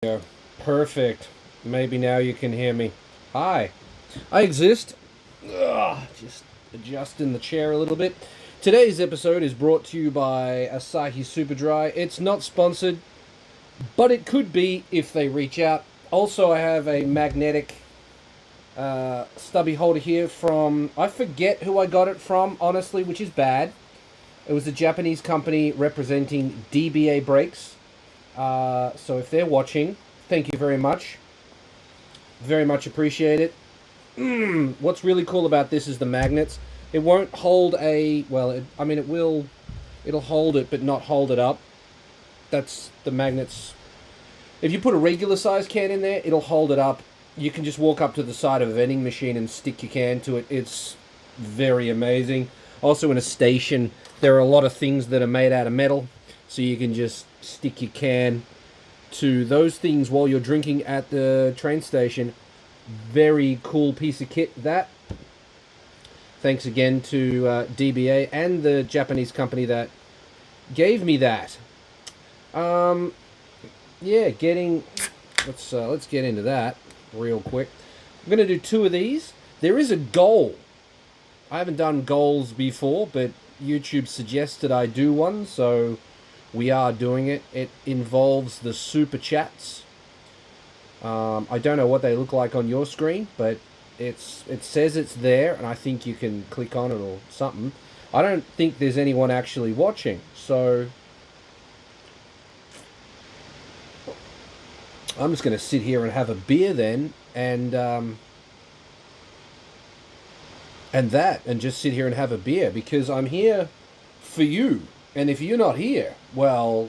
Yeah, perfect. Maybe now you can hear me. Hi, I exist. Just adjusting the chair a little bit. Today's episode is brought to you by Asahi Superdry. It's not sponsored, but it could be if they reach out. Also, I have a magnetic stubby holder here from, I forget who I got it from, honestly, which is bad. It was a Japanese company representing DBA brakes. So if they're watching, thank you very much. Very much appreciate it. What's really cool about this is the magnets. It won't hold a, well, it will, it'll hold it, but not hold it up. That's the magnets. If you put a regular size can in there, it'll hold it up. You can just walk up to the side of a vending machine and stick your can to it. It's very amazing. Also in a station, there are a lot of things that are made out of metal, so you can just stick your can to those things while you're drinking at the train station. Very cool piece of kit, that. Thanks again to DBA and the Japanese company that gave me that. Yeah, let's get into that real quick. I'm gonna do 2 of these. There is a goal. I haven't done goals before, but YouTube suggested I do one, so we are doing it. It involves the super chats. I don't know what they look like on your screen, but it says it's there, and I think you can click on it or something. I don't think there's anyone actually watching, so I'm just going to sit here and have a beer then, and just sit here and have a beer, because I'm here for you. And if you're not here, well,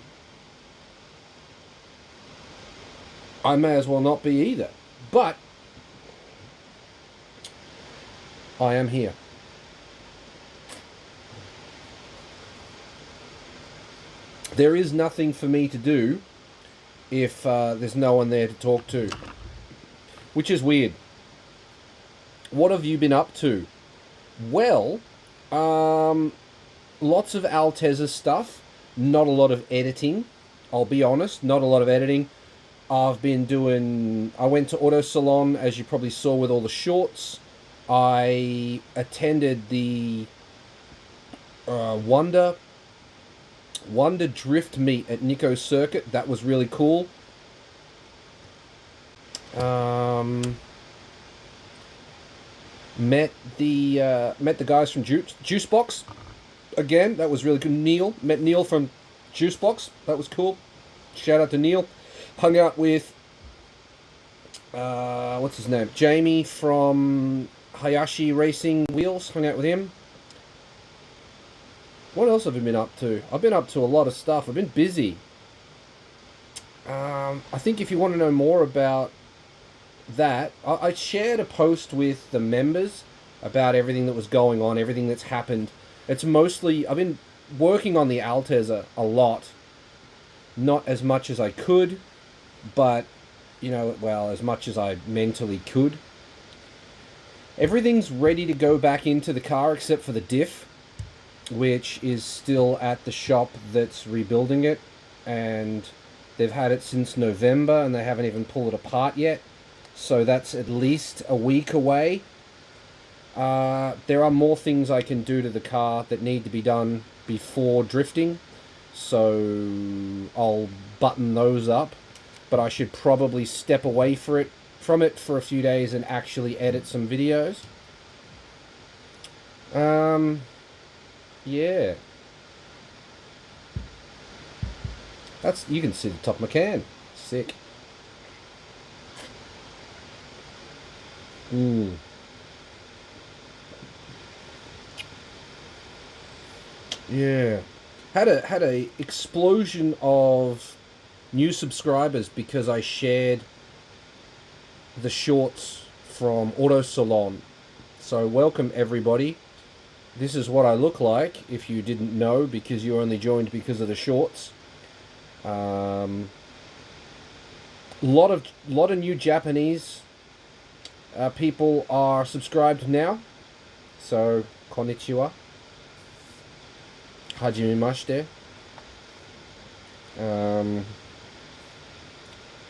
I may as well not be either. But I am here. There is nothing for me to do if there's no one there to talk to, which is weird. What have you been up to? Well, lots of Alteza stuff, not a lot of editing. I'll be honest, not a lot of editing. I went to Auto Salon, as you probably saw with all the shorts. I attended the Wonder Drift meet at Nico Circuit. That was really cool. Met the guys from Juicebox. Again, that was really good. Met Neil from Juicebox. That was cool. Shout out to Neil. Hung out with what's his name? Jamie from Hayashi Racing Wheels. Hung out with him. What else have I been up to? I've been up to a lot of stuff. I've been busy. I think if you want to know more about that, I shared a post with the members about everything that was going on, everything that's happened. It's mostly, I've been working on the Alteza a lot. Not as much as I could, but, as much as I mentally could. Everything's ready to go back into the car except for the diff, which is still at the shop that's rebuilding it, and they've had it since November and they haven't even pulled it apart yet, so that's at least a week away. There are more things I can do to the car that need to be done before drifting, so I'll button those up, but I should probably step away from it for a few days and actually edit some videos. Yeah. You can see the top of my can. Sick. Yeah. Had a explosion of new subscribers because I shared the shorts from Auto Salon. So welcome everybody. This is what I look like, if you didn't know, because you only joined because of the shorts. Lot of new Japanese people are subscribed now. So, konnichiwa. Hajimemashite.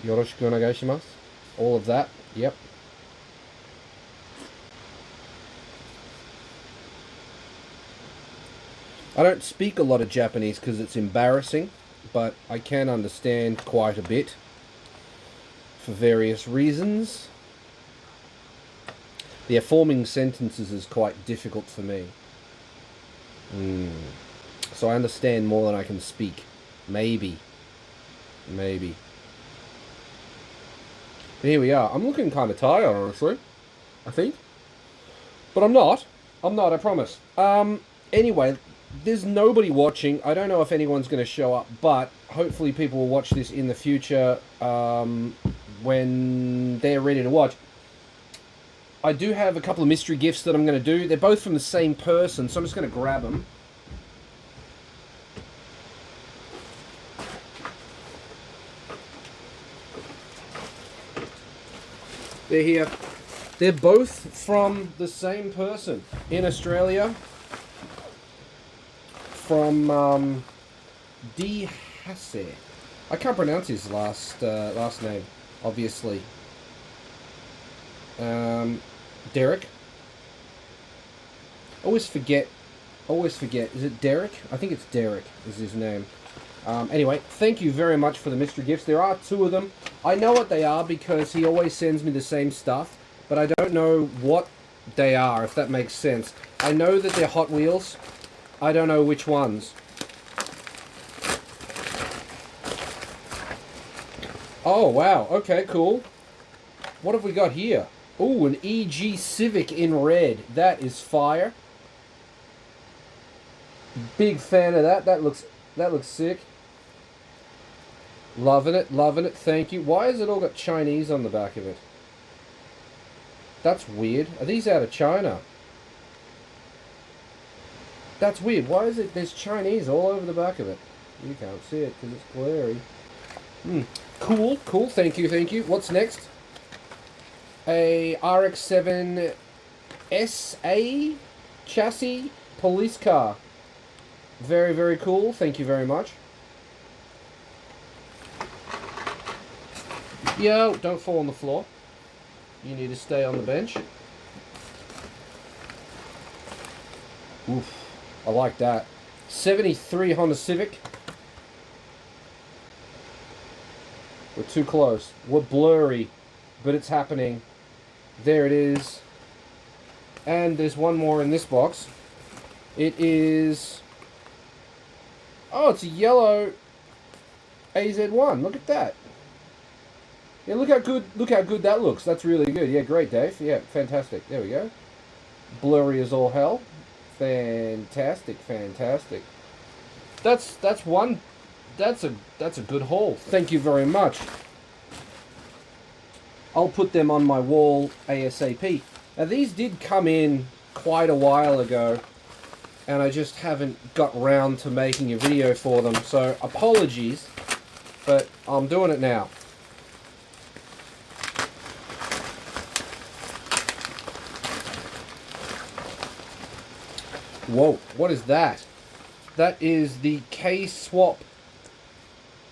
Yoroshiku onegai shimasu. All of that. Yep. I don't speak a lot of Japanese because it's embarrassing, but I can understand quite a bit for various reasons. Yeah, forming sentences is quite difficult for me. So I understand more than I can speak. Maybe. But here we are. I'm looking kind of tired, honestly. I think. But I'm not. I promise. Anyway, there's nobody watching. I don't know if anyone's going to show up, but hopefully people will watch this in the future when they're ready to watch. I do have a couple of mystery gifts that I'm going to do. They're both from the same person, so I'm just going to grab them. They're here. They're both from the same person in Australia. From D. Hasse. I can't pronounce his last name, obviously. Derek. Always forget. Is it Derek? I think it's Derek is his name. Anyway, thank you very much for the mystery gifts. There are 2 of them. I know what they are because he always sends me the same stuff, but I don't know what they are, if that makes sense. I know that they're Hot Wheels. I don't know which ones. Oh, wow. Okay, cool. What have we got here? Ooh, an EG Civic in red. That is fire. Big fan of that. That looks sick. Loving it. Thank you. Why has it all got Chinese on the back of it? That's weird. Are these out of China? That's weird. Why is it there's Chinese all over the back of it? You can't see it because it's glary. Cool. Thank you. What's next? A RX-7 SA chassis police car. Very, very cool. Thank you very much. Yo, don't fall on the floor. You need to stay on the bench. Oof. I like that. 73 Honda Civic. We're too close. We're blurry, but it's happening. There it is. And there's one more in this box. It is... Oh, it's a yellow AZ1. Look at that. Yeah, look how good that looks. That's really good. Yeah, great, Dave. Yeah, fantastic. There we go. Blurry as all hell. Fantastic. That's a good haul. Thank you very much. I'll put them on my wall ASAP. Now these did come in quite a while ago, and I just haven't got round to making a video for them, so apologies, but I'm doing it now. Whoa, what is that? That is the Kei Swap.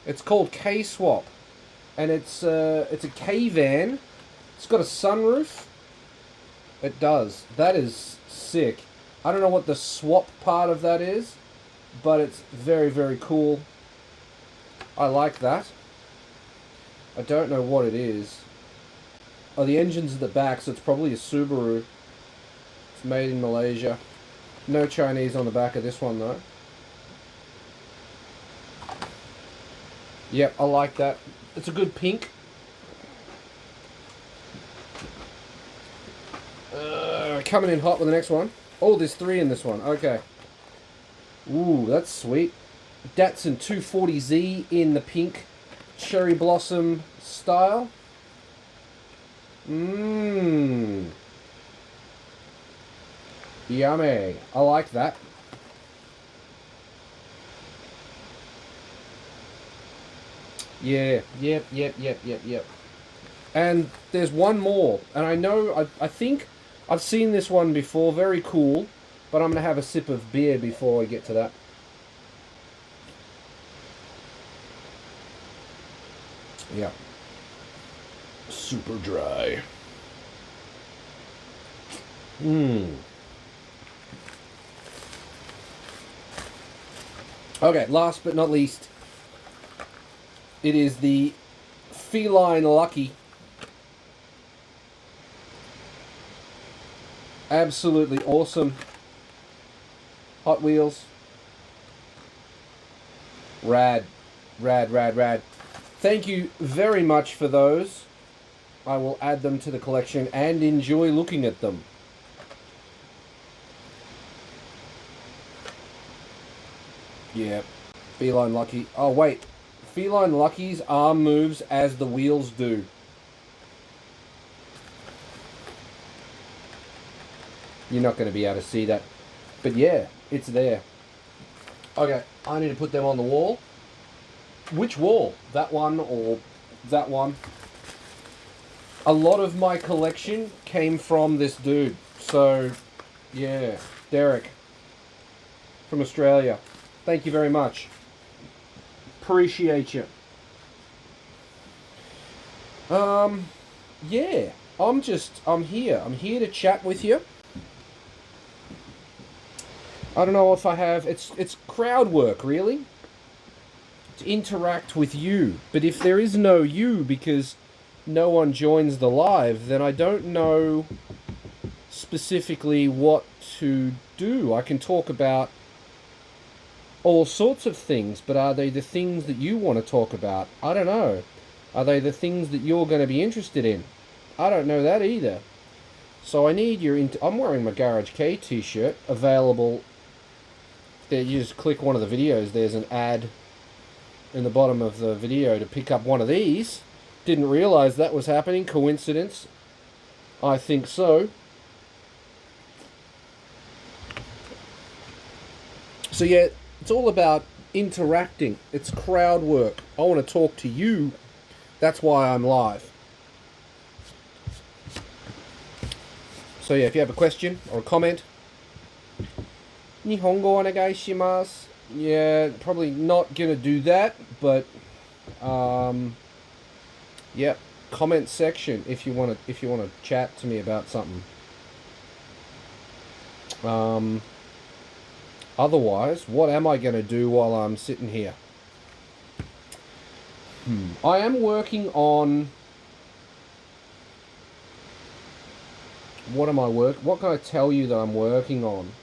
It's called Kei Swap, and it's a Kei van. It's got a sunroof. It does. That is sick. I don't know what the swap part of that is, but it's very, very cool. I like that. I don't know what it is. Oh, the engine's at the back, so it's probably a Subaru. It's made in Malaysia. No Chinese on the back of this one, though. Yep, I like that. It's a good pink. Coming in hot with the next one. Oh, there's 3 in this one. Okay. Ooh, that's sweet. Datsun 240Z in the pink cherry blossom style. Yummy. I like that. Yeah, yep. And there's one more, and I know, I think I've seen this one before, very cool, but I'm going to have a sip of beer before I get to that. Yeah. super dry. Okay, last but not least, it is the Feline Lucky. Absolutely awesome Hot Wheels. Rad. Rad, rad, rad. Thank you very much for those. I will add them to the collection and enjoy looking at them. Yeah. Feline Lucky. Oh, wait. Feline Lucky's arm moves as the wheels do. You're not going to be able to see that. But yeah, it's there. Okay, I need to put them on the wall. Which wall? That one or that one? A lot of my collection came from this dude. So, yeah. Derek. From Australia. Thank you very much. Appreciate you. Yeah. I'm here. I'm here to chat with you. I don't know if I have... It's crowd work, really. To interact with you. But if there is no you, because no one joins the live, then I don't know specifically what to do. I can talk about all sorts of things, but are they the things that you want to talk about? I don't know. Are they the things that you're going to be interested in? I don't know that either. So I need your... I'm wearing my Garage Kei t-shirt, available... There, you just click one of the videos, there's an ad in the bottom of the video to pick up one of these. Didn't realise that was happening. Coincidence? I think so. So yeah, it's all about interacting. It's crowd work. I want to talk to you. That's why I'm live. So yeah, if you have a question or a comment, Nihongo onegaishimasu. Yeah, probably not gonna do that, but yeah, comment section if you want to chat to me about something. Otherwise, what am I gonna do while I'm sitting here? I am working on... What can I tell you that I'm working on?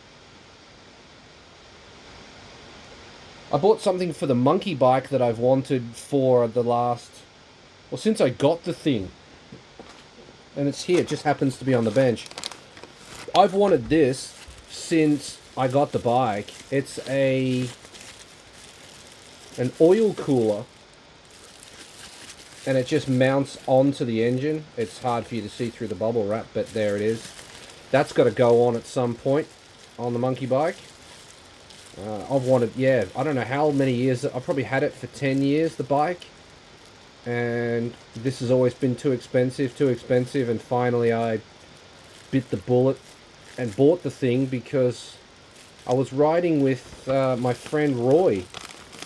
I bought something for the monkey bike that I've wanted for the last... Well, since I got the thing. And it's here, it just happens to be on the bench. I've wanted this since I got the bike. It's an oil cooler. And it just mounts onto the engine. It's hard for you to see through the bubble wrap, but there it is. That's got to go on at some point on the monkey bike. I've wanted, yeah, I don't know how many years. I've probably had it for 10 years, the bike. And this has always been too expensive. And finally I bit the bullet and bought the thing because I was riding with my friend Roy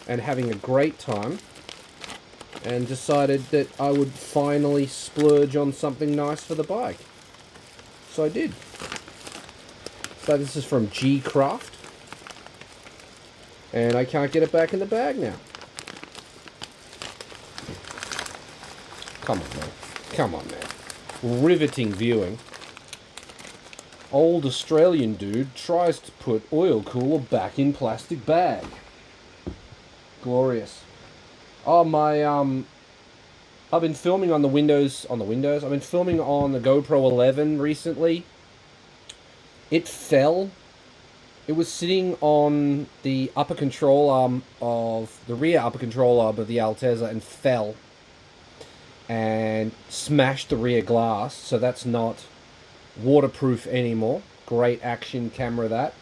and having a great time. And decided that I would finally splurge on something nice for the bike. So I did. So this is from G Craft. And I can't get it back in the bag now. Come on, man. Come on, man. Riveting viewing. Old Australian dude tries to put oil cooler back in plastic bag. Glorious. Oh, my, I've been filming on the Windows. I've been filming on the GoPro 11 recently. It fell. It was sitting on the upper control arm of the rear upper control arm of the Altezza and fell and smashed the rear glass. So that's not waterproof anymore. Great action camera, that.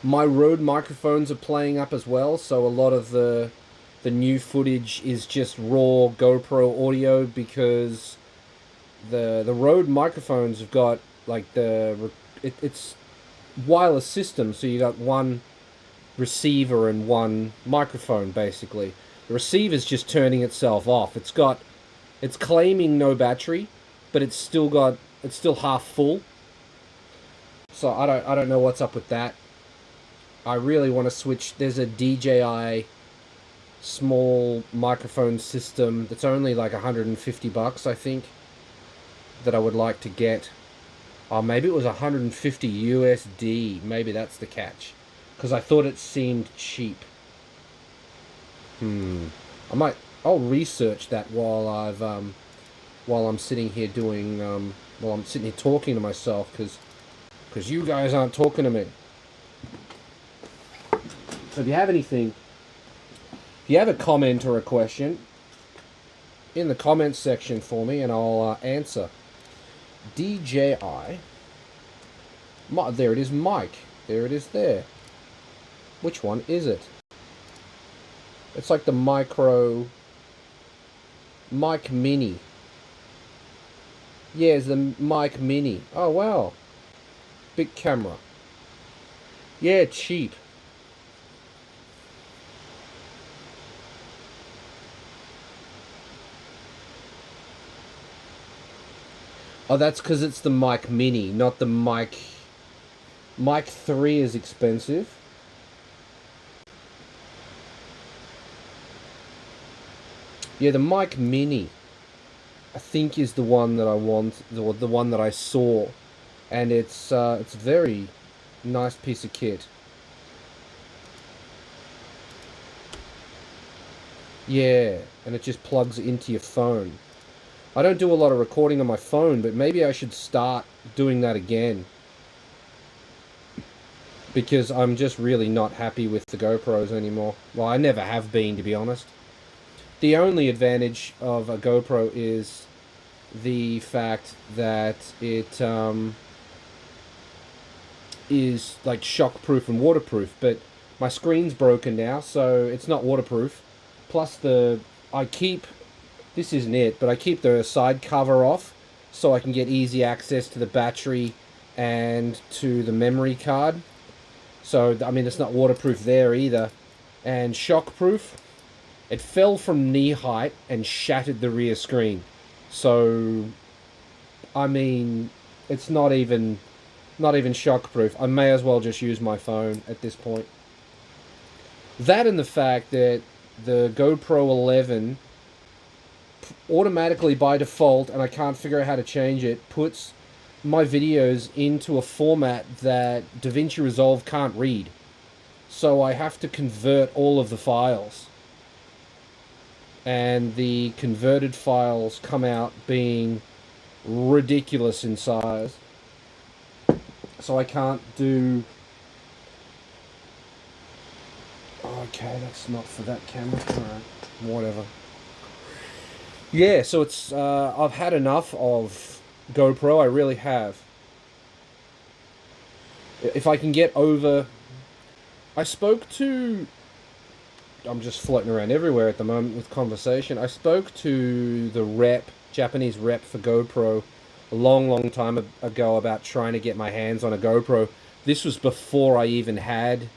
My Rode microphones are playing up as well, so a lot of the new footage is just raw GoPro audio because the Rode microphones have got like it's wireless system, so you got one receiver and one microphone basically. The receiver's just turning itself off. It's got It's claiming no battery, but it's still half full. So I don't know what's up with that. I really want to switch. There's a DJI small microphone system that's only like $150, I think, that I would like to get. Oh, maybe it was 150 USD. Maybe that's the catch, because I thought it seemed cheap. I'll research that while I'm sitting here doing while I'm sitting here talking to myself, because you guys aren't talking to me. So if you have anything, if you have a comment or a question, in the comments section for me, and I'll answer. DJI. There it is, Mike. There it is there. Which one is it? It's like the micro... Mic Mini. Yeah, it's the Mic Mini. Oh, wow. Big camera. Yeah, cheap. Oh, that's because it's the Mic Mini, not the Mic... Mic 3 is expensive. Yeah, the Mic Mini, I think, is the one that I want, the one that I saw, and it's very nice piece of kit. Yeah, and it just plugs into your phone. I don't do a lot of recording on my phone, but maybe I should start doing that again, because I'm just really not happy with the GoPros anymore. Well, I never have been, to be honest. The only advantage of a GoPro is the fact that it is like shockproof and waterproof, but my screen's broken now, so it's not waterproof. Plus this isn't it, but I keep the side cover off so I can get easy access to the battery and to the memory card. So, I mean, it's not waterproof there either. And shockproof, it fell from knee height and shattered the rear screen. So, I mean, it's not even shockproof. I may as well just use my phone at this point. That and the fact that the GoPro 11 automatically by default, and I can't figure out how to change it, puts my videos into a format that DaVinci Resolve can't read. So I have to convert all of the files. And the converted files come out being ridiculous in size. So I can't do... Okay, that's not for that camera. Alright, whatever. Yeah, so it's... I've had enough of GoPro, I really have. If I can get over... I spoke to... I'm just floating around everywhere at the moment with conversation. I spoke to the Japanese rep for GoPro a long time ago about trying to get my hands on a GoPro. This was before I even had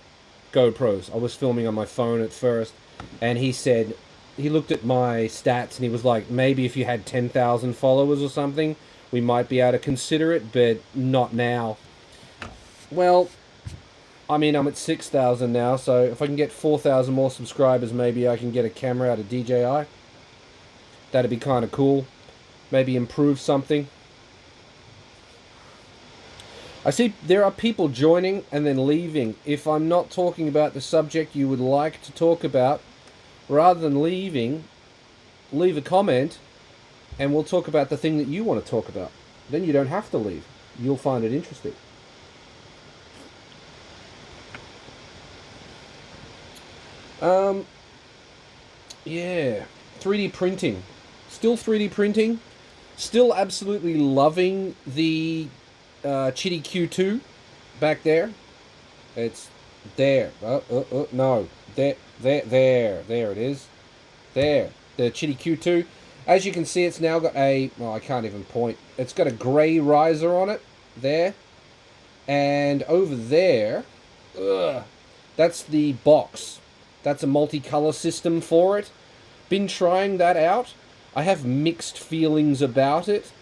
GoPros. I was filming on my phone at first, and he said, he looked at my stats and he was like, maybe if you had 10,000 followers or something, we might be able to consider it, but not now. Well, I mean, I'm at 6,000 now, so if I can get 4,000 more subscribers, maybe I can get a camera out of DJI. That'd be kind of cool. Maybe improve something. I see there are people joining and then leaving. If I'm not talking about the subject you would like to talk about, rather than leaving, leave a comment and we'll talk about the thing that you want to talk about. Then you don't have to leave. You'll find it interesting. Yeah, 3D printing. Still 3D printing. Still absolutely loving the Chitty Q2 back there. It's there. No. There it is. There. The Chitty Q2. As you can see, it's now got a... Well, I can't even point. It's got a grey riser on it. There. And over there... that's the box. That's a multicolor system for it. Been trying that out. I have mixed feelings about it.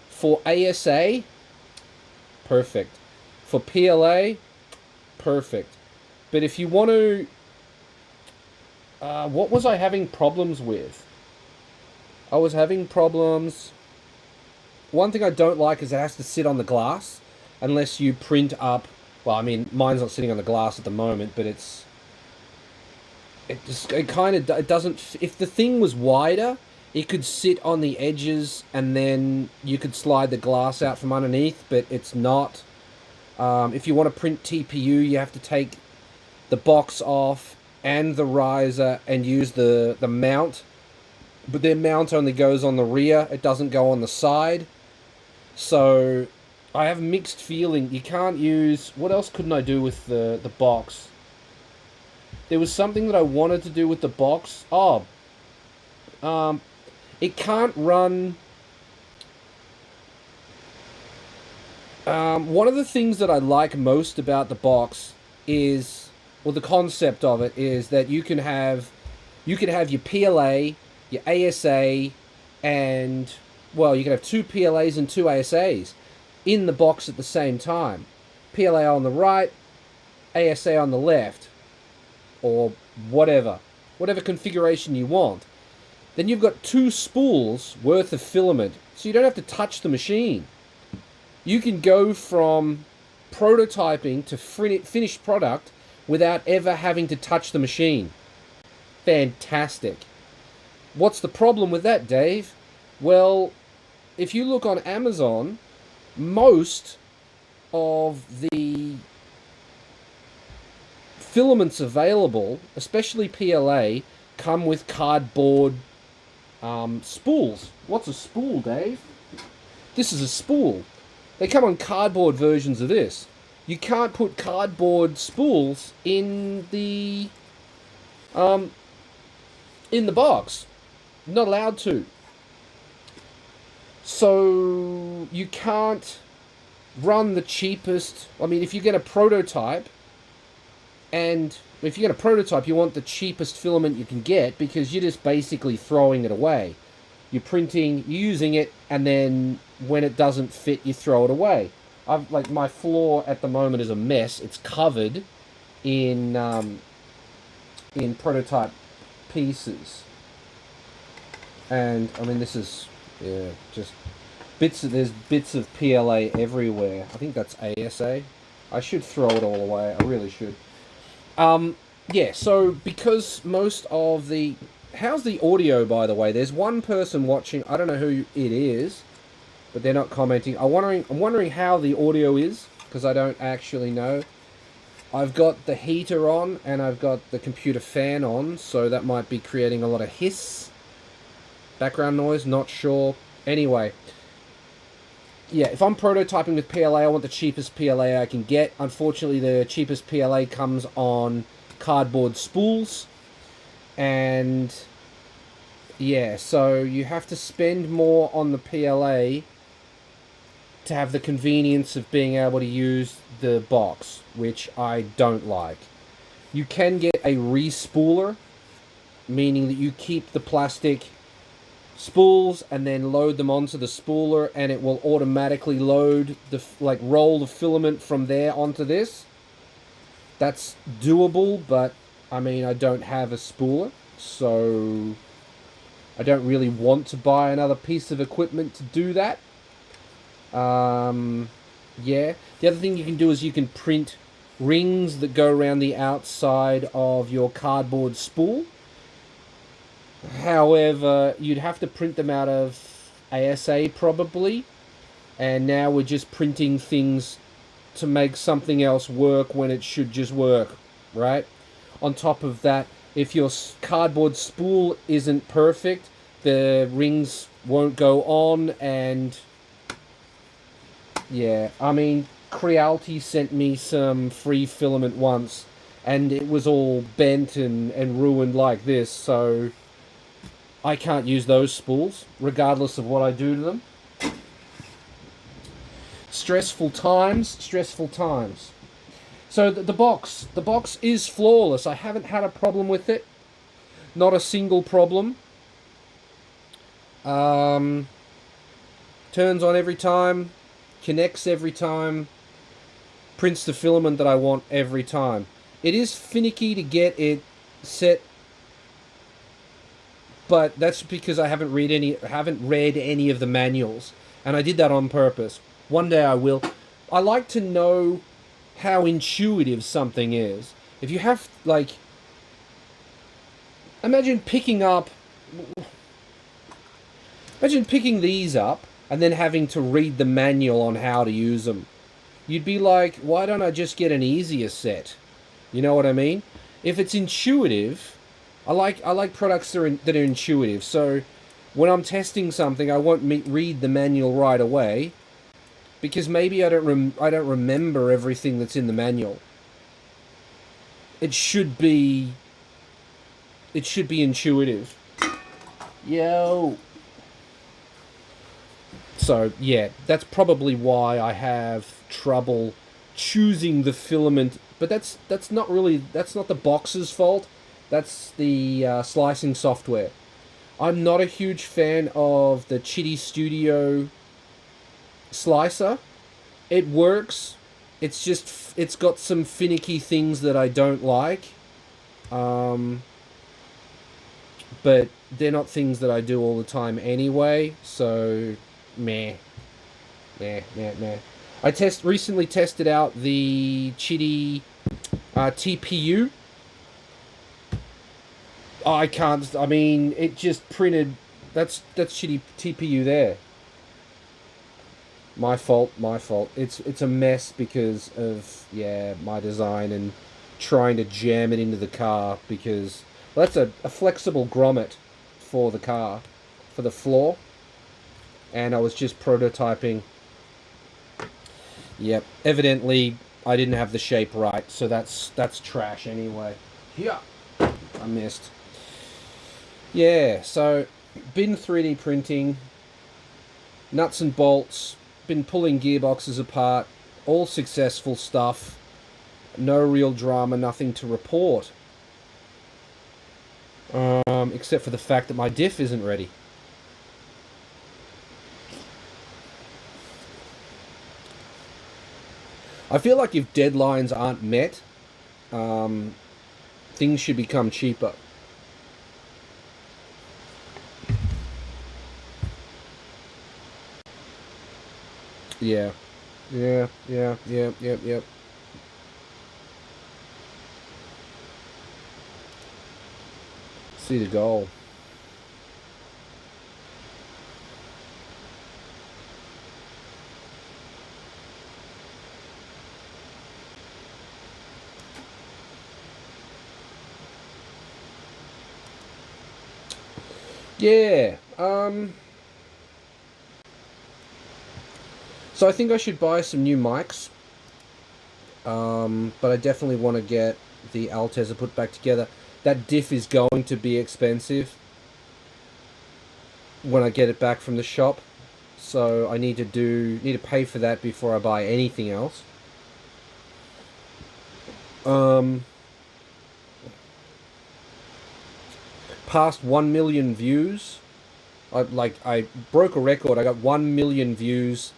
For ASA, perfect. For PLA, perfect. But if you want to... what was I having problems with? I was having problems... One thing I don't like is it has to sit on the glass unless you print up... Well, I mean, mine's not sitting on the glass at the moment, but it's... It kind of... It doesn't... If the thing was wider, it could sit on the edges and then you could slide the glass out from underneath, but it's not. If you want to print TPU, you have to take the box off and the riser and use the mount. But their mount only goes on the rear. It doesn't go on the side. So I have mixed feeling. You can't use... What else couldn't I do with the box? There was something that I wanted to do with the box. It can't run... one of the things that I like most about the box is... Well, the concept of it is that you can have your PLA, your ASA, and... Well, you can have two PLAs and two ASAs in the box at the same time. PLA on the right, ASA on the left. Or whatever. Whatever configuration you want. Then you've got two spools worth of filament. So you don't have to touch the machine. You can go from prototyping to finished product without ever having to touch the machine. Fantastic. What's the problem with that, Dave? Well, if you look on Amazon, most of the filaments available, especially PLA, come with cardboard spools. What's a spool, Dave? This is a spool. They come on cardboard versions of this. You can't put cardboard spools in the box. Not allowed to. So you can't run the cheapest... I mean, if you're going to prototype, and if you're going to prototype, you want the cheapest filament you can get, because you're just basically throwing it away. You're printing, you're using it, and then when it doesn't fit, you throw it away. Like, my floor at the moment is a mess. It's covered in prototype pieces. And, I mean, this is, yeah, just there's bits of PLA everywhere. I think that's ASA. I should throw it all away. I really should. Yeah, so because most of the... How's the audio, by the way? There's one person watching. I don't know who it is, but they're not commenting. I'm wondering how the audio is, because I don't actually know. I've got the heater on, and I've got the computer fan on, so that might be creating a lot of hiss. Background noise, not sure. Anyway. Yeah, if I'm prototyping with PLA, I want the cheapest PLA I can get. Unfortunately, the cheapest PLA comes on cardboard spools. And yeah, so you have to spend more on the PLA to have the convenience of being able to use the box, which I don't like. You can get a re-spooler, meaning that you keep the plastic spools and then load them onto the spooler, and it will automatically load roll the filament from there onto this. That's doable, but I mean, I don't have a spooler, so I don't really want to buy another piece of equipment to do that. Yeah. The other thing you can do is you can print rings that go around the outside of your cardboard spool. However, you'd have to print them out of ASA probably, and now we're just printing things to make something else work when it should just work, right? On top of that, if your cardboard spool isn't perfect, the rings won't go on, and yeah, I mean, Creality sent me some free filament once, and it was all bent and ruined like this, so I can't use those spools, regardless of what I do to them. Stressful times, stressful times. So the box is flawless. I haven't had a problem with it. Not a single problem. Turns on every time, connects every time, prints the filament that I want every time. It is finicky to get it set, but that's because I haven't read any of the manuals, and I did that on purpose. One day I will. I like to know how intuitive something is. If you have, like, imagine picking these up and then having to read the manual on how to use them. You'd be like, why don't I just get an easier set? You know what I mean? If it's intuitive, I like products that are intuitive. So when I'm testing something, I won't read the manual right away because maybe I don't remember everything that's in the manual. It should be intuitive. Yo. So yeah, that's probably why I have trouble choosing the filament. But that's not the box's fault. That's the slicing software. I'm not a huge fan of the Chitty Studio slicer. It works. It's just it's got some finicky things that I don't like. But they're not things that I do all the time anyway. So meh. I recently tested out the Chitty TPU. I can't. I mean, it just printed. That's Chitty TPU there. My fault. It's a mess because of my design and trying to jam it into the car because that's a flexible grommet for the car, for the floor, and I was just prototyping. Yep. Evidently, I didn't have the shape right, so that's trash anyway. Yeah. I missed. Yeah, so been 3D printing, nuts and bolts, been pulling gearboxes apart, all successful stuff, no real drama, nothing to report. Except for the fact that my diff isn't ready. I feel like if deadlines aren't met, things should become cheaper. Yeah. Yep. See the goal. Yeah. So I think I should buy some new mics. But I definitely want to get the Alteza put back together. That diff is going to be expensive when I get it back from the shop. So I need to pay for that before I buy anything else. Past 1 million views. I broke a record. I got 1 million views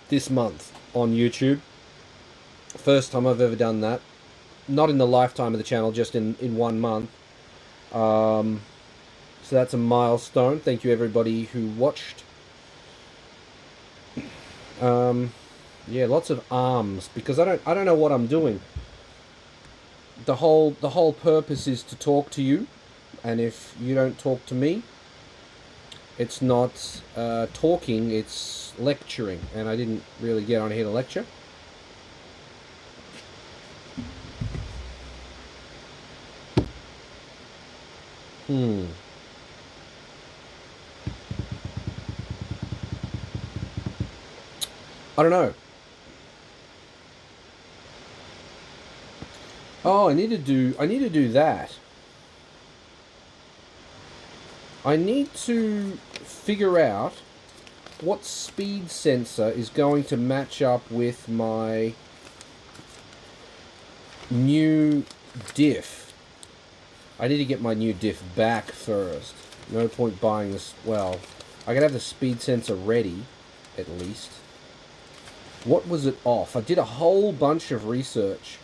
this month on YouTube. First time I've ever done that. Not in the lifetime of the channel, just in 1 month. So that's a milestone. Thank you everybody who watched. Yeah, lots of arms because I don't know what I'm doing. The whole purpose is to talk to you, and if you don't talk to me, it's not talking, it's lecturing, and I didn't really get on here to lecture. I don't know. Oh, I need to do that. I need to figure out what speed sensor is going to match up with my new diff. I need to get my new diff back first. No point buying this. Well, I could have the speed sensor ready, at least. What was it off? I did a whole bunch of research.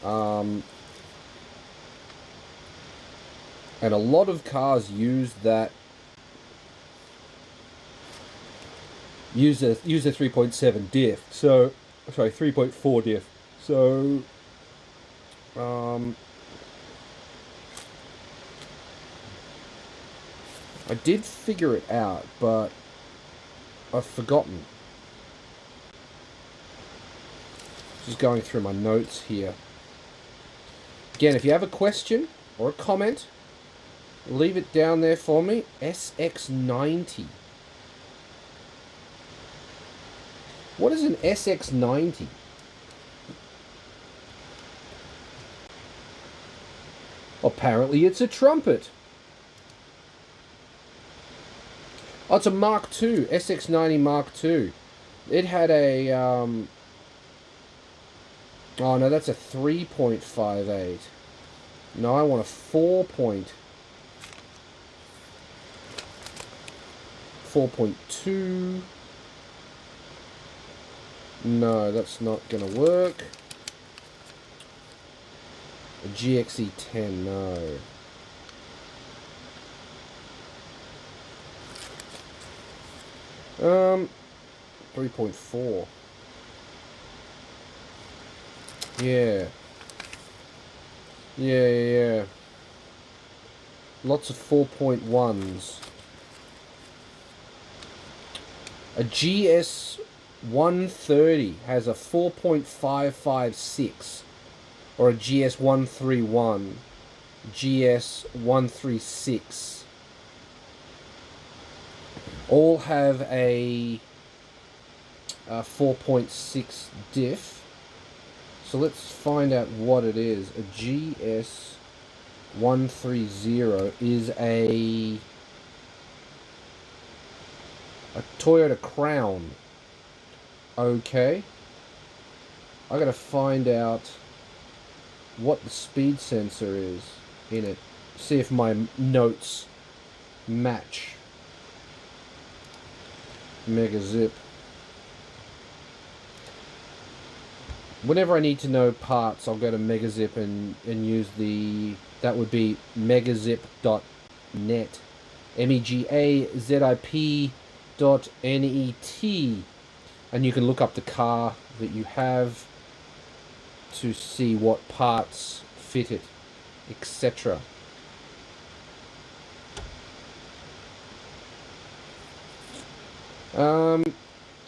And a lot of cars use that. Use a 3.7 diff. So, sorry, 3.4 diff. So, I did figure it out, but I've forgotten. Just going through my notes here. Again, if you have a question or a comment, leave it down there for me. SX90. What is an SX90? Apparently it's a trumpet. Oh, it's a Mark II, SX90 Mark II. It had a, oh no, that's a 3.58. No, I want a 4.2. No, that's not gonna work. A GXE10, no. Um, 3.4. Yeah. Yeah. Lots of 4.1s. A GS130 has a 4.556. Or a GS131. GS136. All have a 4.6 diff. So let's find out what it is. A GS130 is a Toyota Crown. Okay. I gotta find out what the speed sensor is in it. See if my notes match. Mega Zip. Whenever I need to know parts, I'll go to Megazip and use the... That would be megazip.net. megazip.net. And you can look up the car that you have to see what parts fit it, etc.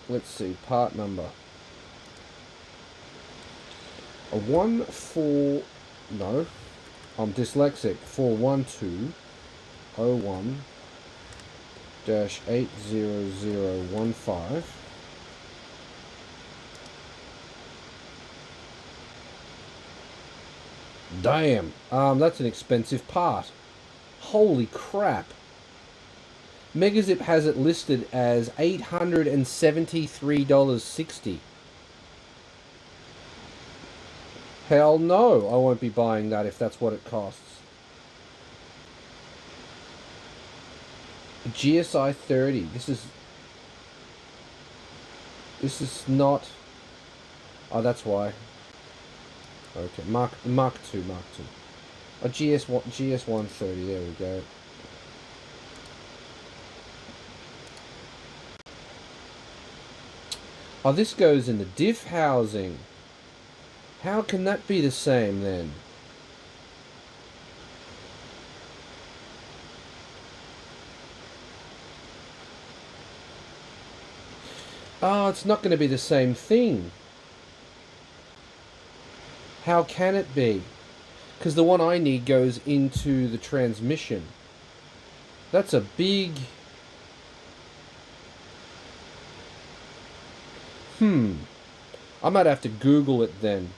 Let's see, part number. A 14... No, I'm dyslexic. 412-01-80015. Damn, that's an expensive part. Holy crap. Megazip has it listed as $873.60. Hell no, I won't be buying that if that's what it costs. GSI 30. This is not... Oh, that's why. Okay, Mark II. A GS130, there we go. Oh, this goes in the diff housing. How can that be the same then? Oh, it's not going to be the same thing. How can it be? Because the one I need goes into the transmission. That's a big... I might have to Google it then.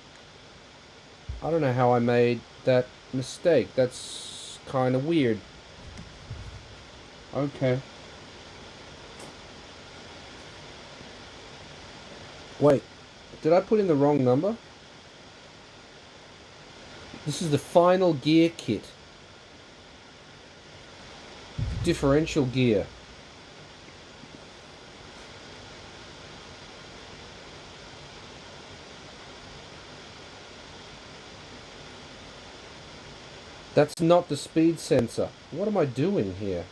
I don't know how I made that mistake. That's kind of weird. Okay. Wait, did I put in the wrong number? This is the final gear kit. differential gear. That's not the speed sensor. What am I doing here?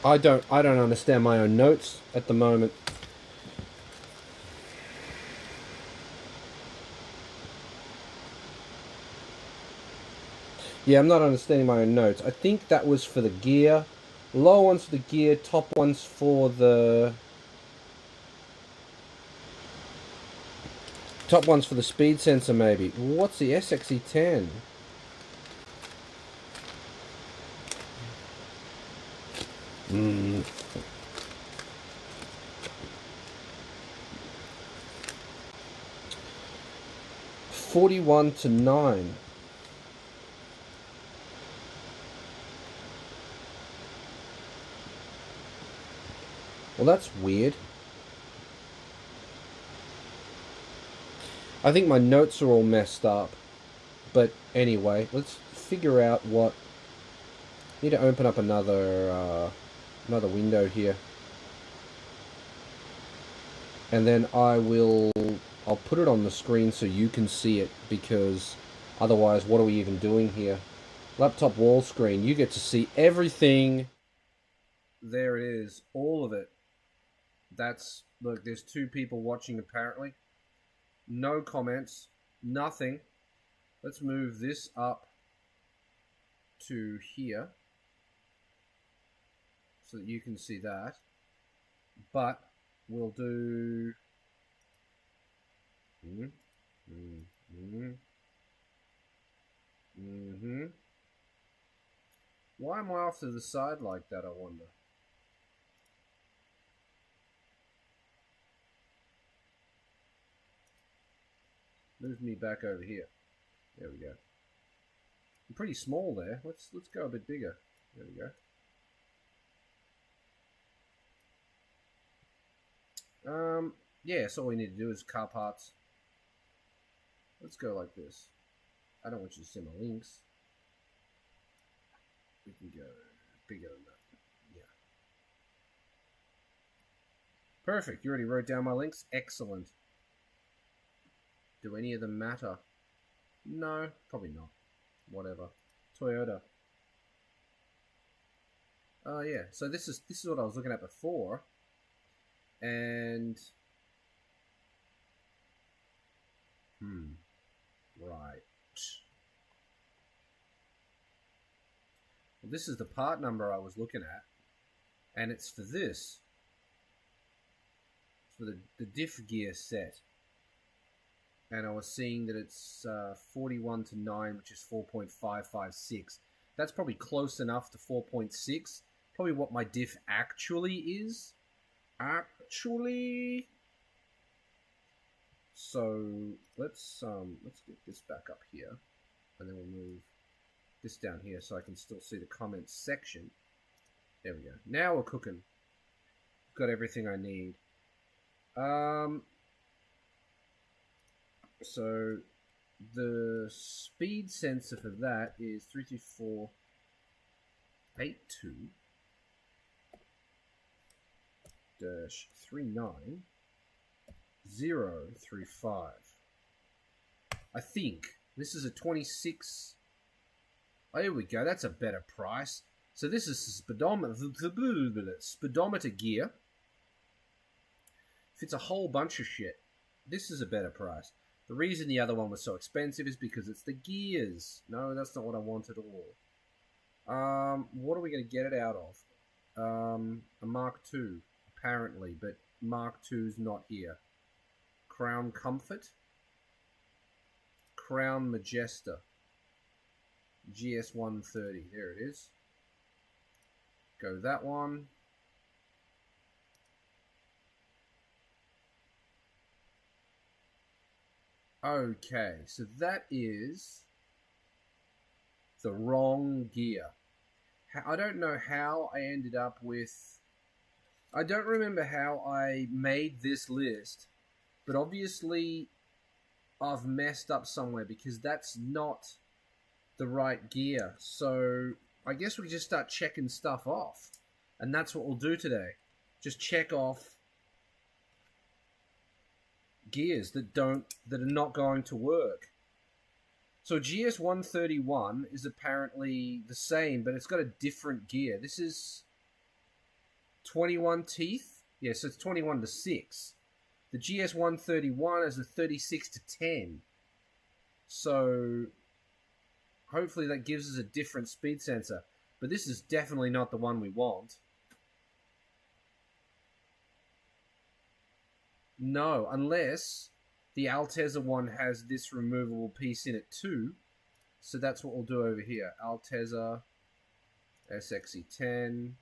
I don't understand my own notes at the moment. Yeah, I'm not understanding my own notes. I think that was for the gear. Low one's for the gear, top one's for the... Top one's for the speed sensor, maybe. What's the SXE10? Hmm. 41 to 9. Well, that's weird. I think my notes are all messed up. But anyway, let's figure out what... Need to open up another window here. And then I'll put it on the screen so you can see it, because otherwise what are we even doing here? Laptop wall screen, you get to see everything. There it is, all of it. That's, look, there's 2 people watching apparently. No comments, nothing. Let's move this up to here so that you can see that. But we'll do... Why am I off to the side like that, I wonder? Move me back over here. There we go. I'm pretty small there. Let's go a bit bigger. There we go. Yeah, so all we need to do is car parts. Let's go like this. I don't want you to see my links. We can go bigger than that. Yeah. Perfect. You already wrote down my links? Excellent. Do any of them matter? No, probably not. Whatever. Toyota. Oh yeah, so this is what I was looking at before. And right. Well, this is the part number I was looking at, and it's for this. It's for the diff gear set. And I was seeing that it's 41 to 9, which is 4.556. That's probably close enough to 4.6. Probably what my diff actually is. So let's get this back up here, and then we'll move this down here so I can still see the comments section. There we go. Now we're cooking. Got everything I need. So the speed sensor for that is 33482-39035. I think this is a 26. Oh, here we go. That's a better price. So this is speedometer gear. Fits a whole bunch of shit. This is a better price. The reason the other one was so expensive is because it's the gears. No, that's not what I want at all. What are we going to get it out of? A Mark II, apparently, but Mark II's not here. Crown Comfort. Crown Majesta. GS130. There it is. Go that one. Okay, so that is the wrong gear. I don't know how I ended up with I don't remember how I made this list, but obviously I've messed up somewhere because that's not the right gear. So I guess we just start checking stuff off. And that's what we'll do today. Just check off gears that are not going to work. So GS131 is apparently the same, but it's got a different gear. This is 21 teeth. Yeah, so it's 21 to 6. The GS131 is a 36 to 10. So hopefully that gives us a different speed sensor. But this is definitely not the one we want. No, unless the Altezza one has this removable piece in it too. So that's what we'll do over here. Altezza SXE10.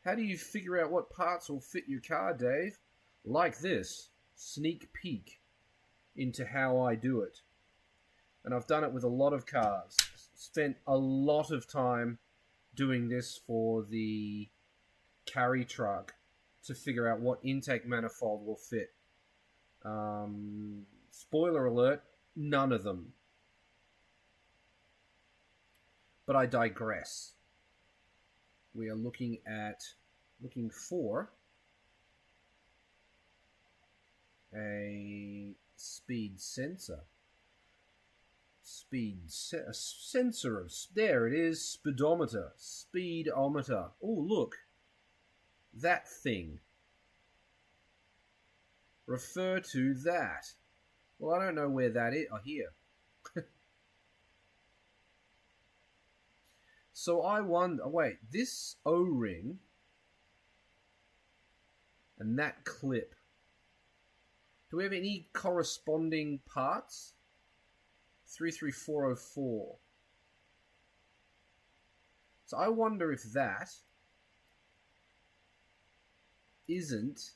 How do you figure out what parts will fit your car, Dave? Like this. Sneak peek into how I do it. And I've done it with a lot of cars. Spent a lot of time doing this for the carry truck to figure out what intake manifold will fit. Spoiler alert, none of them. But I digress. We are looking for a speed sensor. A sensor of... There it is, speedometer. Speedometer. Oh, look. That thing. Refer to that. Well, I don't know where that is. Oh, here. So I wonder... Wait, this O-ring and that clip. Do we have any corresponding parts? 33404. So I wonder if that isn't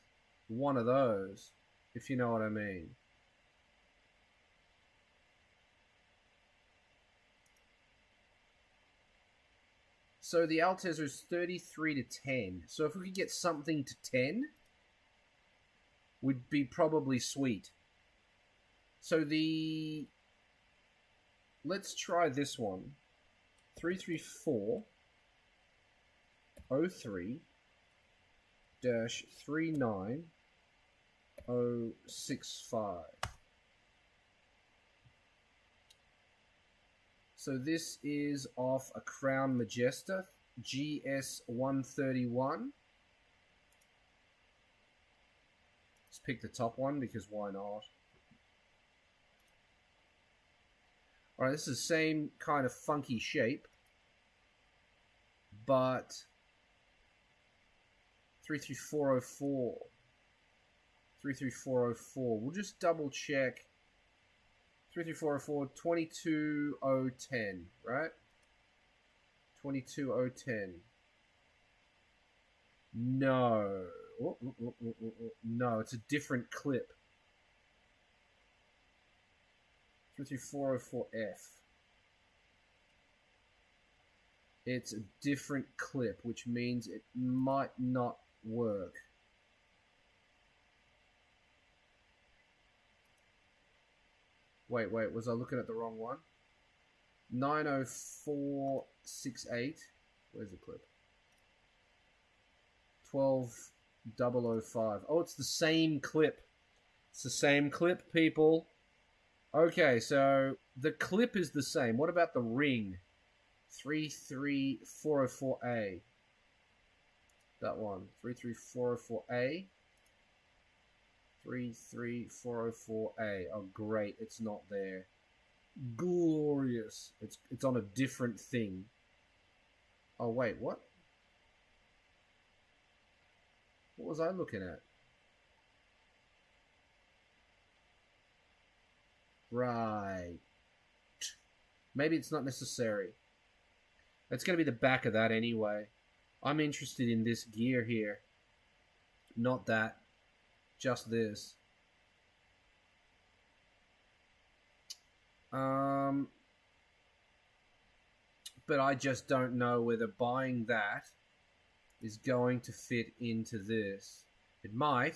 one of those, if you know what I mean. So the Altezza is 33 to 10. So if we could get something to 10, would be probably sweet. So let's try this one. 334-03-39065. So this is off a Crown Majesta GS131. Let's pick the top one because why not? Alright, this is the same kind of funky shape, but 33404. 33404. We'll just double check. 33404, 22010, right? 22010. No. No, it's a different clip. 33404F. It's a different clip, which means it might not work. Wait, was I looking at the wrong one? 90468. Where's the clip? 12005. Oh, it's the same clip. It's the same clip, people. Okay, so the clip is the same. What about the ring? 33404A. That one. 33404A. 33404A. Oh, great. It's not there. Glorious. It's on a different thing. Oh, wait. What? What was I looking at? Right. Maybe it's not necessary. It's going to be the back of that anyway. I'm interested in this gear here. Not that. Just this. But I just don't know whether buying that is going to fit into this. It might,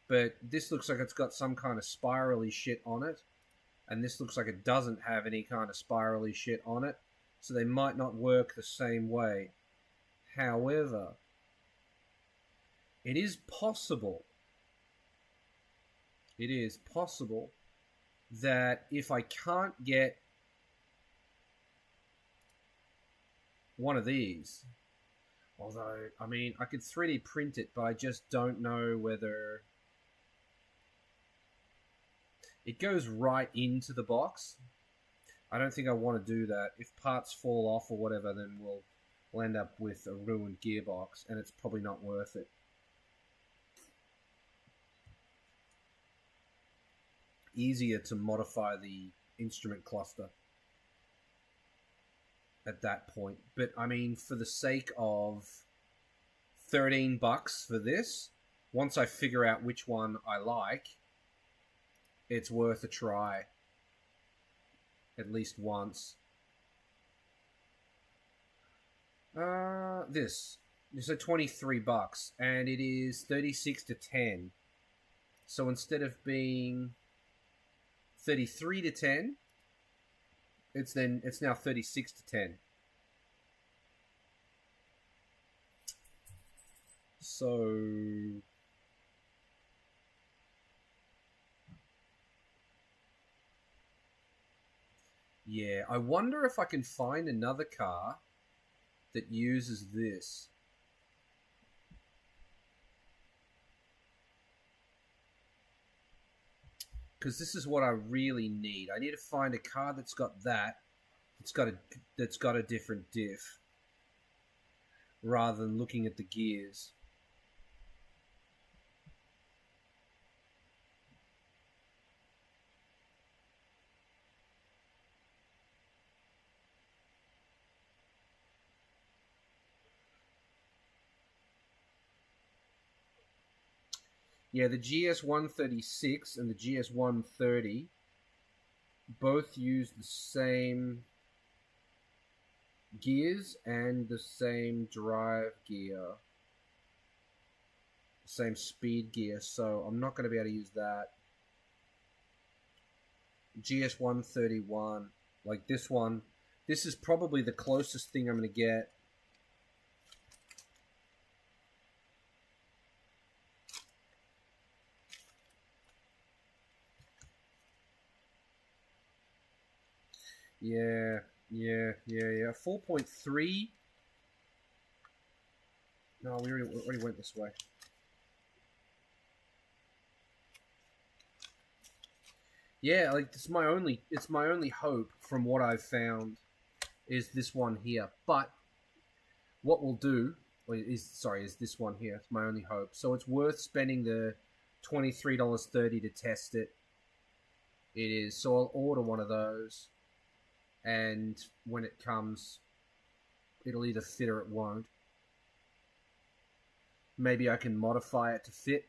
but this looks like it's got some kind of spirally shit on it, and this looks like it doesn't have any kind of spirally shit on it, so they might not work the same way. However, it is possible that if I can't get one of these, although, I mean, I could 3D print it, but I just don't know whether it goes right into the box. I don't think I want to do that. If parts fall off or whatever, then we'll end up with a ruined gearbox, and it's probably not worth it. Easier to modify the instrument cluster at that point. But I mean, for the sake of $13 for this, once I figure out which one I like, it's worth a try at least once. This is a $23, and it is 36 to 10. So instead of being 33 to 10, it's now 36 to 10. So yeah, I wonder if I can find another car that uses this. Because this is what I really need. I need to find a car that's got that. That's got a different diff, rather than looking at the gears. Yeah, the GS136 and the GS130 both use the same gears and the same drive gear, same speed gear, so I'm not going to be able to use that. GS131, like this one, this is probably the closest thing I'm going to get. Yeah. 4.3. No, we already went this way. Yeah, like it's my only hope from what I've found is this one here. But what we'll do is this one here. It's my only hope. So it's worth spending the $23.30 to test it. It is. So I'll order one of those. And when it comes, it'll either fit or it won't. Maybe I can modify it to fit.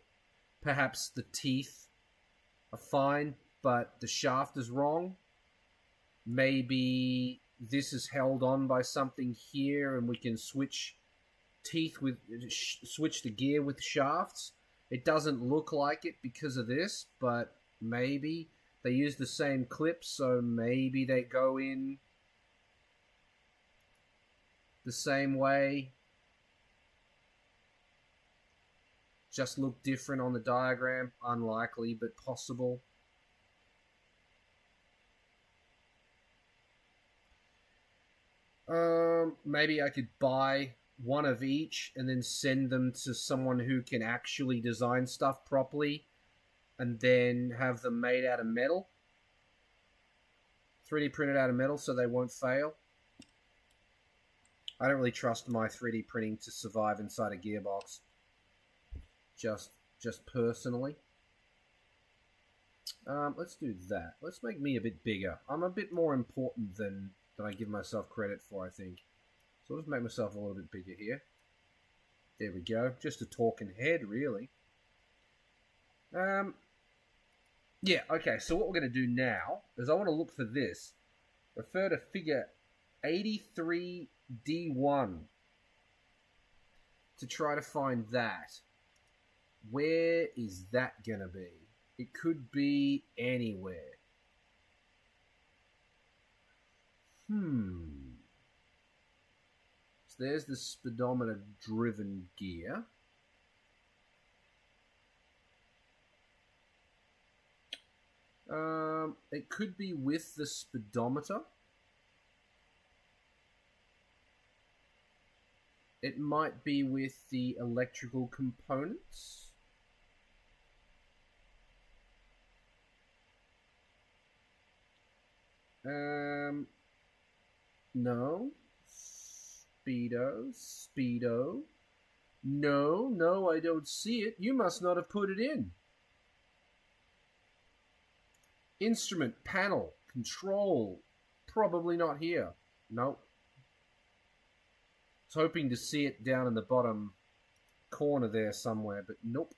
Perhaps the teeth are fine, but the shaft is wrong. Maybe this is held on by something here and we can switch the gear with shafts. It doesn't look like it because of this, but maybe. They use the same clips, so maybe they go in the same way. Just look different on the diagram. Unlikely, but possible. Maybe I could buy one of each and then send them to someone who can actually design stuff properly, and then have them made out of metal. 3D printed out of metal so they won't fail. I don't really trust my 3D printing to survive inside a gearbox. Just personally. Let's do that. Let's make me a bit bigger. I'm a bit more important than I give myself credit for, I think. So I'll just make myself a little bit bigger here. There we go. Just a talking head, really. Yeah, okay, so what we're going to do now is I want to look for this. Refer to figure 83D1. to try to find that. Where is that gonna be? It could be anywhere. So there's the speedometer driven gear. It could be with the speedometer. It might be with the electrical components. No. Speedo. No, I don't see it. You must not have put it in. Instrument, panel, control. Probably not here. Nope. I was hoping to see it down in the bottom corner there somewhere, but nope.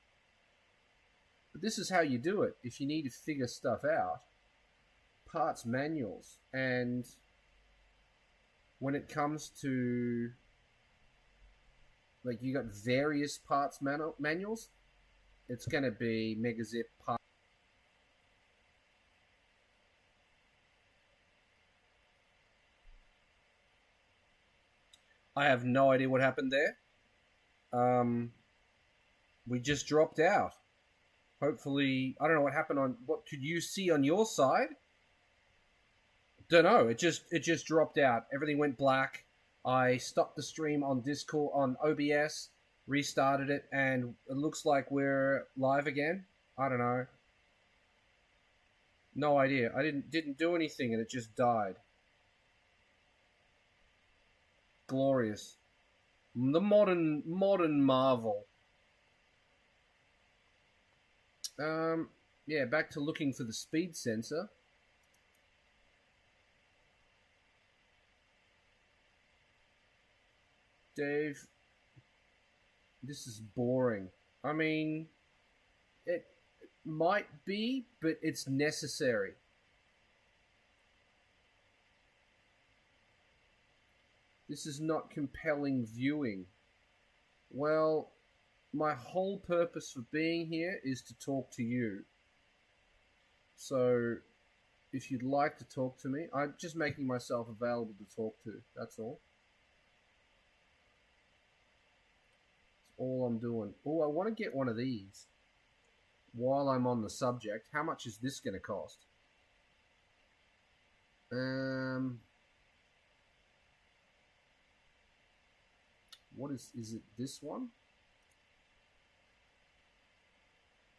But this is how you do it if you need to figure stuff out. Parts manuals. And when it comes to, like, you got various parts manuals, it's going to be Megazip part. I have no idea what happened there. We just dropped out. Hopefully, I don't know what happened on. What could you see on your side? Don't know. It just dropped out. Everything went black. I stopped the stream on Discord on OBS, restarted it, and it looks like we're live again. I don't know. No idea. I didn't do anything, and it just died. Glorious. The modern marvel. Yeah, back to looking for the speed sensor. Dave, this is boring. I mean, it might be, but it's necessary. This is not compelling viewing. Well, my whole purpose for being here is to talk to you. So, if you'd like to talk to me, I'm just making myself available to talk to. That's all. That's all I'm doing. Oh, I want to get one of these. While I'm on the subject, how much is this going to cost? What is it this one?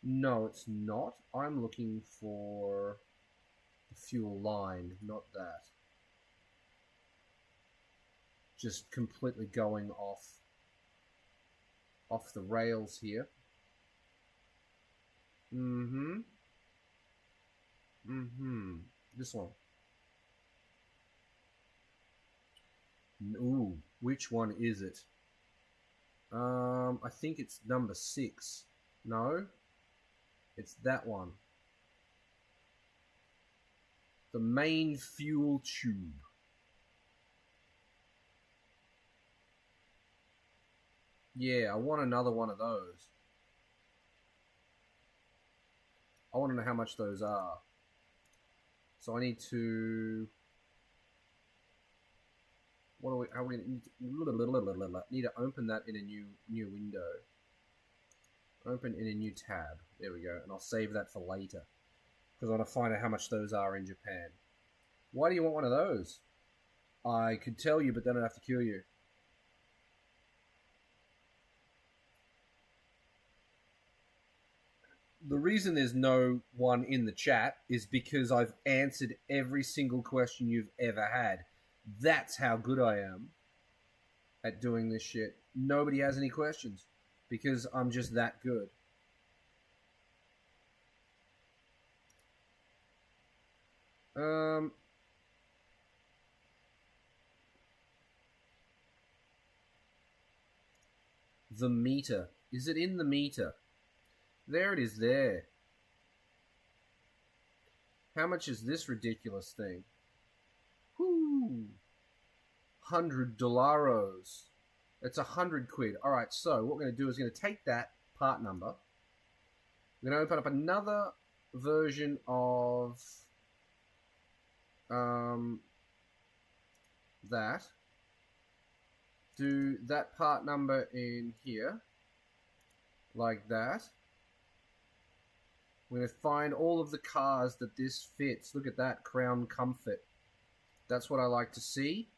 No, it's not. I'm looking for the fuel line, not that. Just completely going off the rails here. This one. Ooh, which one is it? I think it's number 6. No, it's that one. The main fuel tube. Yeah, I want another one of those. I want to know how much those are. So I need to... How are we need to open that in a new window. Open in a new tab. There we go. And I'll save that for later. Because I want to find out how much those are in Japan. Why do you want one of those? I could tell you, but then I'd have to kill you. The reason there's no one in the chat is because I've answered every single question you've ever had. That's how good I am at doing this shit. Nobody has any questions because I'm just that good. The meter. Is it in the meter? There it is there. How much is this ridiculous thing? $100. It's 100 quid. All right, so what we're going to do is going to take that part number. We're going to open up another version of that. Do that part number in here, like that. We're going to find all of the cars that this fits. Look at that, Crown Comfort. That's what I like to see.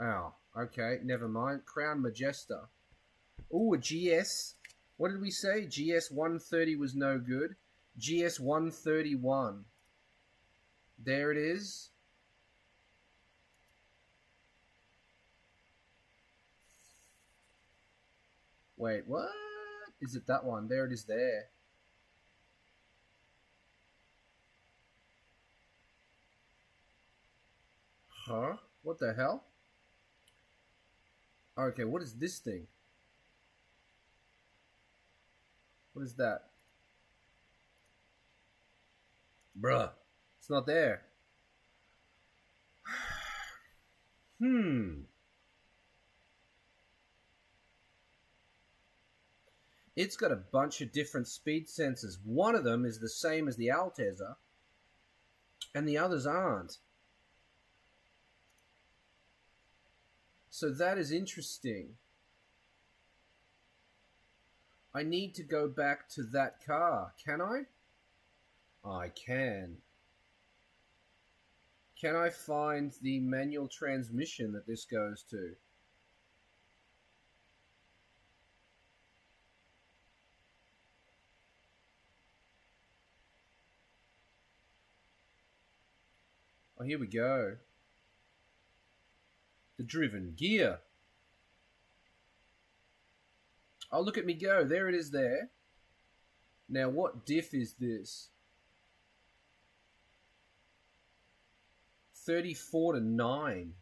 Oh, okay, never mind. Crown Majesta. Ooh, a GS. What did we say? GS 130 was no good. GS 131. There it is. Wait, what? Is it that one? There it is there. Huh? What the hell? Okay, what is this thing? What is that? Bruh. It's not there. It's got a bunch of different speed sensors. One of them is the same as the Altezza, and the others aren't. So that is interesting. I need to go back to that car. Can I? I can. Can I find the manual transmission that this goes to? Oh, here we go. The driven gear. Oh, look at me go. There it is there. Now, what diff is this? 34 to 9.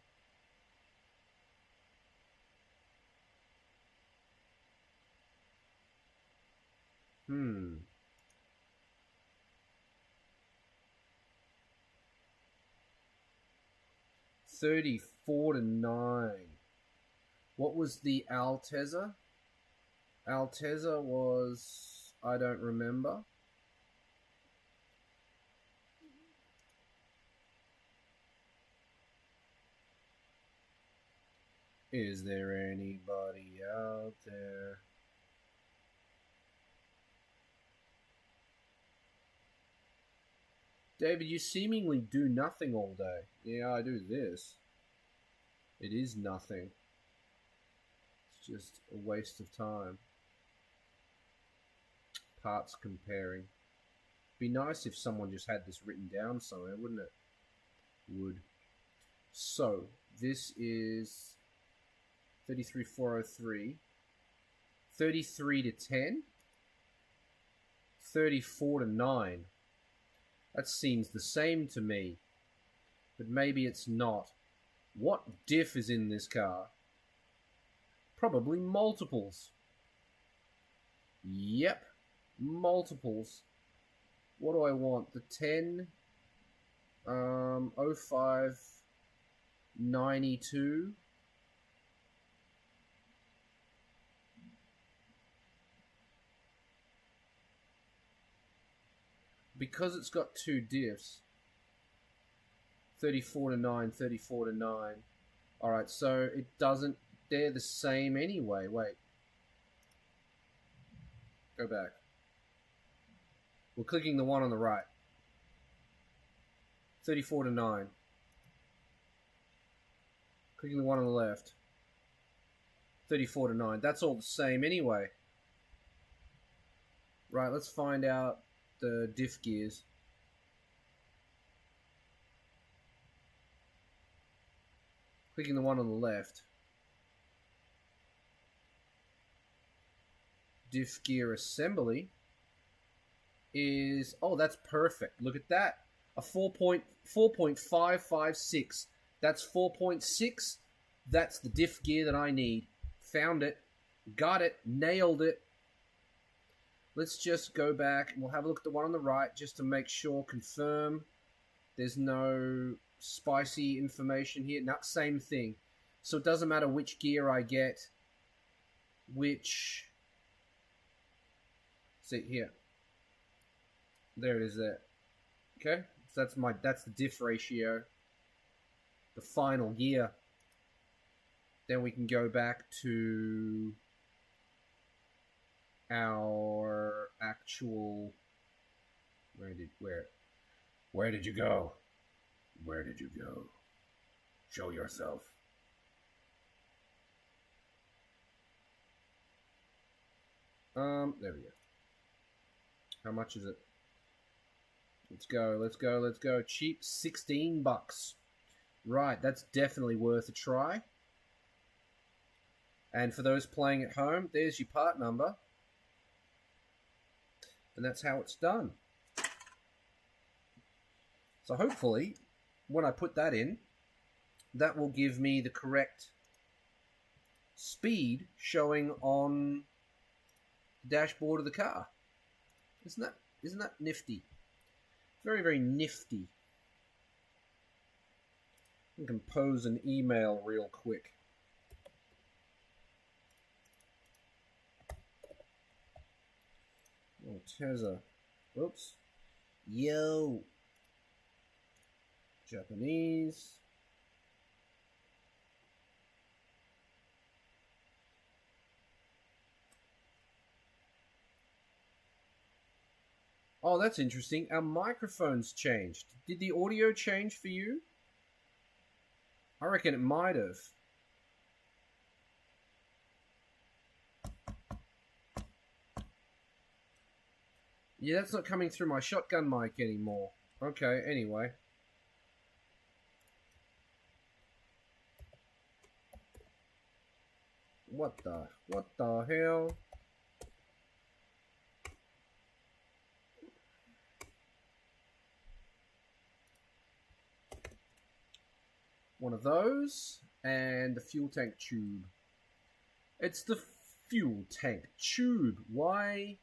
Hmm. $34 to 9. What was the Altezza? Altezza was... I don't remember. Is there anybody out there? David, you seemingly do nothing all day. Yeah, I do this. It is nothing. It's just a waste of time. Parts comparing. Be nice if someone just had this written down somewhere, wouldn't it? Would. So, this is 33403. 33 to 10. 34 to 9. That seems the same to me. But maybe it's not. What diff is in this car? Probably multiples. Yep. Multiples. What do I want? The 10... 05... 92... Because it's got two diffs, 34 to 9, 34 to 9. Alright, so it doesn't... They're the same anyway. Wait. Go back. We're clicking the one on the right. 34 to 9. Clicking the one on the left. 34 to 9. That's all the same anyway. Right, let's find out the diff gears. Clicking the one on the left. Diff gear assembly is... Oh, that's perfect. Look at that. A 4.556. That's 4.6. That's the diff gear that I need. Found it. Got it. Nailed it. Let's just go back and we'll have a look at the one on the right just to make sure, confirm there's no spicy information here. No, same thing. So it doesn't matter which gear I get. which, see here, there it is there. Okay, so that's the diff ratio, the final gear. Then we can go back to our actual, where did you go? Where did you go? Show yourself. There we go. How much is it? Let's go. Cheap, $16. Right, that's definitely worth a try. And for those playing at home, there's your part number. And that's how it's done. So hopefully, when I put that in, that will give me the correct speed showing on the dashboard of the car. Isn't that nifty? Very, very nifty. I can compose an email real quick. Oh, Teza. Oops. Yo. Japanese. Oh, that's interesting. Our microphone's changed. Did the audio change for you? I reckon it might have. Yeah, that's not coming through my shotgun mic anymore. Okay, anyway. What the hell? One of those, and the fuel tank tube. It's the fuel tank tube. Why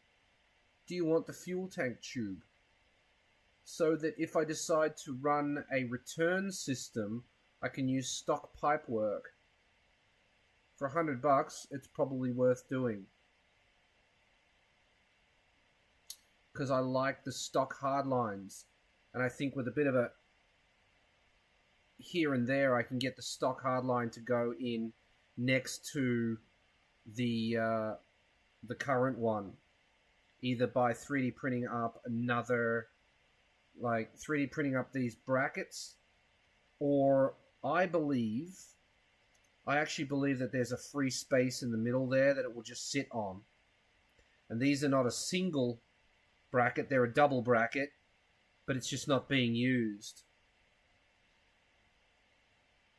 do you want the fuel tank tube? So that if I decide to run a return system, I can use stock pipe work. For $100, it's probably worth doing. Because I like the stock hard lines. And I think with a bit of a here and there, I can get the stock hardline to go in next to the current one, either by 3D printing up another, like 3D printing up these brackets, or I actually believe that there's a free space in the middle there that it will just sit on. And these are not a single bracket, they're a double bracket, but it's just not being used.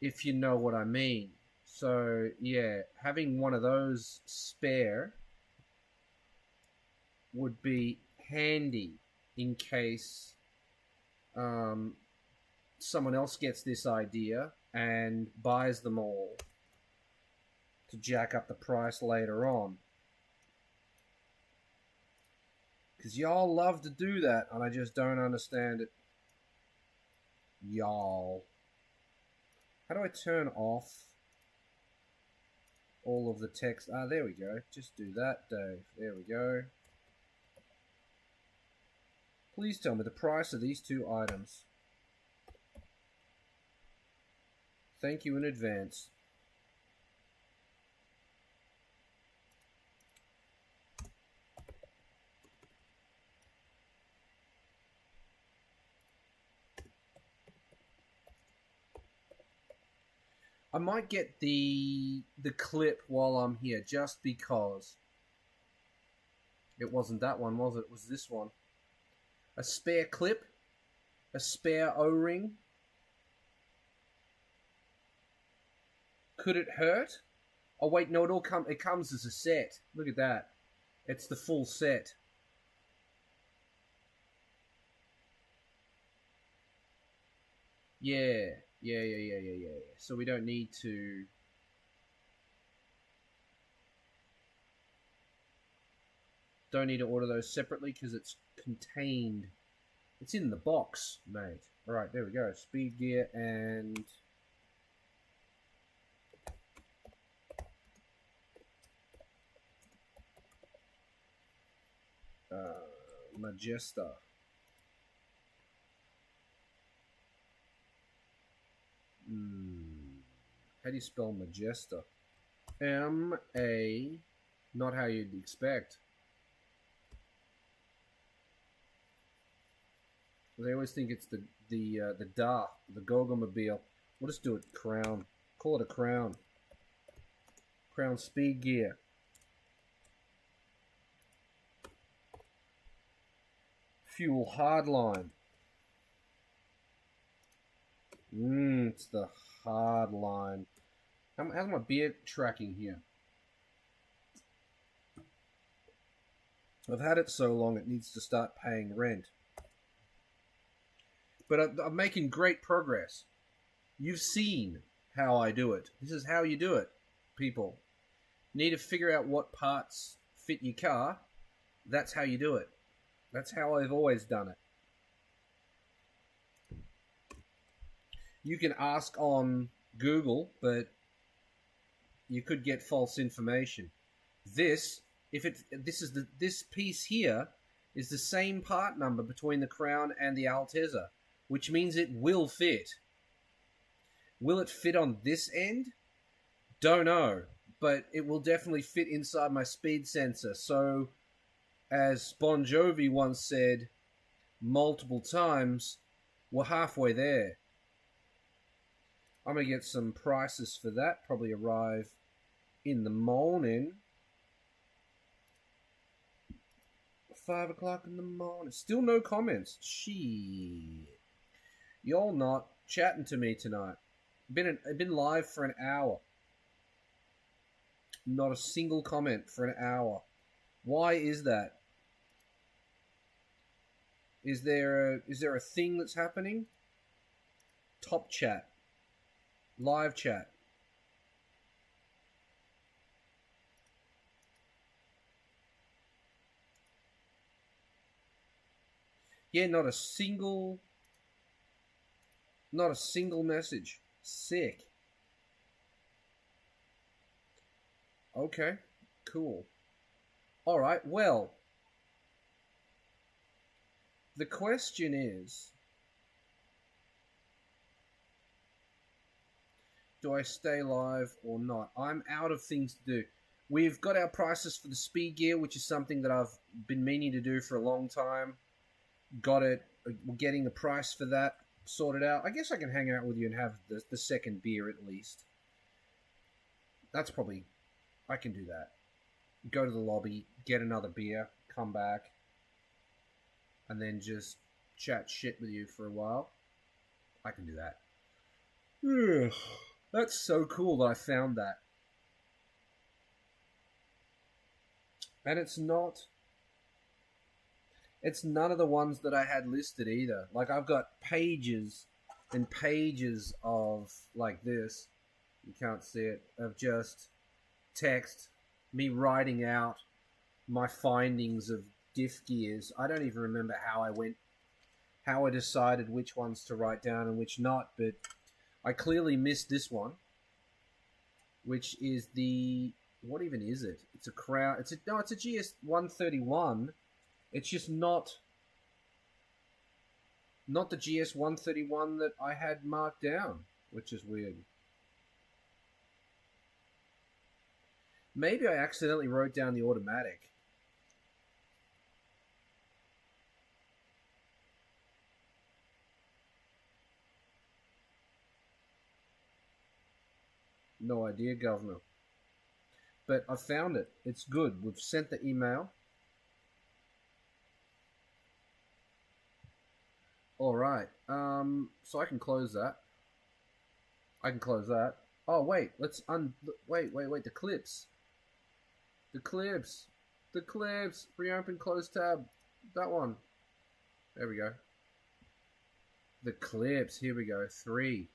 If you know what I mean. So, yeah, having one of those spare would be handy in case someone else gets this idea and buys them all to jack up the price later on. Because y'all love to do that, and I just don't understand it. Y'all. How do I turn off all of the text? Ah, there we go. Just do that, Dave. There we go. Please tell me the price of these two items. Thank you in advance. I might get the clip while I'm here, just because. It wasn't that one, was it? It was this one. A spare clip, a spare O-ring. Could it hurt? Oh wait, no, it comes as a set. Look at that. It's the full set. Yeah. So we don't need to... Don't need to order those separately because it's contained. It's in the box, mate. Alright, there we go. Speed gear and... Majesta. How do you spell Majesta? M-A, not how you'd expect. They always think it's the Gogomobile. We'll just do it Crown. Call it a Crown. Crown Speed Gear. Fuel Hardline. It's the Hardline. How's my beer tracking here? I've had it so long it needs to start paying rent. But I'm making great progress. You've seen how I do it. This is how you do it, people. You need to figure out what parts fit your car. That's how you do it. That's how I've always done it. You can ask on Google, but you could get false information. This piece here is the same part number between the Crown and the Altezza, which means it will fit. Will it fit on this end? Don't know, but it will definitely fit inside my speed sensor. So, as Bon Jovi once said multiple times, we're halfway there. I'm going to get some prices for that. Probably arrive in the morning. 5 o'clock in the morning. Still no comments. Shit. Y'all not chatting to me tonight. I've been live for an hour. Not a single comment for an hour. Why is that? Is there a thing that's happening? Top chat. Live chat. Yeah, not a single message. Sick. Okay, cool. Alright, well, the question is, do I stay live or not? I'm out of things to do. We've got our prices for the speed gear, which is something that I've been meaning to do for a long time. Got it. We're getting a price for that sorted out. I guess I can hang out with you and have the second beer at least. That's probably... I can do that. Go to the lobby, get another beer, come back, and then just chat shit with you for a while. I can do that. That's so cool that I found that. And it's none of the ones that I had listed either. Like, I've got pages and pages of, like this, you can't see it, of just text, me writing out my findings of diff gears. I don't even remember how I decided which ones to write down and which not, but I clearly missed this one, which is what even is it? It's a Crown. It's a GS 131. It's just not the GS 131 that I had marked down, which is weird. Maybe I accidentally wrote down the automatic. No idea, Governor. But I found it. It's good. We've sent the email. Alright. So I can close that. Oh, wait. Wait. The clips. The clips. Reopen, close tab. That one. There we go. The clips. Here we go. 3.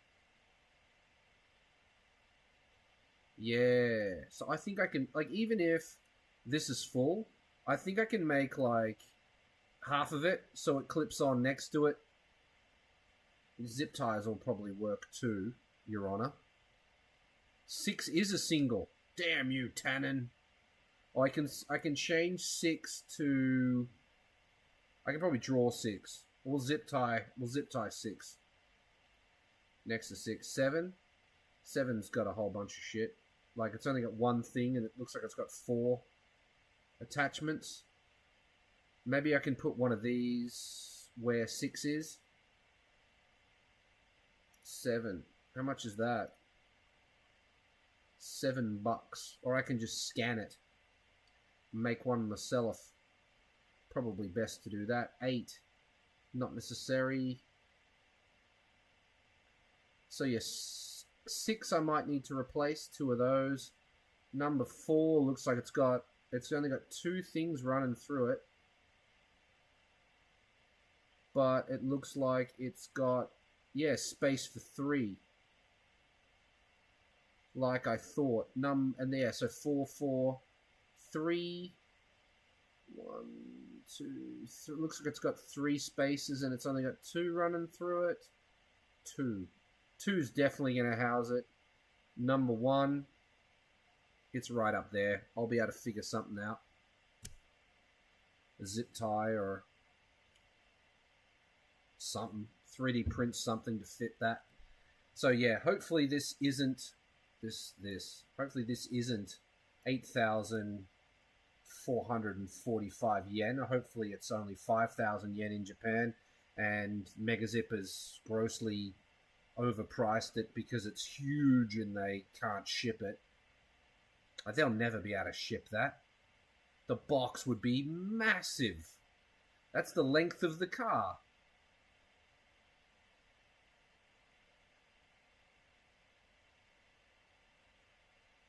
Yeah. So I think I can, like, even if this is full, I think I can make, like, half of it so it clips on next to it. Zip ties will probably work too, Your Honor. 6 is a single. Damn you, Tannen. Oh, I can change 6 to I can probably draw 6. We'll zip tie 6. Next to 6. 7. 7's got a whole bunch of shit. Like, it's only got one thing, and it looks like it's got 4 attachments. Maybe I can put one of these where 6 is. 7. How much is that? $7. Or I can just scan it. Make one myself. Probably best to do that. 8. Not necessary. So yes, 6 I might need to replace. 2 of those. Number 4 looks like it's only got 2 things running through it. But it looks like it's got, yeah, space for 3. Like I thought. And yeah, so 4, 4, 3. 1, 2, 3. Looks like it's got 3 spaces and it's only got 2 running through it. 2. 2's definitely going to house it. Number 1, it's right up there. I'll be able to figure something out. A zip tie or something. 3D print something to fit that. So yeah, hopefully this isn't hopefully this isn't 8,445 yen. Hopefully it's only 5,000 yen in Japan, and Megazip has grossly overpriced it because it's huge and they can't ship it. They'll never be able to ship that. The box would be massive. That's the length of the car.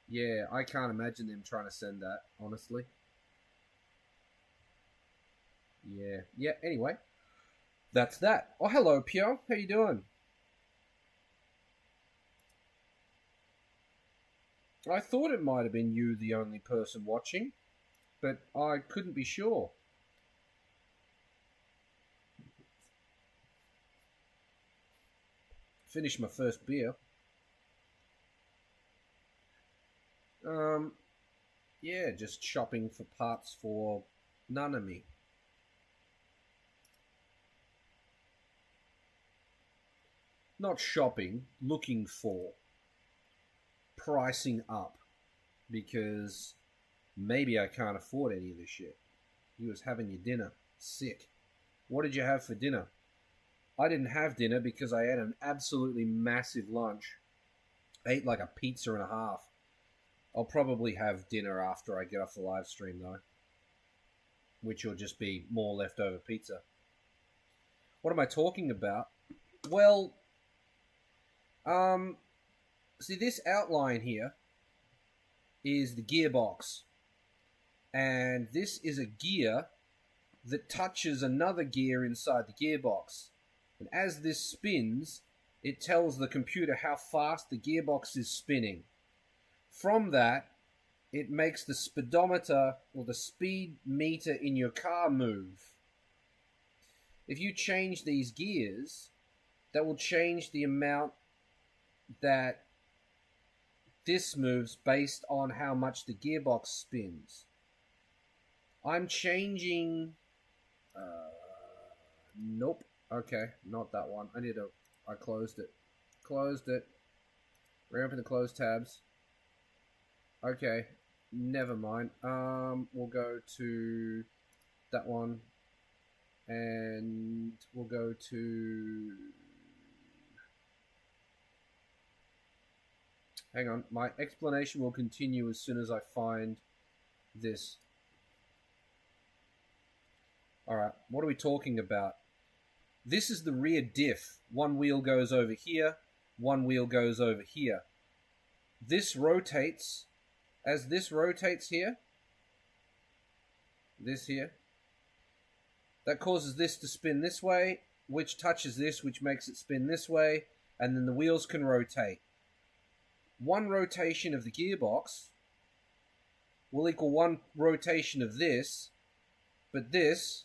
Yeah, I can't imagine them trying to send that, honestly. Yeah, anyway. That's that. Oh, hello, Pio. How you doing? I thought it might have been you, the only person watching, but I couldn't be sure. Finished my first beer. Yeah, just shopping for parts for Nanami. Not shopping, looking for. Pricing up. Because maybe I can't afford any of this shit. You was having your dinner. Sick. What did you have for dinner? I didn't have dinner because I had an absolutely massive lunch. I ate like a pizza and a half. I'll probably have dinner after I get off the live stream, though. Which will just be more leftover pizza. What am I talking about? Well, see, this outline here is the gearbox. And this is a gear that touches another gear inside the gearbox. And as this spins, it tells the computer how fast the gearbox is spinning. From that, it makes the speedometer or the speed meter in your car move. If you change these gears, that will change the amount that this moves based on how much the gearbox spins. I'm changing... Nope. Okay, not that one. I closed it. Closed it. Reopen the closed tabs. Okay, never mind. We'll go to that one. And we'll go to... Hang on, my explanation will continue as soon as I find this. Alright, what are we talking about? This is the rear diff. One wheel goes over here, one wheel goes over here. This rotates. As this rotates here, this here, that causes this to spin this way, which touches this, which makes it spin this way, and then the wheels can rotate. One rotation of the gearbox will equal one rotation of this, but this,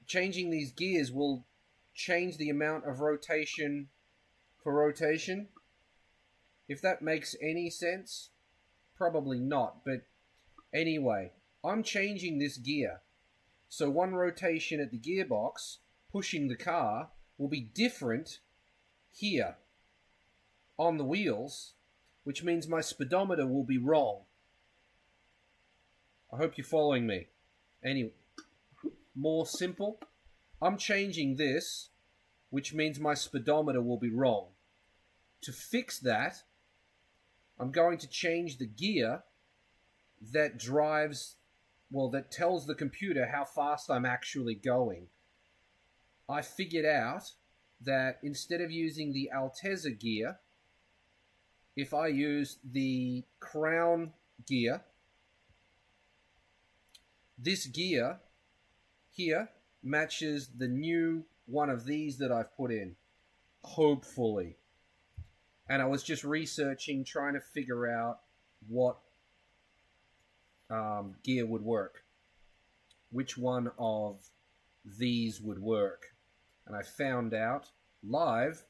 changing these gears will change the amount of rotation for rotation. If that makes any sense, probably not, but anyway, I'm changing this gear. So one rotation at the gearbox, pushing the car, will be different here on the wheels, which means my speedometer will be wrong. I hope you're following me. Anyway, more simple. I'm changing this, which means my speedometer will be wrong. To fix that, I'm going to change the gear that that tells the computer how fast I'm actually going. I figured out that instead of using the Altezza gear, if I use the Crown gear, this gear here matches the new one of these that I've put in, hopefully. And I was just researching, trying to figure out what gear would work, which one of these would work. And I found out live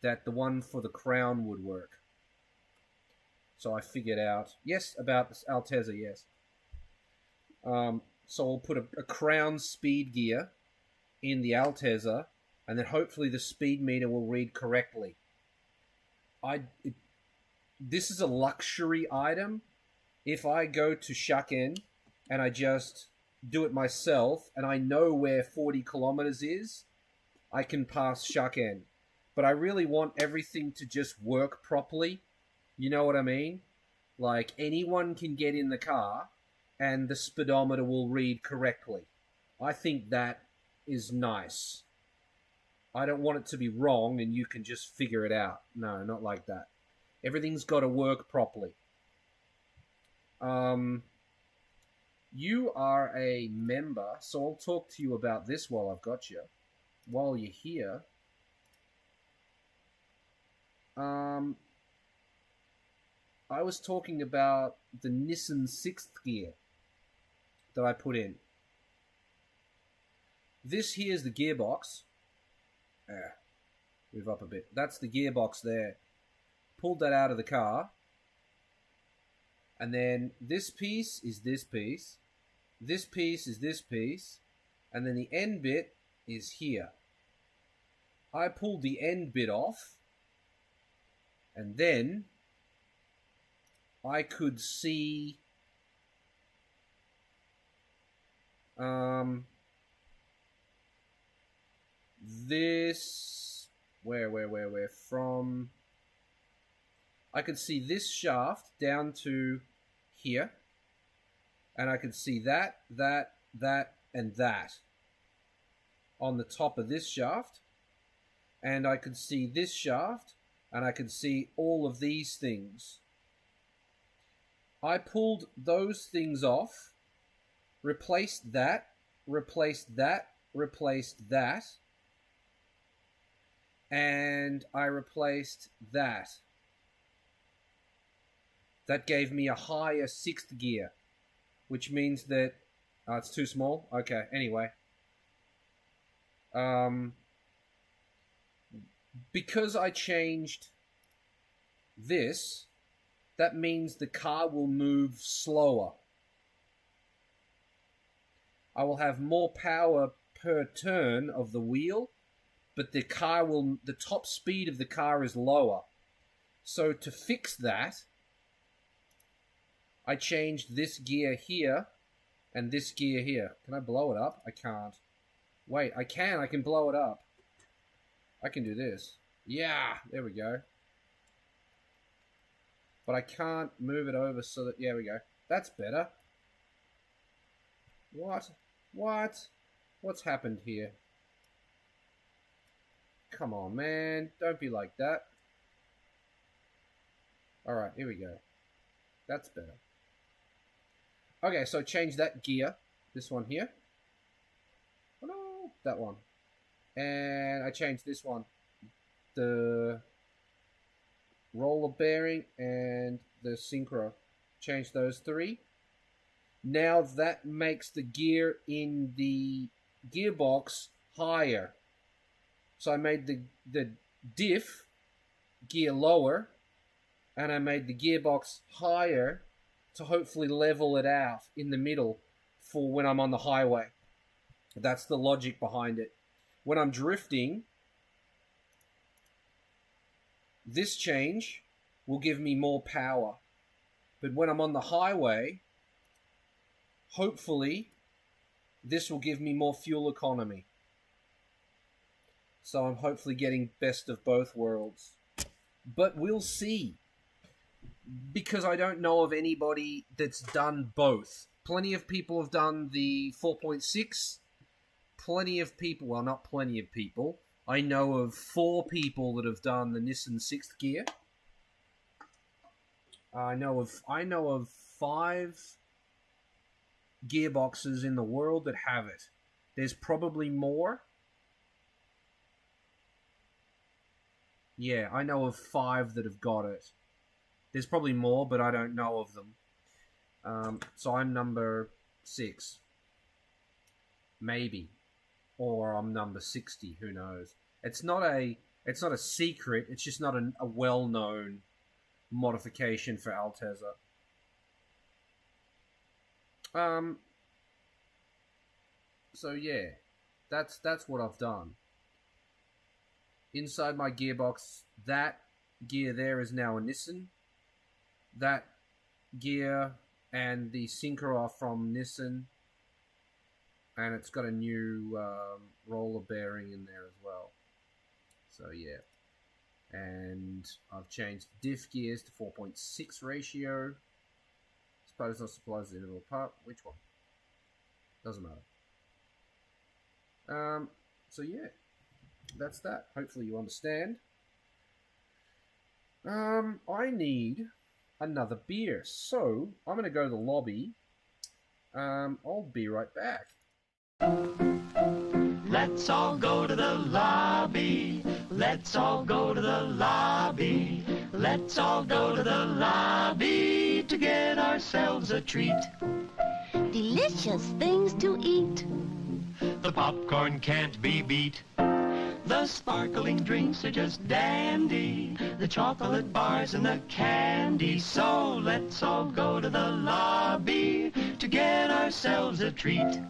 that the one for the Crown would work. So I figured out, yes, about this Altezza, yes. So I'll put a Crown speed gear in the Altezza, and then hopefully the speed meter will read correctly. This is a luxury item. If I go to Shaken and I just do it myself, and I know where 40 kilometers is, I can pass Shaken. But I really want everything to just work properly. You know what I mean? Like, anyone can get in the car and the speedometer will read correctly. I think that is nice. I don't want it to be wrong and you can just figure it out. No, not like that. Everything's got to work properly. You are a member, so I'll talk to you about this while I've got you. While you're here. I was talking about the Nissan 6th gear that I put in. This here is the gearbox. Move up a bit. That's the gearbox there. Pulled that out of the car. And then this piece is this piece. This piece is this piece. And then the end bit is here. I pulled the end bit off. And then I could see this where from I could see this shaft down to here, and I could see that and that on the top of this shaft, and I could see this shaft, and I could see all of these things. I pulled those things off, replaced that, and I replaced that. That gave me a higher 6th gear, which means that... it's too small? Okay, anyway. Because I changed this, that means the car will move slower. I will have more power per turn of the wheel, but the top speed of the car is lower. So to fix that, I changed this gear here and this gear here. Can I blow it up? I can't. Wait, I can blow it up. I can do this. Yeah, there we go. But I can't move it over so that... Yeah, we go. That's better. What? What's happened here? Come on, man. Don't be like that. Alright, here we go. That's better. Okay, so change that gear. This one here. Oh no, that one. And I changed this one. The roller bearing and the synchro. Change those 3. Now that makes the gear in the gearbox higher. So I made the diff gear lower, and I made the gearbox higher to hopefully level it out in the middle for when I'm on the highway. That's the logic behind it. When I'm drifting, this change will give me more power. But when I'm on the highway, hopefully, this will give me more fuel economy. So I'm hopefully getting best of both worlds. But we'll see. Because I don't know of anybody that's done both. Plenty of people have done the 4.6. Plenty of people, well, not plenty of people. I know of 4 people that have done the Nissan 6th gear. I know of 5 gearboxes in the world that have it. There's probably more. Yeah, I know of 5 that have got it. There's probably more, but I don't know of them. So I'm number 6. Maybe. Or I'm number 60, who knows. It's not a secret, it's just not a well-known modification for Altezza. So yeah, that's what I've done. Inside my gearbox, that gear there is now a Nissan. That gear and the sinker are from Nissan. And it's got a new roller bearing in there as well. So yeah. And I've changed diff gears to 4.6 ratio. Suppose not supplies the interval part. Which one? Doesn't matter. So yeah. That's that. Hopefully you understand. I need another beer. So I'm going to go to the lobby. I'll be right back. Let's all go to the lobby. Let's all go to the lobby. Let's all go to the lobby to get ourselves a treat. Delicious things to eat. The popcorn can't be beat. The sparkling drinks are just dandy. The chocolate bars and the candy. So let's all go to the lobby to get ourselves a treat.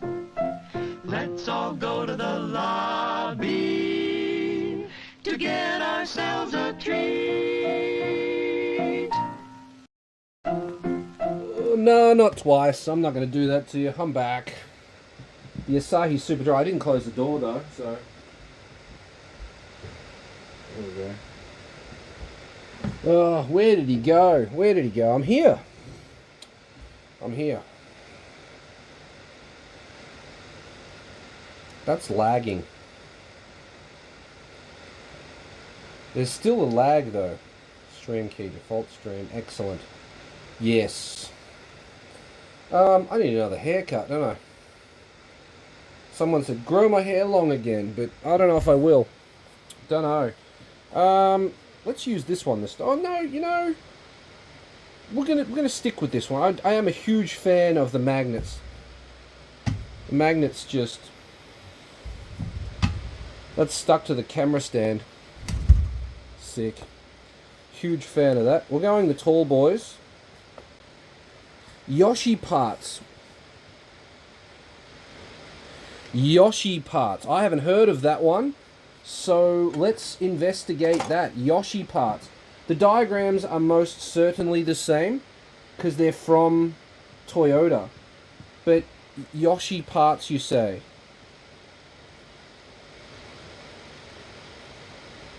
Let's all go to the lobby to get ourselves a treat. No, not twice. I'm not going to do that to you. I'm back. The Asahi Super Dry. I didn't close the door though, so... There we go. Oh, where did he go? Where did he go? I'm here. I'm here. That's lagging. There's still a lag though. Stream key, default stream. Excellent. Yes. I need another haircut, don't I? Someone said grow my hair long again, but I don't know if I will. Don't know. Let's use this one this time. Oh no, you know, we're gonna stick with this one. I am a huge fan of the magnets. The magnets just that's stuck to the camera stand. Sick. Huge fan of that. We're going the tall boys. Yoshi parts. Yoshi parts. I haven't heard of that one. So let's investigate that. Yoshi parts. The diagrams are most certainly the same because they're from Toyota. But Yoshi parts, you say?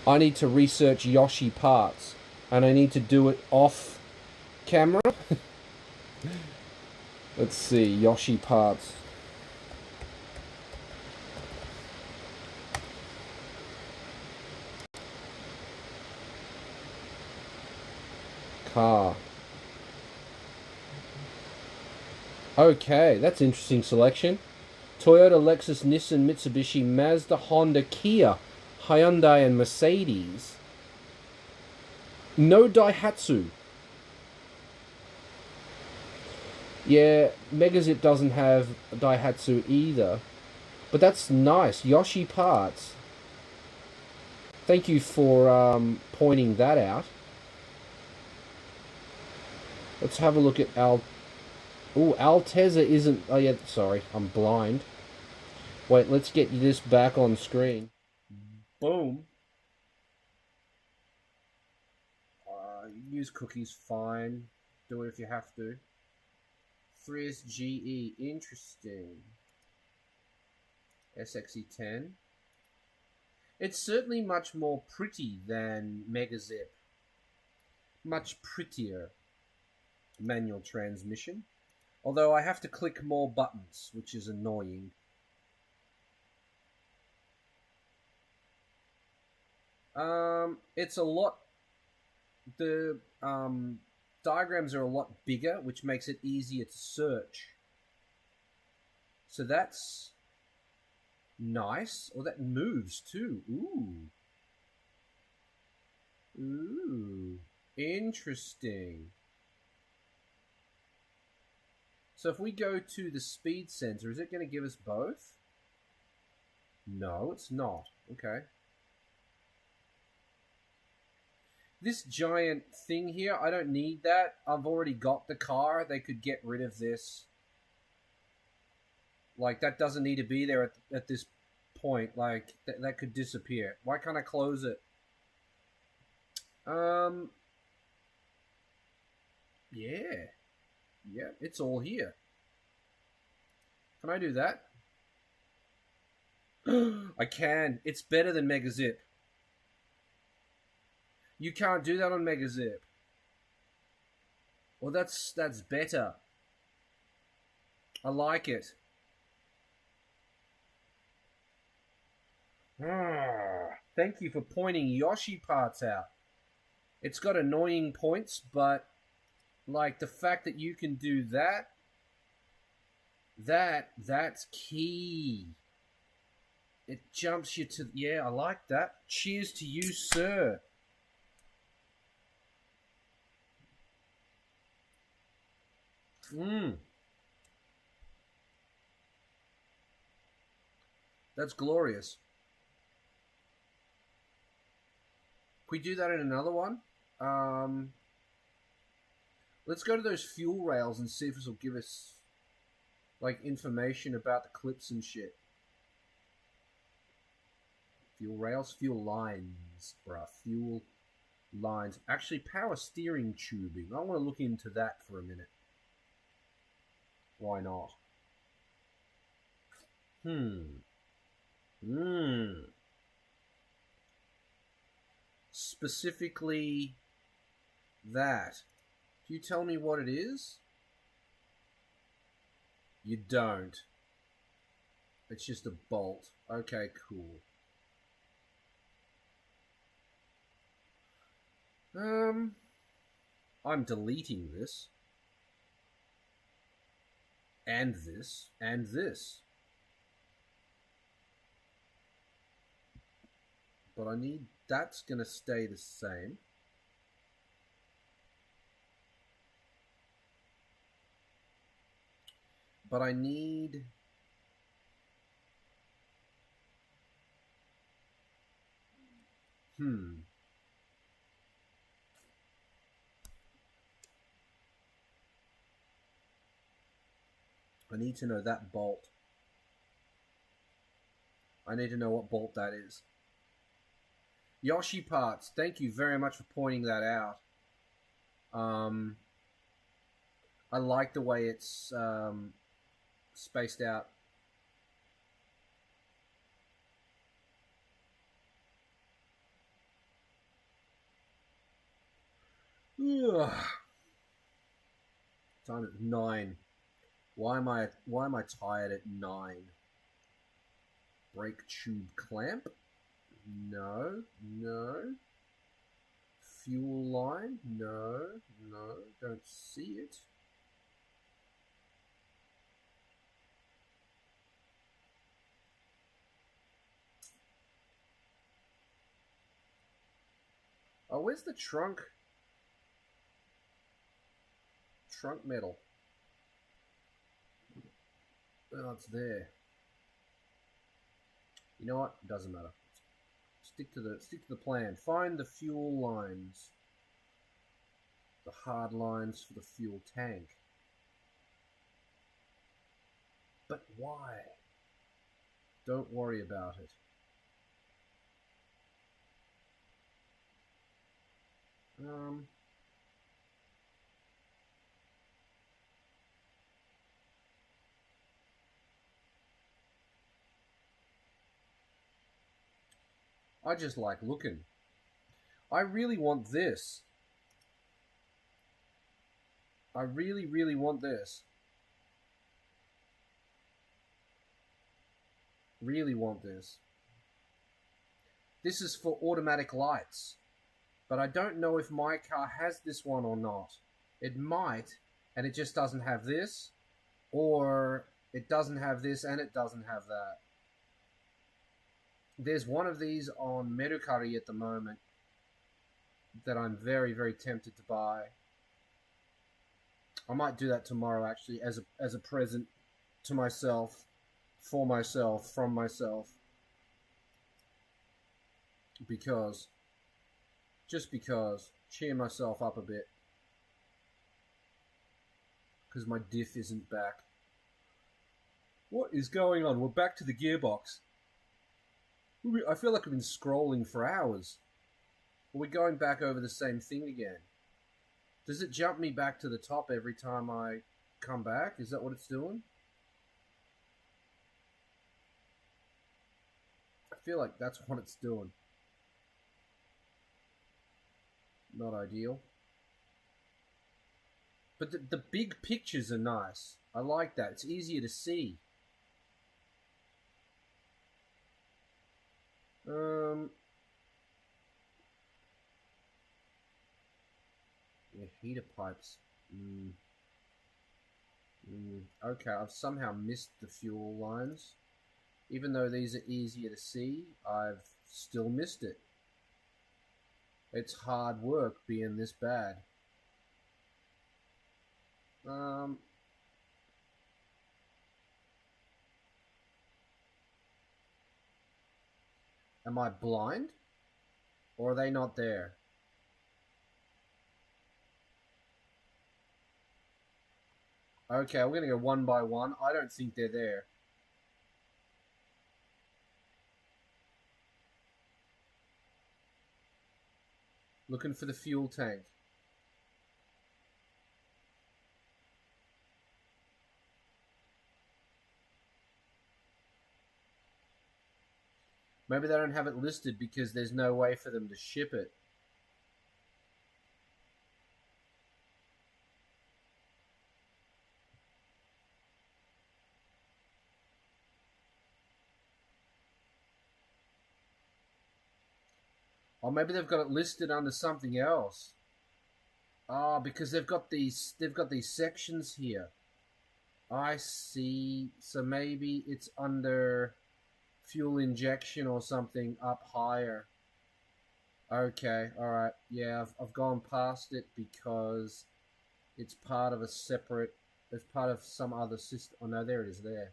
I need to research Yoshi parts. And I need to do it off camera. Let's see. Yoshi parts. Car. Okay, that's interesting selection. Toyota, Lexus, Nissan, Mitsubishi, Mazda, Honda, Kia, Hyundai and Mercedes. No Daihatsu. Yeah, Megazip doesn't have Daihatsu either. But that's nice. Yoshi parts. Thank you for pointing that out. Let's have a look at Altezza isn't... Oh yeah, sorry, I'm blind. Wait, let's get this back on screen. Boom. Use cookies, fine. Do it if you have to. 3SGE, interesting. SXE10. It's certainly much more pretty than MegaZip. Much prettier. Manual transmission. Although I have to click more buttons, which is annoying. It's a lot... The diagrams are a lot bigger, which makes it easier to search. So that's nice. Oh, that moves too. Ooh. Interesting. So if we go to the speed sensor, is it going to give us both? No, it's not. Okay. This giant thing here, I don't need that. I've already got the car. They could get rid of this. Like, that doesn't need to be there at this point. Like, that could disappear. Why can't I close it? Yeah. Yeah, it's all here. Can I do that? I can. It's better than MegaZip. You can't do that on MegaZip. Well, that's better. I like it. Thank you for pointing Yoshi parts out. It's got annoying points, but like the fact that you can do that's key. It jumps you to... Yeah, I like that. Cheers to you, sir. That's glorious. Can we do that in another one? Let's go to those fuel rails and see if this will give us like information about the clips and shit. Fuel rails, fuel lines, bruh. Fuel lines. Actually, power steering tubing. I want to look into that for a minute. Why not? Specifically that. Do you tell me what it is? You don't. It's just a bolt. Okay, cool. I'm deleting this. And this. And this. But I need... That's gonna stay the same. But I need... I need to know that bolt. I need to know what bolt that is. Yoshi parts, thank you very much for pointing that out. I like the way it's spaced out. Ugh. Time at 9. Why am I tired at 9? Brake tube clamp? No. Fuel line? No. Don't see it. Oh, where's the trunk? Trunk metal. Oh, it's there. You know what? It doesn't matter. Stick to the plan. Find the fuel lines. The hard lines for the fuel tank. But why? Don't worry about it. I just like looking. I really want this. I really, really want this. Really want this. This is for automatic lights. But I don't know if my car has this one or not. It might, and it just doesn't have this. Or it doesn't have this and it doesn't have that. There's one of these on Mercari at the moment that I'm very, very tempted to buy. I might do that tomorrow, actually, as a present to myself, for myself, from myself. Just because, cheer myself up a bit. Because my diff isn't back. What is going on? We're back to the gearbox. I feel like I've been scrolling for hours. Are we going back over the same thing again? Does it jump me back to the top every time I come back? Is that what it's doing? I feel like that's what it's doing. Not ideal. But the big pictures are nice. I like that. It's easier to see. Yeah, heater pipes. Okay, I've somehow missed the fuel lines. Even though these are easier to see, I've still missed it. It's hard work being this bad. Am I blind? Or are they not there? Okay, we're gonna go one by one. I don't think they're there. Looking for the fuel tank. Maybe they don't have it listed because there's no way for them to ship it. Or maybe they've got it listed under something else. Ah, because they've got these sections here. I see. So maybe it's under fuel injection or something up higher. Okay, alright. Yeah, I've gone past it because it's part of a separate... It's part of some other system. Oh no, there it is there.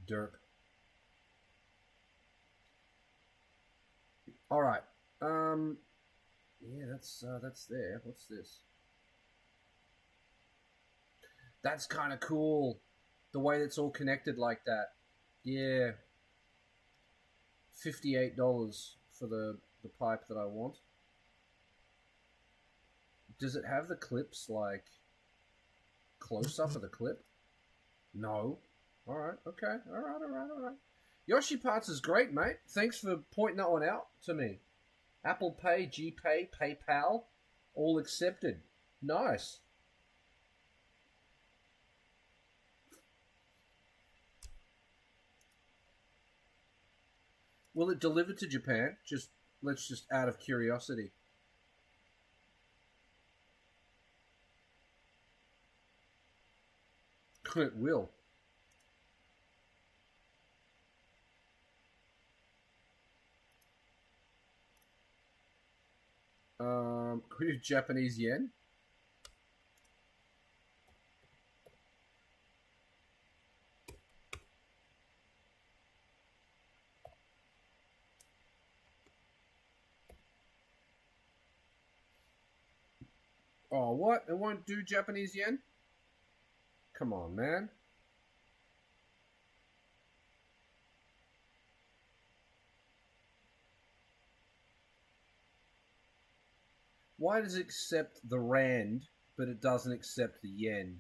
Derp. Alright. Yeah, that's there. What's this? That's kind of cool. The way it's all connected like that. Yeah. $58 for the pipe that I want. Does it have the clips, like, close up of the clip? No. Alright, okay. Alright. Yoshi Parts is great, mate. Thanks for pointing that one out to me. Apple Pay, GPay, PayPal, all accepted. Nice. Will it deliver to Japan? Let's just out of curiosity. It will. Could you Japanese yen? Oh, what? It won't do Japanese yen? Come on, man. Why does it accept the rand, but it doesn't accept the yen?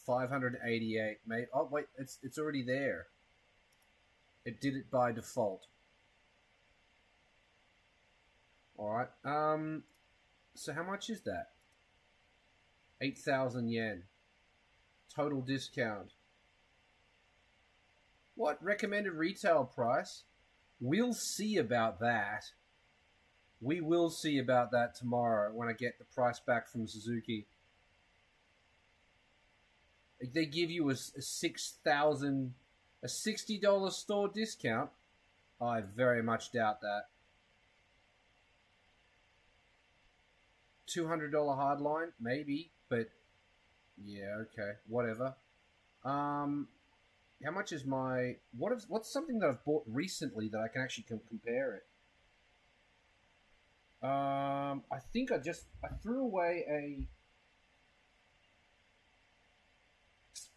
588, mate. Oh, wait, it's already there. It did it by default. Alright, so how much is that? 8,000 yen. Total discount. What? Recommended retail price? We'll see about that. We will see about that tomorrow when I get the price back from Suzuki. They give you a $60 store discount? I very much doubt that. $200 hardline? Maybe, but yeah, okay, whatever. How much is my... What's something that I've bought recently that I can actually compare it? I think I threw away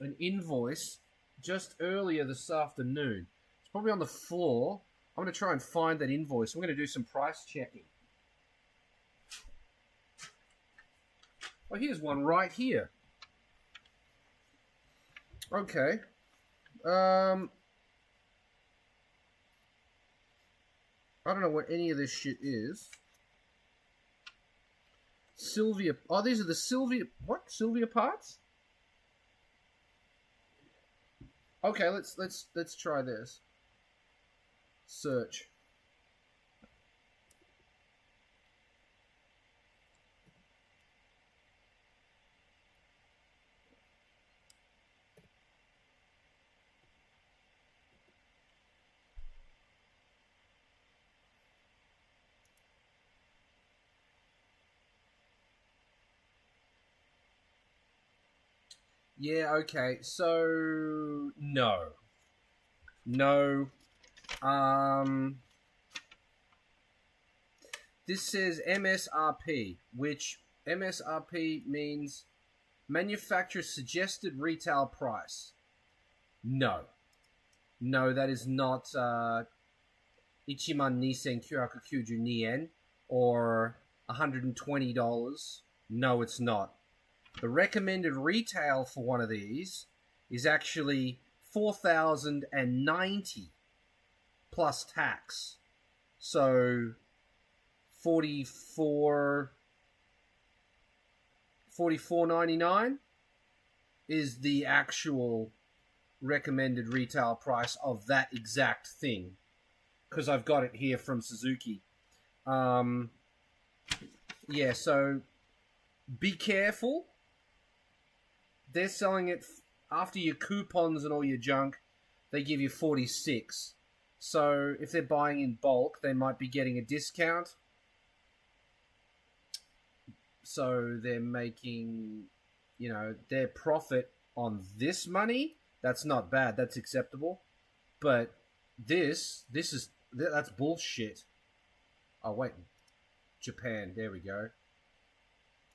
an invoice just earlier this afternoon. It's probably on the floor. I'm going to try and find that invoice. I'm going to do some price checking. Oh, here's one right here. Okay. I don't know what any of this shit is. Sylvia. Oh, these are the Sylvia. What? Sylvia parts? Okay, let's try this. Search. Yeah, okay. So no. No. This says MSRP, which MSRP means manufacturer suggested retail price. No. No, that is not 12,992 yen or $120. No, it's not. The recommended retail for one of these is actually 4,090 plus tax. So 44.99 is the actual recommended retail price of that exact thing, because I've got it here from Suzuki. Yeah, so be careful. They're selling it after your coupons and all your junk. They give you 46. So if they're buying in bulk, they might be getting a discount. So they're making, their profit on this money. That's not bad. That's acceptable. But that's bullshit. Oh, wait. Japan. There we go.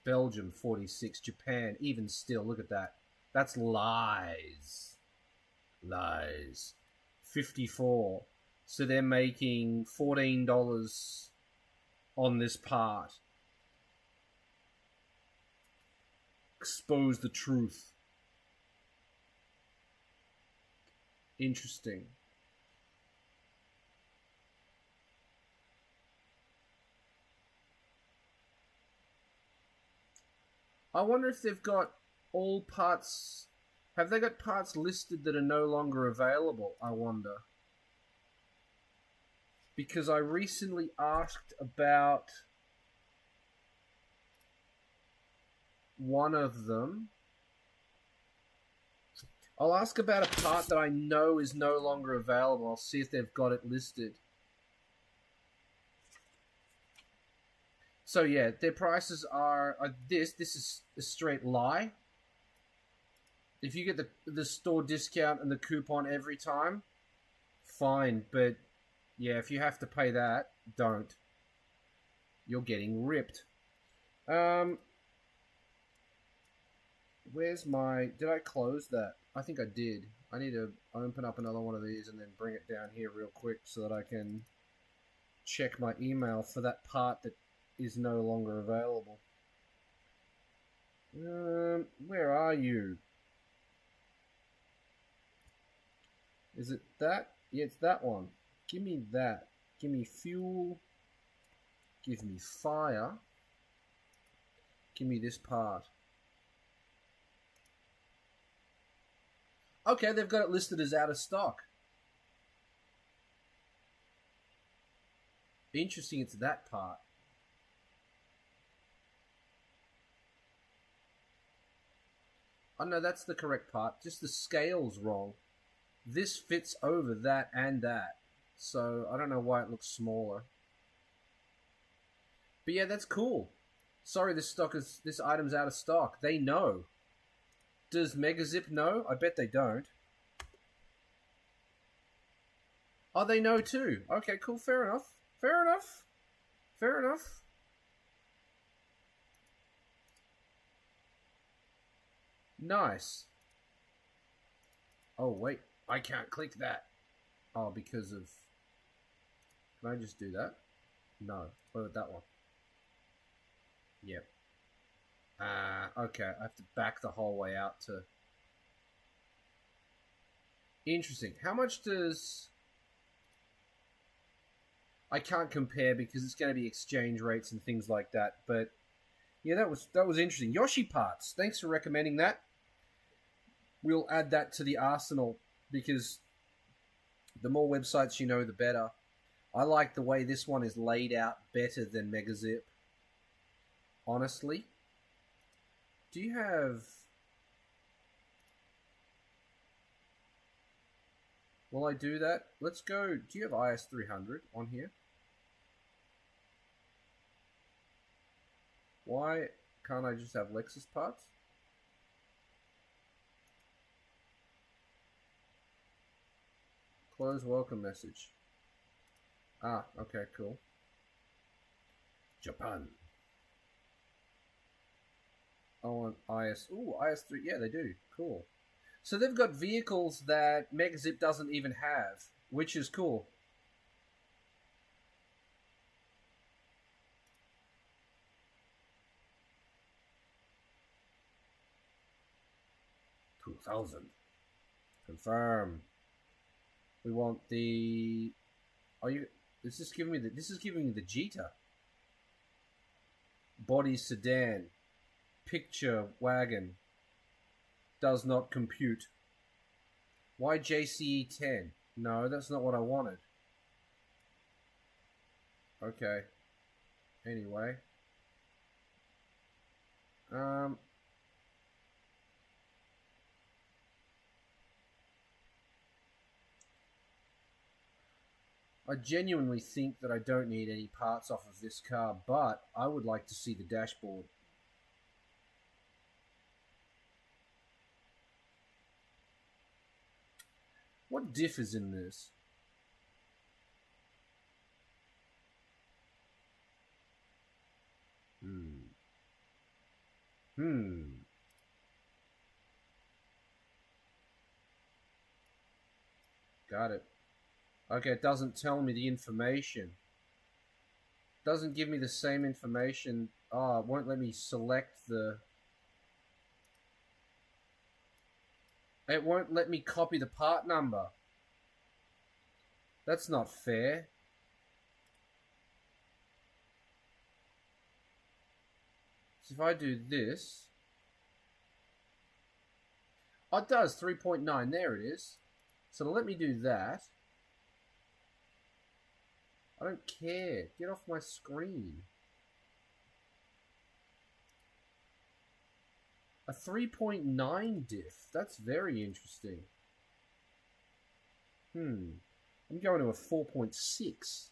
Belgium, 46. Japan, even still. Look at that. That's lies. Lies. 54. So they're making $14 on this part. Expose the truth. Interesting. I wonder if they've got all parts... Have they got parts listed that are no longer available, I wonder? Because I recently asked about one of them. I'll ask about a part that I know is no longer available. I'll see if they've got it listed. So yeah, their prices are this. This is a straight lie. If you get the store discount and the coupon every time, fine. But yeah, if you have to pay that, don't. You're getting ripped. Where's my... Did I close that? I think I did. I need to open up another one of these and then bring it down here real quick so that I can check my email for that part that is no longer available. Where are you? Is it that? Yeah, it's that one. Give me that. Give me fuel. Give me fire. Give me this part. Okay, they've got it listed as out of stock. Interesting, it's that part. Oh no, that's the correct part. Just the scale's wrong. This fits over that and that. So, I don't know why it looks smaller. But yeah, that's cool. Sorry, this item's out of stock. They know. Does Megazip know? I bet they don't. Oh, they know too. Okay, cool. Fair enough. Fair enough. Fair enough. Nice. Oh, wait. I can't click that. Oh, because of... Can I just do that? No. What about that one? Yep. Okay. I have to back the whole way out to... Interesting. How much does... I can't compare because it's going to be exchange rates and things like that, but... Yeah, that was interesting. Yoshi Parts. Thanks for recommending that. We'll add that to the arsenal because the more websites you know, the better. I like the way this one is laid out better than Megazip. Honestly. Do you have... Will I do that? Let's go... Do you have IS300 on here? Why can't I just have Lexus parts? Close welcome message. Ah, okay, cool. Japan. I want IS... Ooh, IS3. Yeah, they do. Cool. So they've got vehicles that Megazip doesn't even have, which is cool. $2,000. Confirm. We want the... Are you... This is giving me the Jetta. Body sedan. Picture wagon. Does not compute. Why JCE 10? No, that's not what I wanted. Okay. Anyway. I genuinely think that I don't need any parts off of this car, but I would like to see the dashboard. What diff is in this? Got it. Okay, it doesn't tell me the information. Doesn't give me the same information. Oh, it won't let me select the... It won't let me copy the part number. That's not fair. So if I do this... Oh, it does, 3.9. There it is. So let me do that. I don't care. Get off my screen. A 3.9 diff. That's very interesting. I'm going to a 4.6.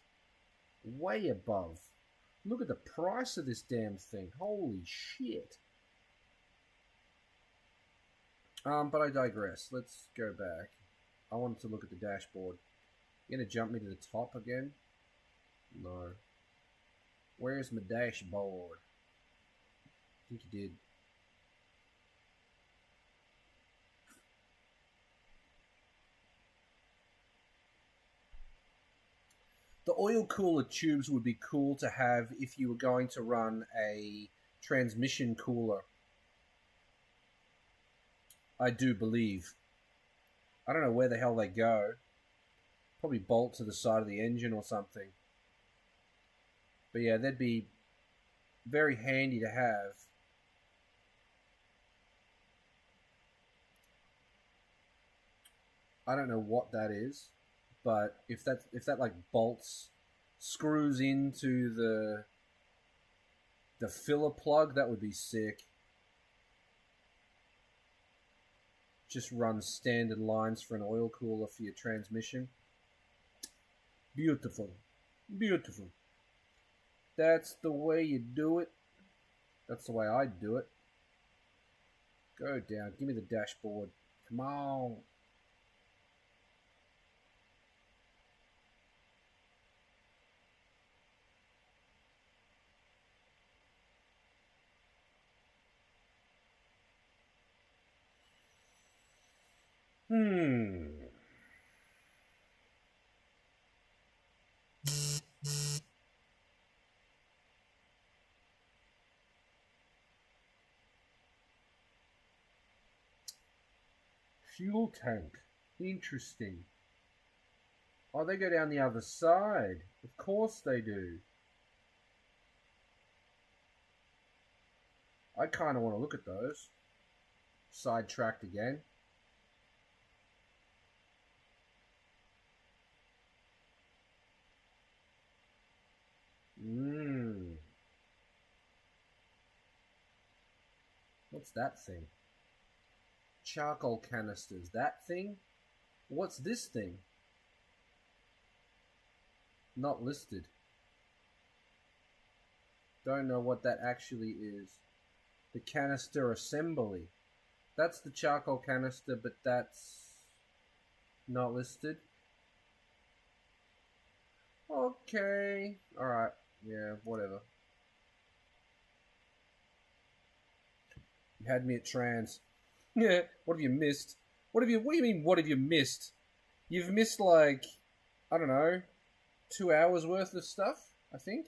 Way above. Look at the price of this damn thing. Holy shit. But I digress. Let's go back. I wanted to look at the dashboard. You gonna jump me to the top again? No. Where's my dashboard? I think you did. The oil cooler tubes would be cool to have if you were going to run a transmission cooler. I do believe. I don't know where the hell they go. Probably bolt to the side of the engine or something. But yeah, they'd be very handy to have. I don't know what that is, but if that like bolts, screws into the filler plug, that would be sick. Just run standard lines for an oil cooler for your transmission. Beautiful. Beautiful. That's the way you do it. That's the way I'd do it. Go down. Give me the dashboard. Come on. Fuel tank. Interesting. Oh, they go down the other side. Of course they do. I kind of want to look at those. Sidetracked again. What's that thing? Charcoal canisters. That thing? What's this thing? Not listed. Don't know what that actually is. The canister assembly. That's the charcoal canister, but that's not listed. Okay. Alright. Yeah, whatever. You had me at trans. Yeah, what have you missed? What do you mean, what have you missed? You've missed, like, I don't know, 2 hours worth of stuff, I think?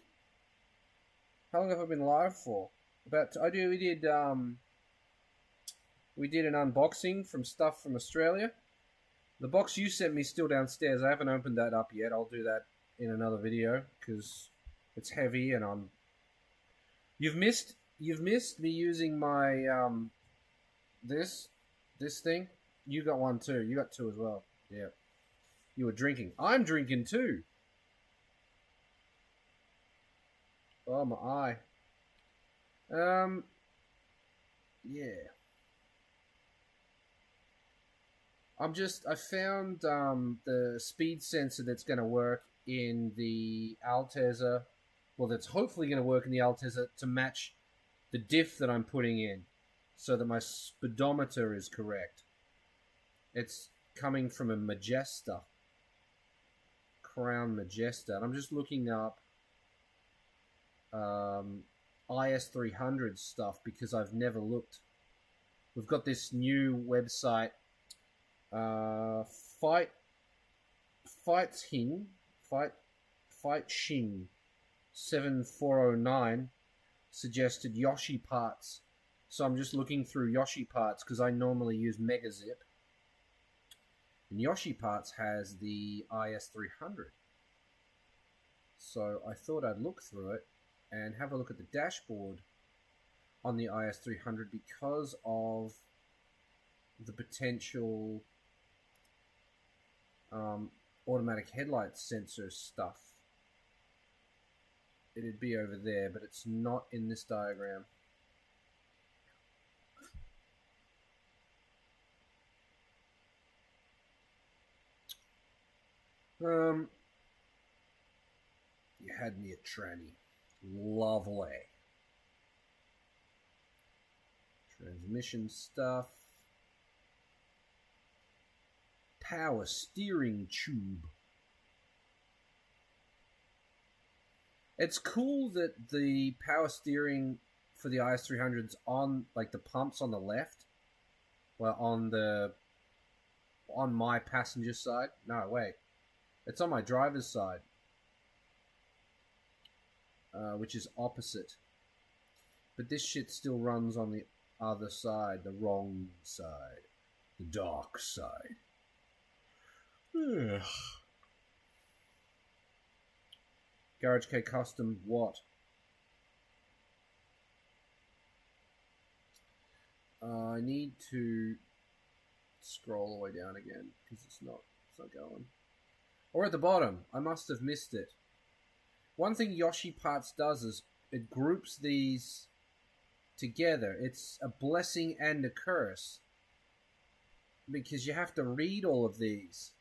How long have I been live for? We did an unboxing from stuff from Australia. The box you sent me is still downstairs. I haven't opened that up yet. I'll do that in another video, because it's heavy and You've missed me using my, this thing. You got one too. You got two as well. Yeah. You were drinking. I'm drinking too. Oh, my eye. Yeah. I found the speed sensor that's going to work in the Altezza. Well, that's hopefully going to work in the Altezza to match the diff that I'm putting in, so that my speedometer is correct. It's coming from a Majesta. Crown Majesta. And I'm just looking up IS300 stuff because I've never looked. We've got this new website, Fightshing 7409 suggested Yoshi parts. So I'm just looking through Yoshi parts because I normally use Megazip. And Yoshi parts has the IS300. So I thought I'd look through it and have a look at the dashboard on the IS300 because of the potential automatic headlight sensor stuff. It'd be over there, but it's not in this diagram. You had me at tranny. Lovely. Transmission stuff. Power steering tube. It's cool that the power steering for the IS300's on, like, the pumps on the left. Well, on my passenger side. No, wait. It's on my driver's side. which is opposite. But this shit still runs on the other side, the wrong side, the dark side. Garage Kei Custom, what? I need to scroll all the way down again because it's not going. Or at the bottom, I must have missed it. One thing Yoshi Parts does is it groups these together. It's a blessing and a curse because you have to read all of these.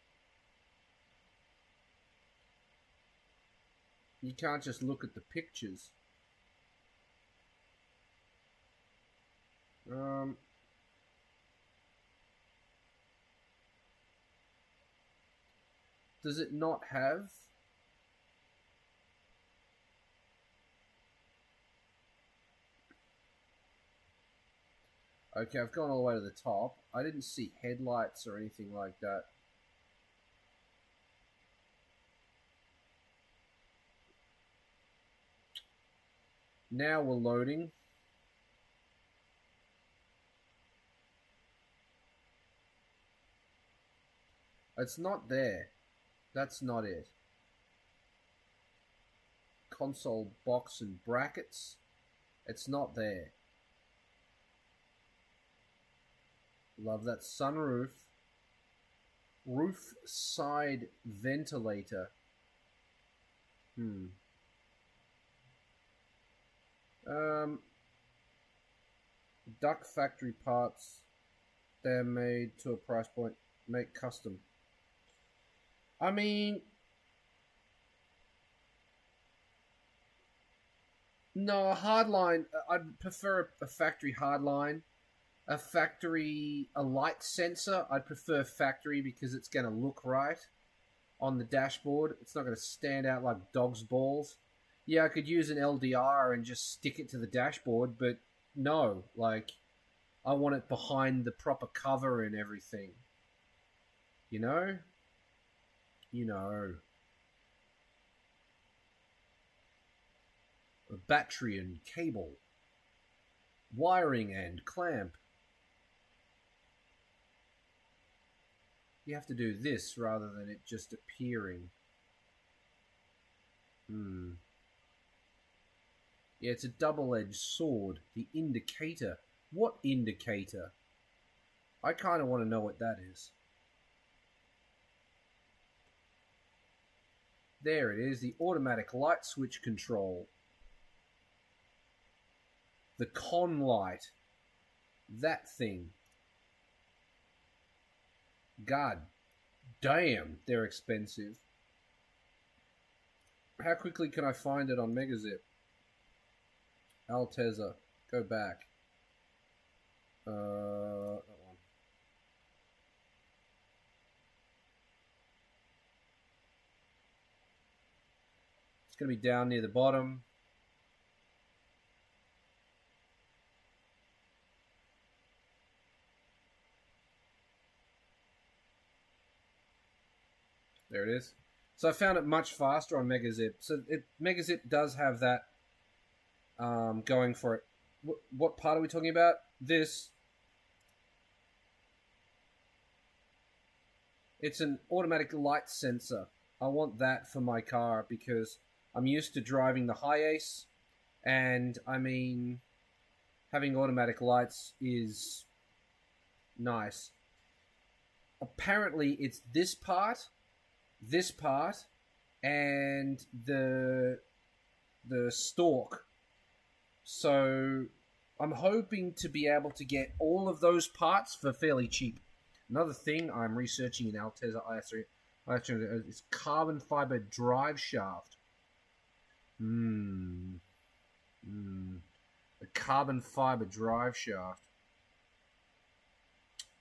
You can't just look at the pictures. Does it not have? Okay, I've gone all the way to the top. I didn't see headlights or anything like that. Now we're loading. It's not there. That's not it. Console box and brackets. It's not there. Love that sunroof. Roof side ventilator. Duck factory parts. They're made to a price point. Make custom. I mean, no, a hardline. I'd prefer a factory hardline. A light sensor. I'd prefer factory because it's going to look right on the dashboard. It's not going to stand out like dog's balls. Yeah, I could use an LDR and just stick it to the dashboard, but no, like, I want it behind the proper cover and everything. You know? You know. A battery and cable. Wiring and clamp. You have to do this rather than it just appearing. Yeah, it's a double-edged sword. The indicator. What indicator? I kind of want to know what that is. There it is, the automatic light switch control. The con light. That thing. God damn, they're expensive. How quickly can I find it on Megazip? Altezza. Go back. That one. It's going to be down near the bottom. There it is. So I found it much faster on Megazip. So Megazip does have that going for it. What part are we talking about? This. It's an automatic light sensor. I want that for my car because I'm used to driving the Hi-Ace, and I mean, having automatic lights is nice. Apparently, it's this part, and the stalk. So I'm hoping to be able to get all of those parts for fairly cheap. Another thing I'm researching in Altezza IS3 is carbon fiber drive shaft. A carbon fiber drive shaft.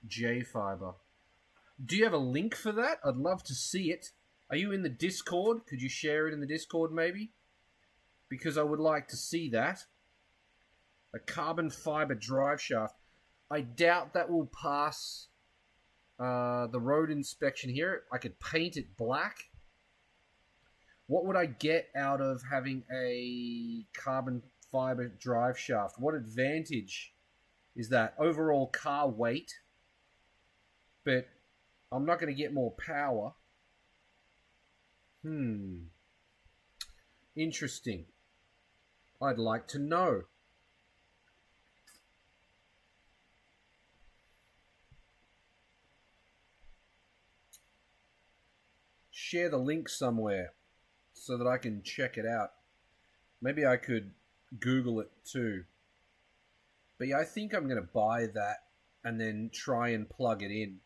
J fiber. Do you have a link for that? I'd love to see it. Are you in the Discord? Could you share it in the Discord maybe? Because I would like to see that. A carbon fiber drive shaft. I doubt that will pass the road inspection here. I could paint it black. What would I get out of having a carbon fiber drive shaft? What advantage is that? Overall car weight, but I'm not going to get more power. Interesting. I'd like to know. Share the link somewhere so that I can check it out. Maybe I could Google it too. But yeah, I think I'm going to buy that and then try and plug it in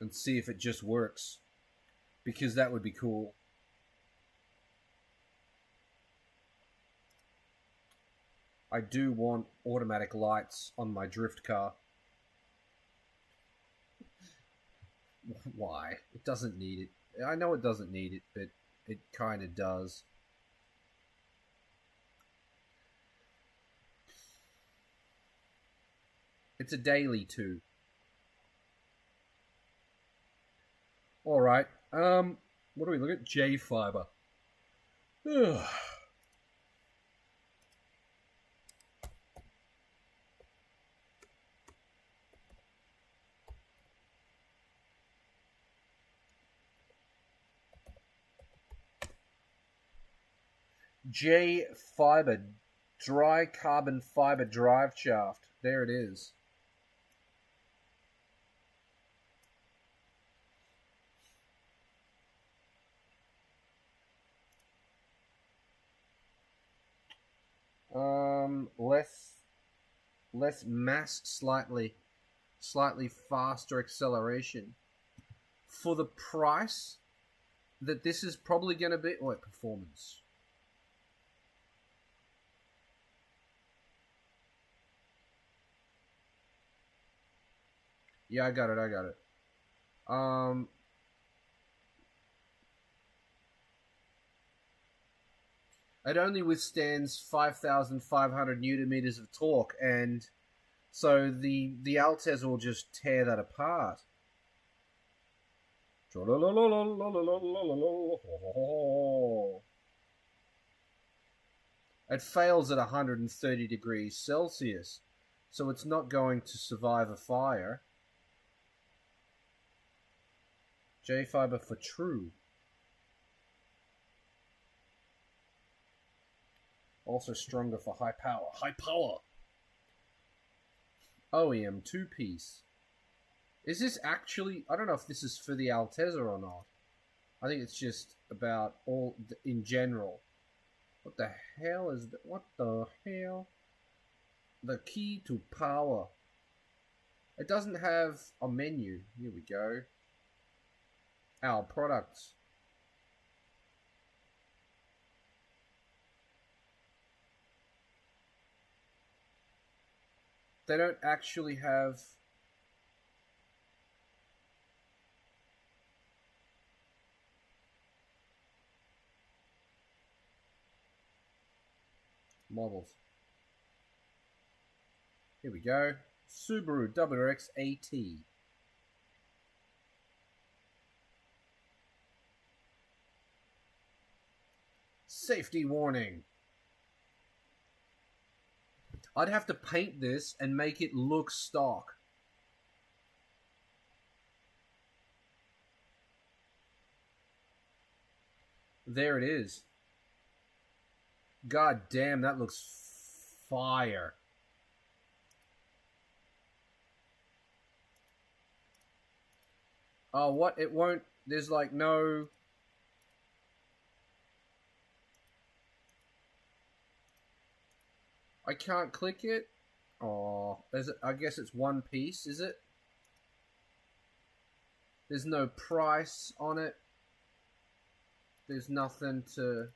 and see if it just works. Because that would be cool. I do want automatic lights on my drift car. Why? It doesn't need it. I know it doesn't need it, but it kind of does. It's a daily too. Alright, what do we look at? J fiber. J fiber, dry carbon fiber drive shaft. There it is. Less mass, slightly faster acceleration. For the price that this is probably going to be, performance. Yeah, I got it. It only withstands 5,500 newton meters of torque, and so the Altez will just tear that apart. It fails at 130 degrees Celsius, so it's not going to survive a fire. J-fiber for true. Also stronger for high power. High power! OEM 2-piece. Is this actually... I don't know if this is for the Altezza or not. I think it's just about all... in general. What the hell is that? What the hell? The key to power. It doesn't have a menu. Here we go. Our products. They don't actually have... models. Here we go. Subaru WRX AT. Safety warning. I'd have to paint this and make it look stock. There it is. God damn, that looks fire. Oh, what? It won't... There's like no... I can't click it? Oh, is it? I guess it's one piece, is it? There's no price on it. There's nothing to...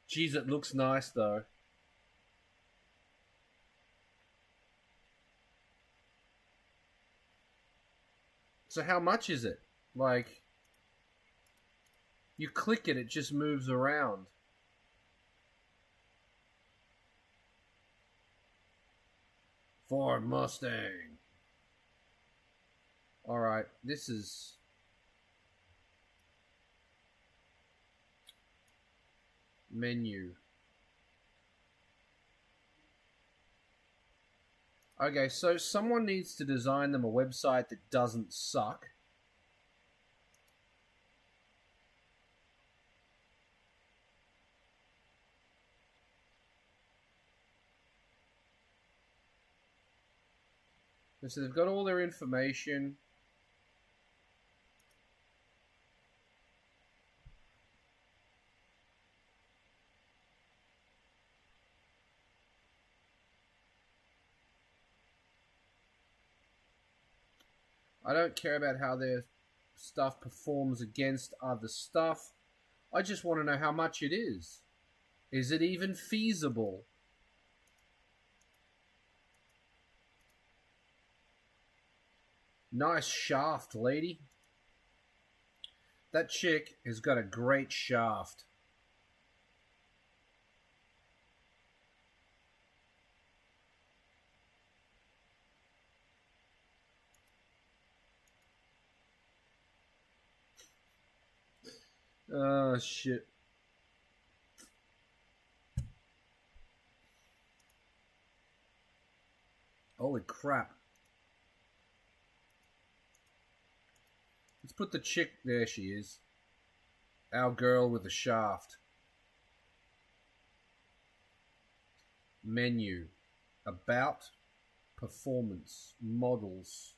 Jeez, it looks nice though. So how much is it? Like, you click it, it just moves around. Ford Mustang. Alright, this is... menu. Okay, so someone needs to design them a website that doesn't suck. So they've got all their information. I don't care about how their stuff performs against other stuff. I just want to know how much it is. Is it even feasible? Nice shaft, lady. That chick has got a great shaft. Oh, shit. Holy crap. Let's put the chick... There she is. Our girl with the shaft. Menu. About. Performance. Models.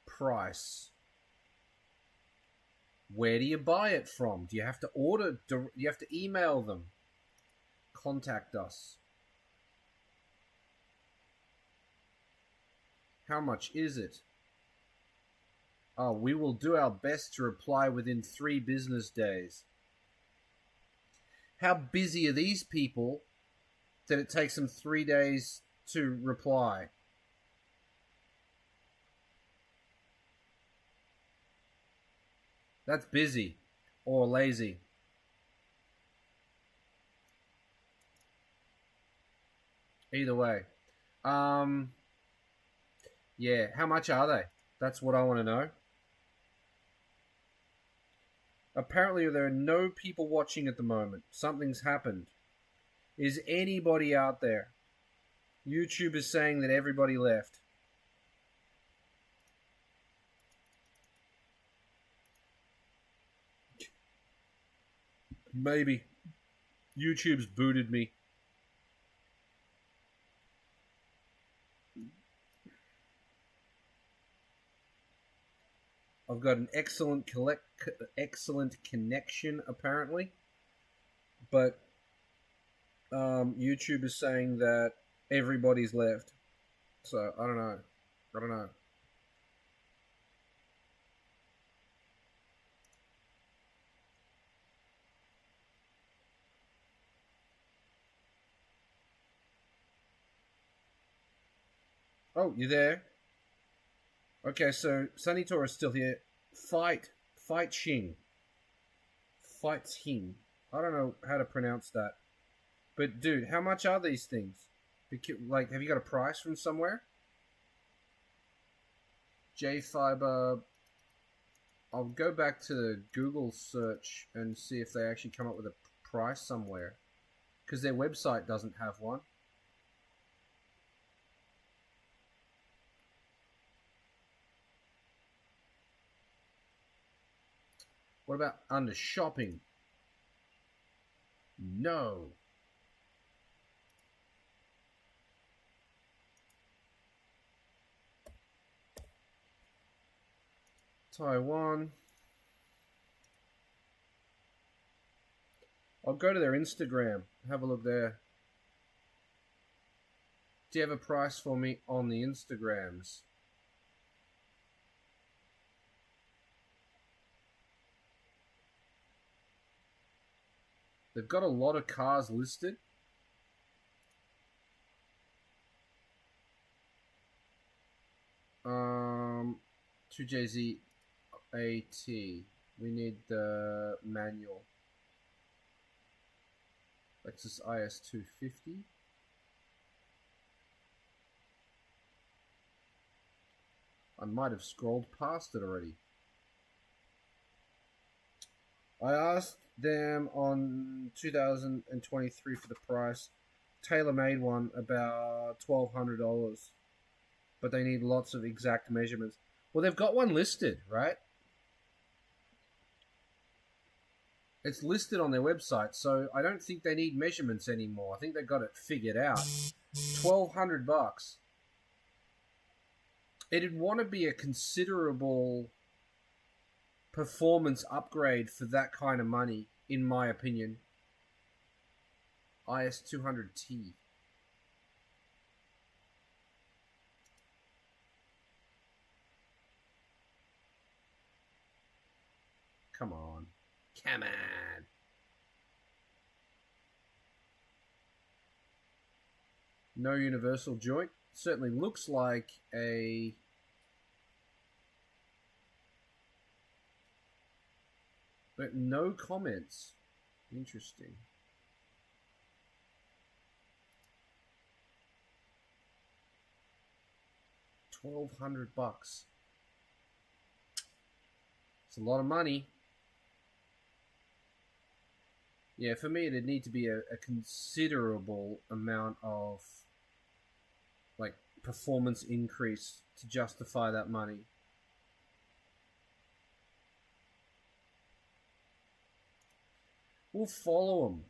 Price. Where do you buy it from? Do you have to order? Do you have to email them? Contact us. How much is it? Oh, we will do our best to reply within 3 business days. How busy are these people that it takes them 3 days to reply? That's busy or lazy. Either way. Yeah, how much are they? That's what I want to know. Apparently there are no people watching at the moment. Something's happened. Is anybody out there? YouTube is saying that everybody left. Maybe. YouTube's booted me. I've got an excellent connection, apparently. But YouTube is saying that everybody's left. So, I don't know. Oh, you there? Okay, so Sunny Tor is still here. Fight Xing. I don't know how to pronounce that. But dude, how much are these things? Like, have you got a price from somewhere? J-Fiber. I'll go back to the Google search and see if they actually come up with a price somewhere. Because their website doesn't have one. What about under shopping? No. Taiwan. I'll go to their Instagram. Have a look there. Do you have a price for me on the Instagrams? They've got a lot of cars listed. Um, 2JZ AT. We need the manual. Lexus IS 250. I might have scrolled past it already. I asked them on 2023 for the price. Tailor-made one about $1,200. But they need lots of exact measurements. Well, they've got one listed, right? It's listed on their website, so I don't think they need measurements anymore. I think they got it figured out. $1,200. It'd want to be a considerable performance upgrade for that kind of money, in my opinion. IS200T. Come on. Come on. No universal joint. Certainly looks like a... But no comments. Interesting. $1,200. It's a lot of money. Yeah, for me, it'd need to be a considerable amount of, like, performance increase to justify that money. We'll follow them.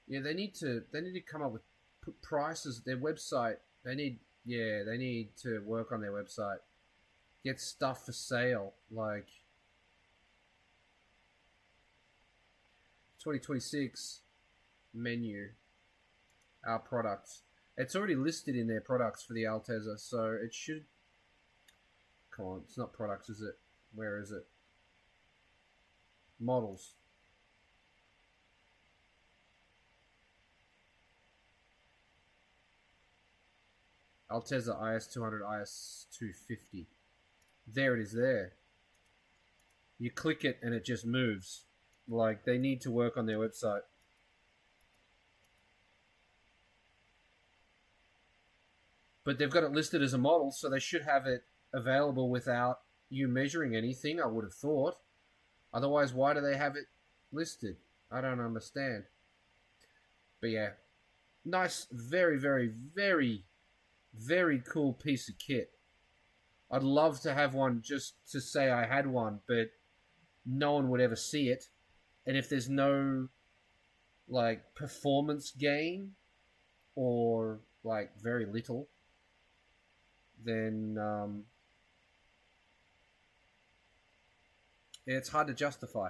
Yeah, they need to come up with prices. Their website. They need to work on their website. Get stuff for sale, like 2026 menu. Our products. It's already listed in their products for the Altezza, so it should. Come on, it's not products, is it? Where is it? Models. Altezza IS200, IS250. There it is there. You click it and it just moves. Like, they need to work on their website. But they've got it listed as a model, so they should have it available without you measuring anything, I would have thought. Otherwise, why do they have it listed? I don't understand. But yeah. Nice, very, very, very, very cool piece of kit. I'd love to have one just to say I had one, but no one would ever see it. And if there's no, like, performance gain, or, like, very little, then, it's hard to justify.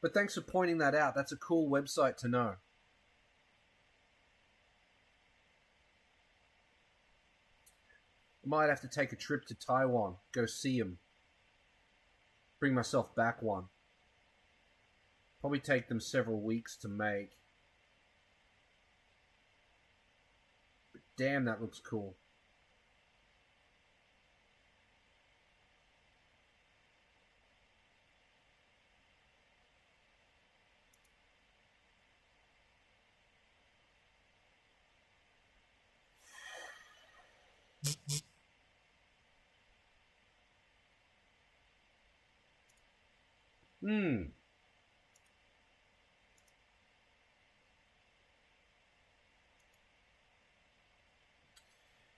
But thanks for pointing that out. That's a cool website to know. Might have to take a trip to Taiwan. Go see them. Bring myself back one. Probably take them several weeks to make. But damn, that looks cool.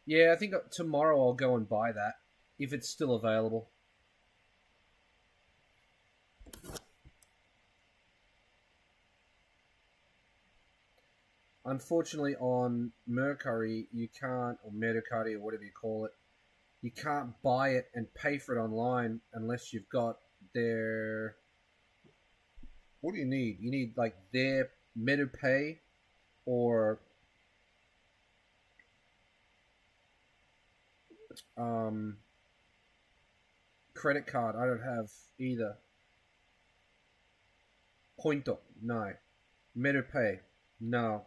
Yeah, I think tomorrow I'll go and buy that, if it's still available. Unfortunately, on Mercari, you can't, or Mercari, or whatever you call it, you can't buy it and pay for it online unless you've got their... What do you need? You need, like, their MetaPay or... credit card. I don't have either. Pointo, no. MetaPay, no.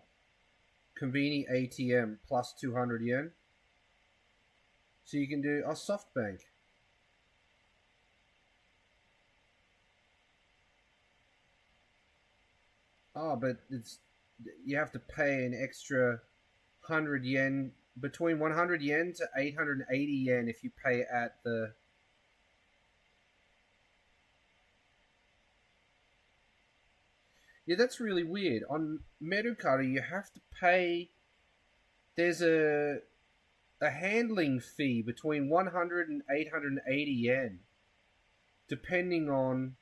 Conveni ATM plus 200 yen. So you can do a SoftBank. Oh, but you have to pay an extra 100 yen, between 100 yen to 880 yen if you pay at the... Yeah, that's really weird. On Mercari, you have to pay... There's a handling fee between 100 and 880 yen, depending on...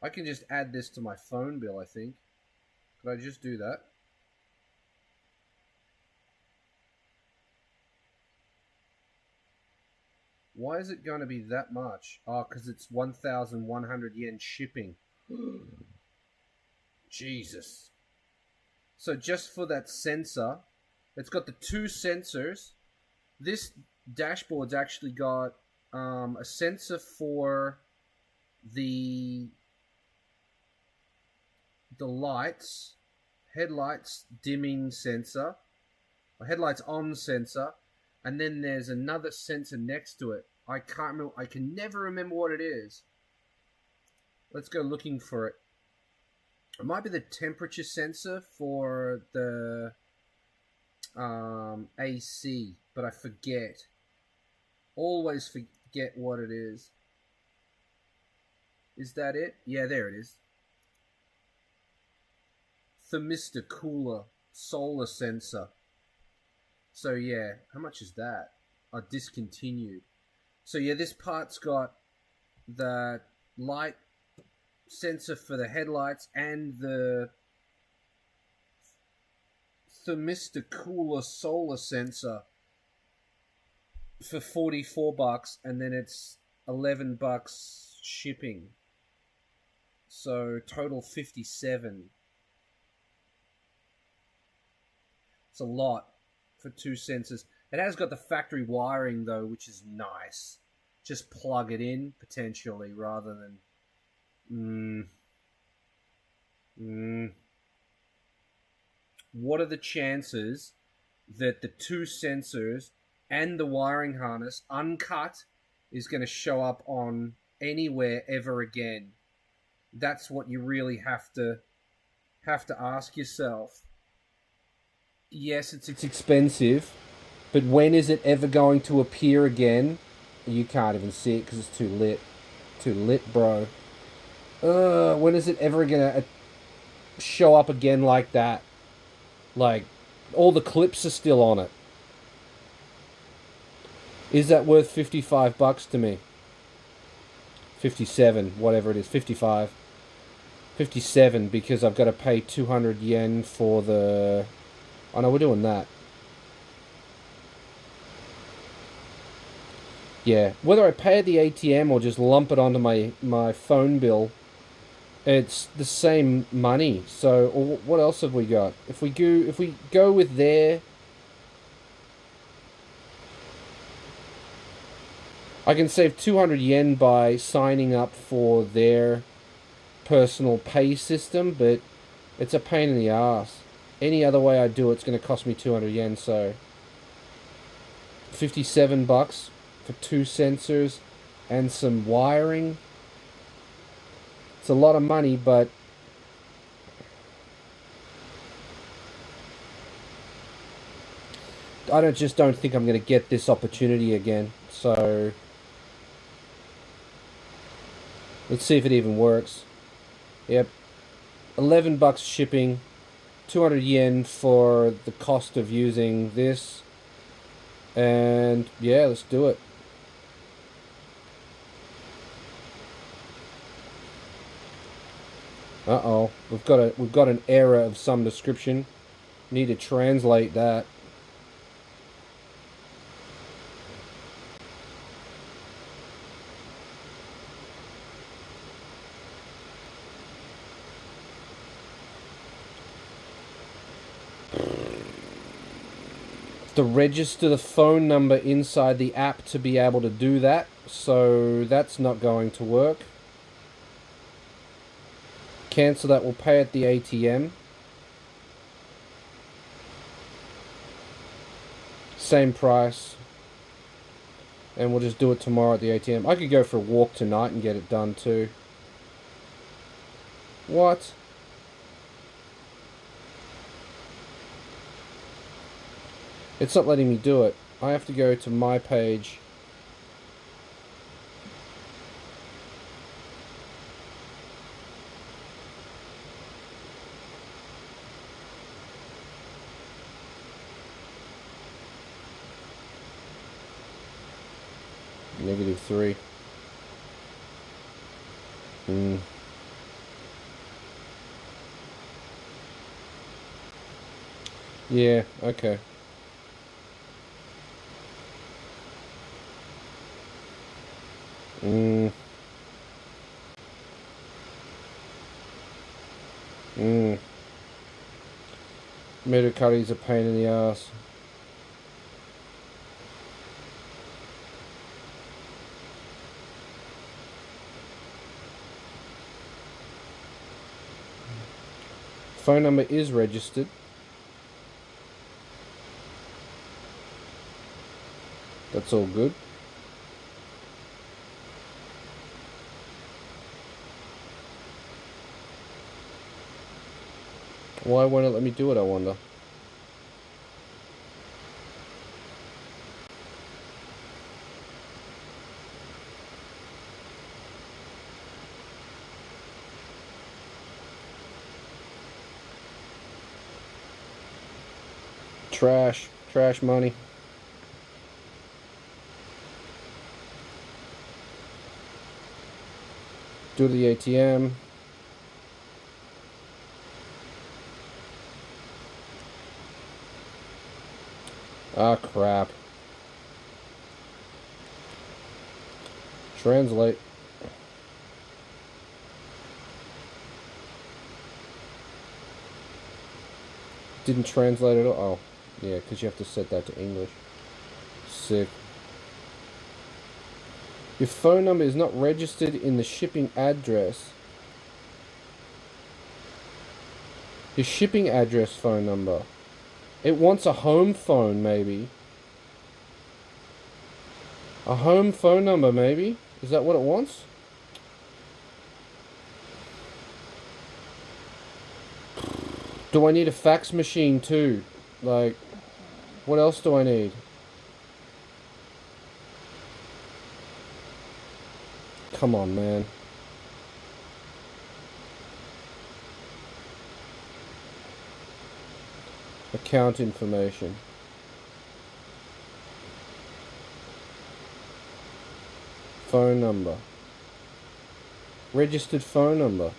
I can just add this to my phone bill, I think. Could I just do that? Why is it going to be that much? Oh, because it's 1,100 yen shipping. Jesus. So just for that sensor, it's got the two sensors. This dashboard's actually got a sensor for the lights, headlights dimming sensor, or headlights on sensor, and then there's another sensor next to it. I can't remember. I can never remember what it is. Let's go looking for it. It might be the temperature sensor for the AC, but I forget. Always forget what it is. Is that it? Yeah, there it is. Thermistor cooler solar sensor. So yeah, how much is that? Oh, discontinued. So yeah, this part's got the light sensor for the headlights and the thermistor cooler solar sensor for $44, and then it's $11 shipping. So total 57. It's a lot for two sensors. It has got the factory wiring though, which is nice. Just plug it in potentially rather than What are the chances that the two sensors and the wiring harness uncut is going to show up on anywhere ever again? That's what you really have to ask yourself. Yes, it's expensive, but when is it ever going to appear again? You can't even see it because it's too lit. Too lit, bro. When is it ever going to show up again like that? Like, all the clips are still on it. Is that worth $55 to me? 57, whatever it is, 55. 57, because I've got to pay 200 yen for the... Oh no, we're doing that. Yeah, whether I pay at the ATM or just lump it onto my phone bill, it's the same money. So, what else have we got? If we go with their... I can save 200 yen by signing up for their personal pay system, but it's a pain in the ass. Any other way I do it's going to cost me 200 yen, so $57 for two sensors and some wiring. It's a lot of money, but I just don't think I'm going to get this opportunity again. So let's see if it even works. Yep, $11 shipping, 200 yen for the cost of using this, and yeah, let's do it. Uh-oh, we've got an error of some description. Need to translate that. To register the phone number inside the app to be able to do that, so that's not going to work. Cancel that, we'll pay at the ATM. Same price. And we'll just do it tomorrow at the ATM. I could go for a walk tonight and get it done too. What? It's not letting me do it. I have to go to my page. -3. Yeah, okay. Metacutty's a pain in the ass. Phone number is registered. That's all good. Why won't it let me do it, I wonder? Trash money. Do the ATM. Ah, crap. Translate. Didn't translate at all. Oh, yeah, because you have to set that to English. Sick. Your phone number is not registered in the shipping address. Your shipping address phone number. It wants a home phone, maybe. A home phone number, maybe? Is that what it wants? Do I need a fax machine too? Like, what else do I need? Come on, man. Account information. Phone number. Registered phone number.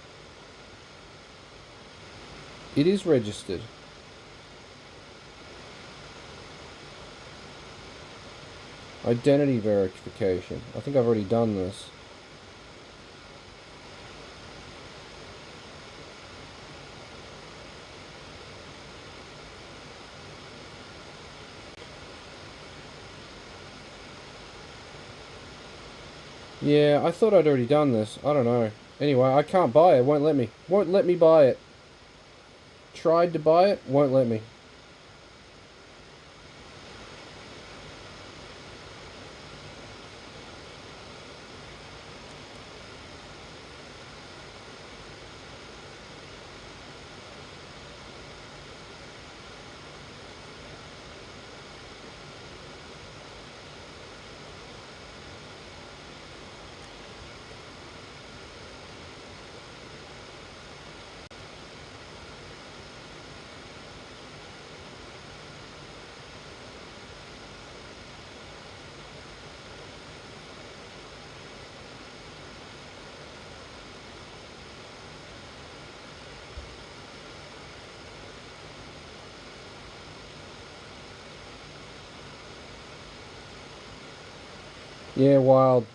It is registered. Identity verification. I think I've already done this. Yeah, I thought I'd already done this. I don't know. Anyway, I can't buy it. It won't let me. Won't let me buy it. Tried to buy it. Won't let me. Yeah, wild.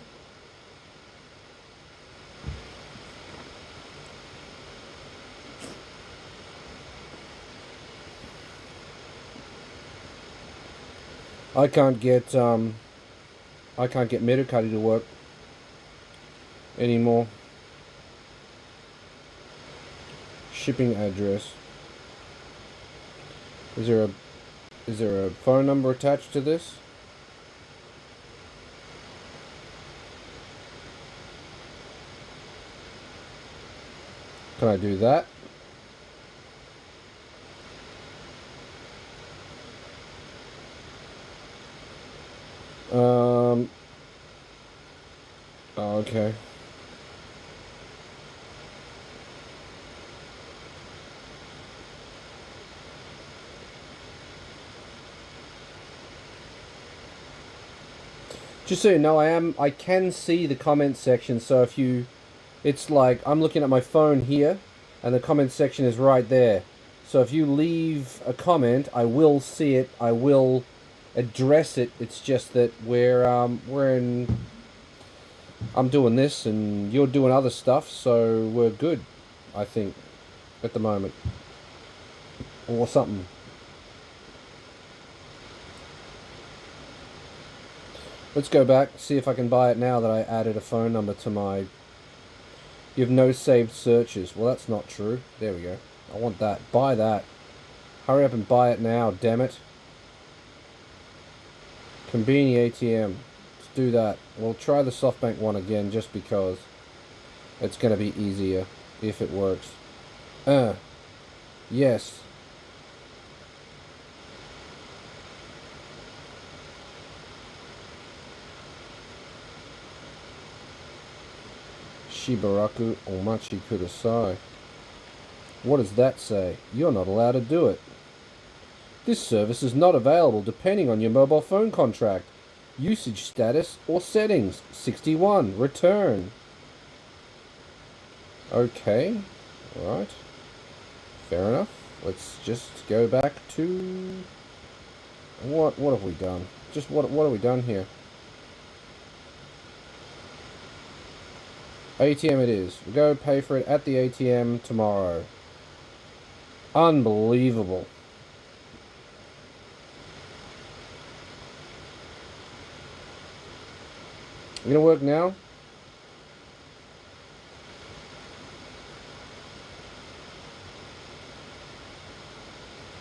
I can't get Metacutty to work anymore. Shipping address. Is there a phone number attached to this? Can I do that? Okay. Just so you know, I can see the comment section, so if you, it's like, I'm looking at my phone here, and the comment section is right there. So if you leave a comment, I will see it, I will address it. It's just that I'm doing this, and you're doing other stuff, so we're good, I think, at the moment. Or something. Let's go back, see if I can buy it now that I added a phone number to my... You have no saved searches. Well, that's not true. There we go. I want that. Buy that. Hurry up and buy it now, damn it. Conveni ATM. Let's do that. We'll try the SoftBank one again just because it's going to be easier if it works. Yes. Shibaraku Omachi Kudasai. What does that say? You're not allowed to do it. This service is not available depending on your mobile phone contract. Usage status or settings. 61. Return. Okay. Alright. Fair enough. Let's just go back to... What have we done? Just what have we done here? ATM it is. We'll go pay for it at the ATM tomorrow. Unbelievable. You gonna work now?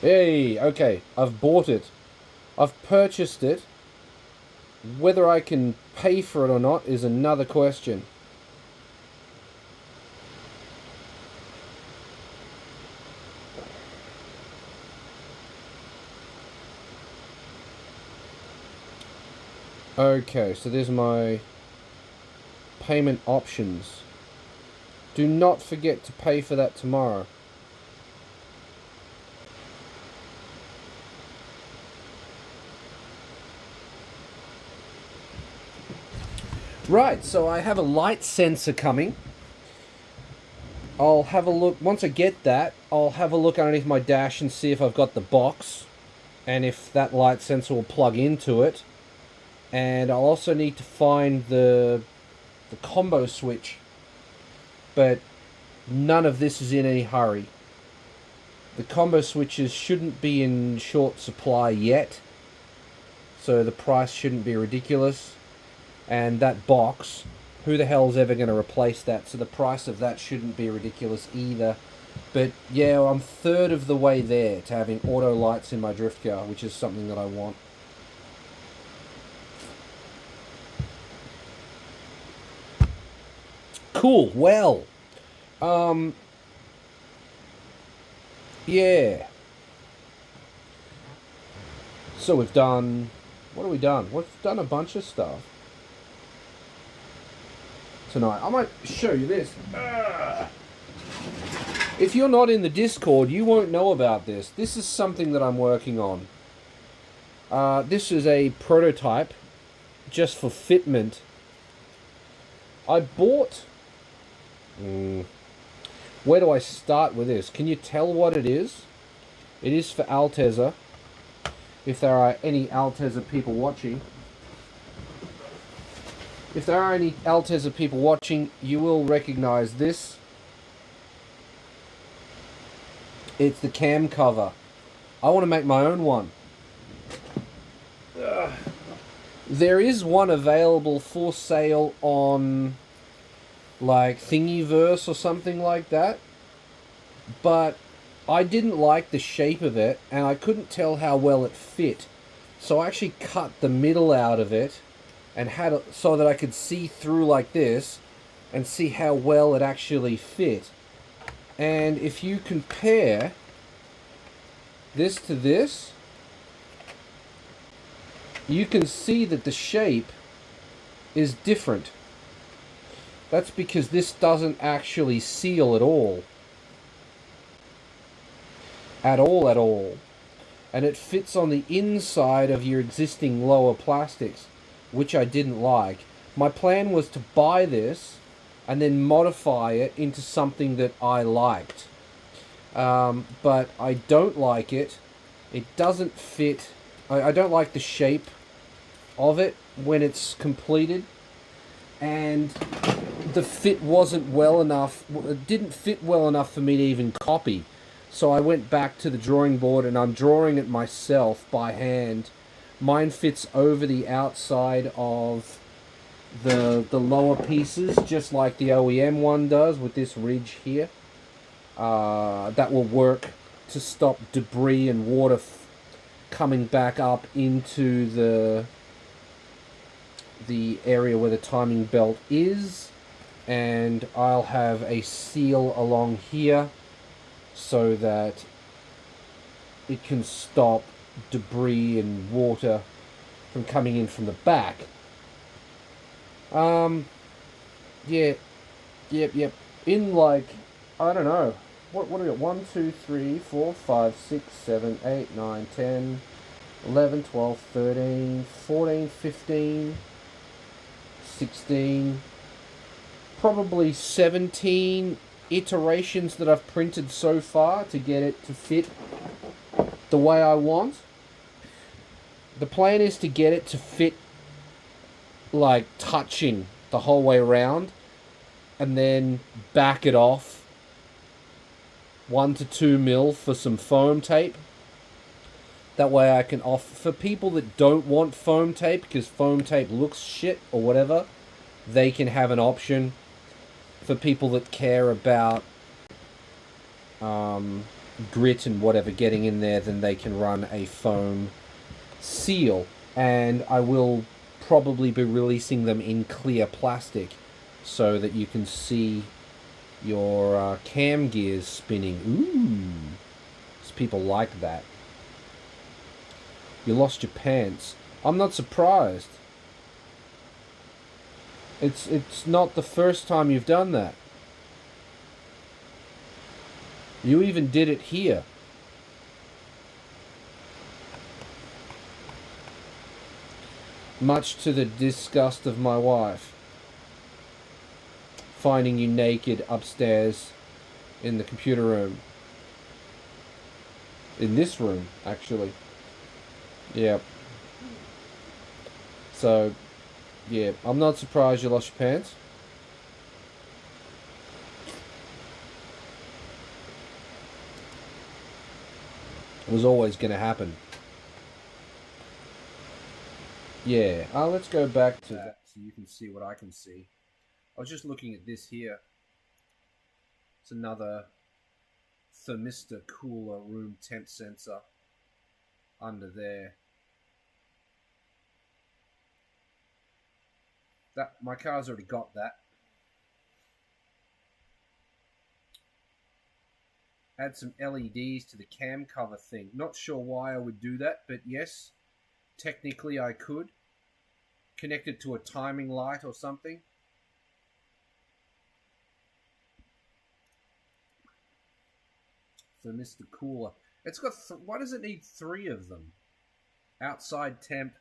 Hey, okay. I've bought it. I've purchased it. Whether I can pay for it or not is another question. Okay, so there's my payment options. Do not forget to pay for that tomorrow. Right, so I have a light sensor coming. I'll have a look, once I get that, I'll have a look underneath my dash and see if I've got the box and if that light sensor will plug into it. And I'll also need to find the combo switch, but none of this is in any hurry. The combo switches shouldn't be in short supply yet, so the price shouldn't be ridiculous. And that box, who the hell's ever going to replace that? So the price of that shouldn't be ridiculous either. But yeah, I'm third of the way there to having auto lights in my drift car, which is something that I want. Cool. Well, yeah. So we've done, what have we done? We've done a bunch of stuff tonight. I might show you this. If you're not in the Discord, you won't know about this. This is something that I'm working on. This is a prototype just for fitment. I bought... where do I start with this? Can you tell what it is? It is for Altezza. If there are any Altezza people watching. If there are any Altezza people watching, you will recognize this. It's the cam cover. I want to make my own one. There is one available for sale on like Thingiverse or something like that, but I didn't like the shape of it and I couldn't tell how well it fit, so I actually cut the middle out of it and had it so that I could see through like this and see how well it actually fit. And if you compare this to this, you can see that the shape is different. That's because this doesn't actually seal at all. At all. And it fits on the inside of your existing lower plastics, which I didn't like. My plan was to buy this and then modify it into something that I liked. But I don't like it. It doesn't fit. I don't like the shape of it when it's completed. And the fit wasn't well enough. It didn't fit well enough for me to even copy. So I went back to the drawing board and I'm drawing it myself by hand. Mine fits over the outside of the lower pieces, just like the OEM one does with this ridge here. That will work to stop debris and water coming back up into the area where the timing belt is. And I'll have a seal along here so that it can stop debris and water from coming in from the back. Yep. In like, I don't know. What do we got? 1, 2, 3, 4, 5, 6, 7, 8, 9, 10, 11, 12, 13, 14, 15, 16, probably 17 iterations that I've printed so far to get it to fit the way I want. The plan is to get it to fit like touching the whole way around and then back it off 1 to 2 mil for some foam tape. That way I can offer, for people that don't want foam tape because foam tape looks shit or whatever, they can have an option. For people that care about grit and whatever getting in there, then they can run a foam seal. And I will probably be releasing them in clear plastic so that you can see your cam gears spinning. Ooh, people like that. You lost your pants. I'm not surprised. It's not the first time you've done that. You even did it here. Much to the disgust of my wife. Finding you naked upstairs in the computer room. In this room, actually. Yep. So, yeah, I'm not surprised you lost your pants. It was always going to happen. Yeah, let's go back to that so you can see what I can see. I was just looking at this here. It's another thermistor cooler room temp sensor under there. That my car's already got that. Add some LEDs to the cam cover thing. Not sure why I would do that, but yes, technically I could. Connect it to a timing light or something. Thermistor cooler. It's got, why does it need 3 of them? Outside temp,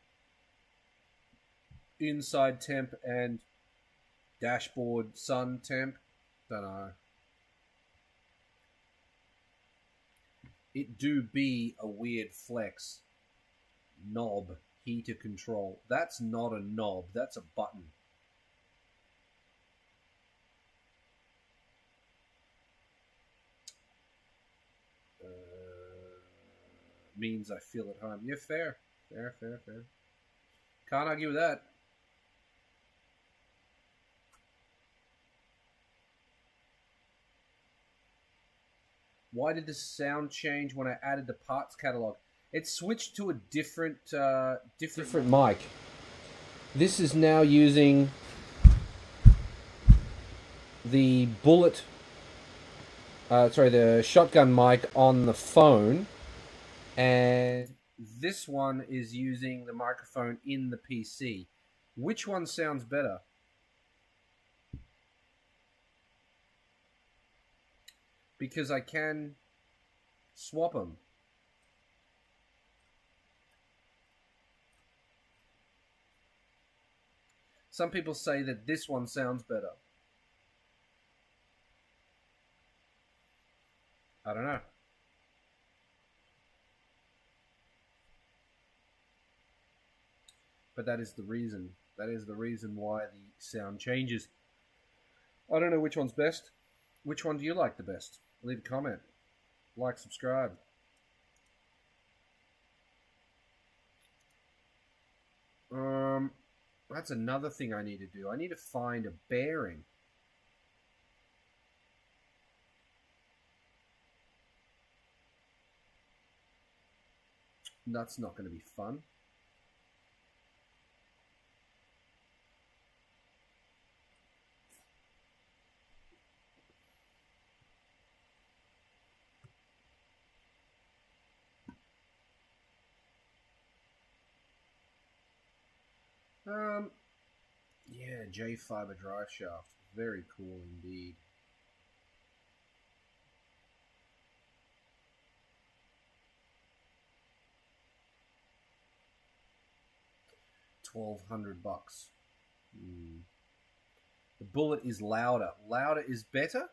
inside temp, and dashboard sun temp. Don't know. It do be a weird flex. Knob, heater control. That's not a knob, that's a button. Means I feel at home. Yeah, fair. Fair. Can't argue with that. Why did the sound change when I added the parts catalog? It switched to a different mic. This is now using the Bullet sorry, the shotgun mic on the phone, and this one is using the microphone in the PC. Which one sounds better? Because I can swap them. Some people say that this one sounds better. I don't know. But that is the reason. That is the reason why the sound changes. I don't know which one's best. Which one do you like the best? Leave a comment. Like, subscribe. That's another thing I need to do. I need to find a bearing. That's not going to be fun. Yeah, J fiber drive shaft. Very cool indeed. $1,200. The bullet is louder. Louder is better?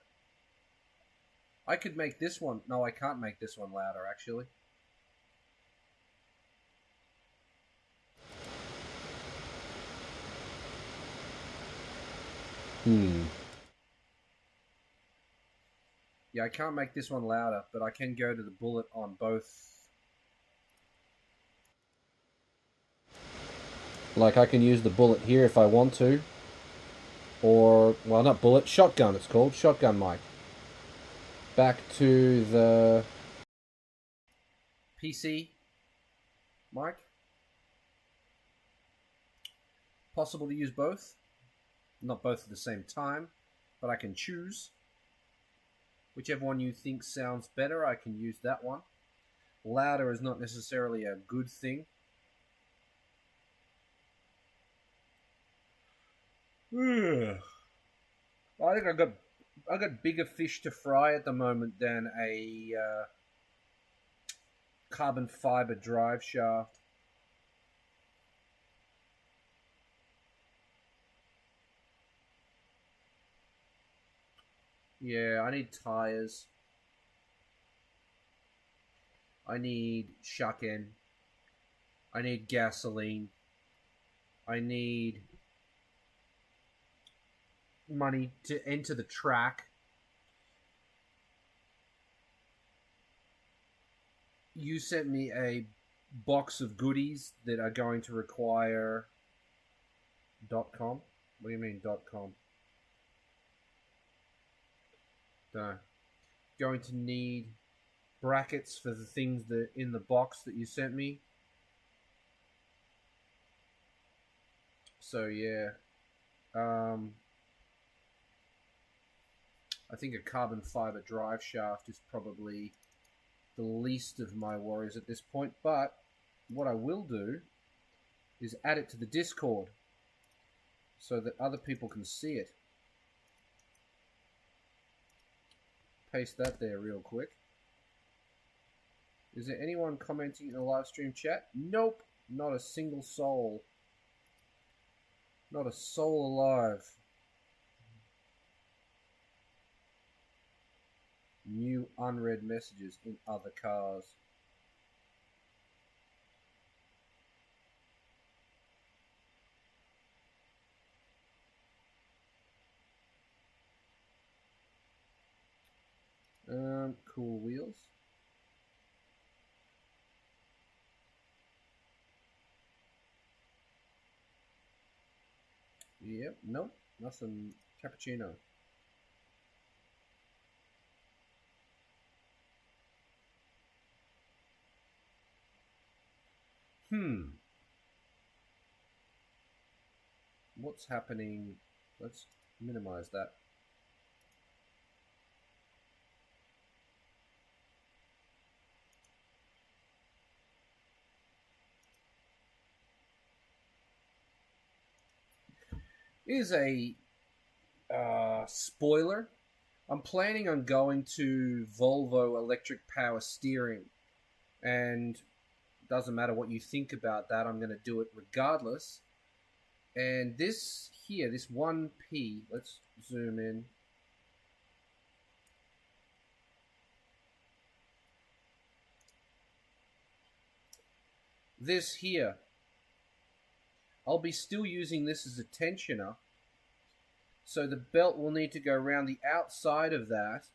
I could make this one. No, I can't make this one louder, actually. Yeah, I can't make this one louder, but I can go to the bullet on both. Like, I can use the bullet here if I want to. Or, well, not bullet, shotgun it's called. Shotgun mic. Back to the PC mic. Possible to use both. Not both at the same time, but I can choose. Whichever one you think sounds better, I can use that one. Louder is not necessarily a good thing. I think I got bigger fish to fry at the moment than a carbon fiber drive shaft. Yeah, I need tires. I need shucking. I need gasoline. I need money to enter the track. You sent me a box of goodies that are going to require .com. What do you mean .com? No. Going to need brackets for the things that in the box that you sent me. So yeah. I think a carbon fiber drive shaft is probably the least of my worries at this point, but what I will do is add it to the Discord so that other people can see it. Paste that there real quick. Is there anyone commenting in the live stream chat? Nope, not a single soul. Not a soul alive. New unread messages in other cars. Cool wheels. Yep, nope, nothing. Cappuccino. What's happening? Let's minimize that. Here's a spoiler. I'm planning on going to Volvo electric power steering, and doesn't matter what you think about that, I'm going to do it regardless. And this here, this 1P, let's zoom in. This here, I'll be still using this as a tensioner. So the belt will need to go around the outside of that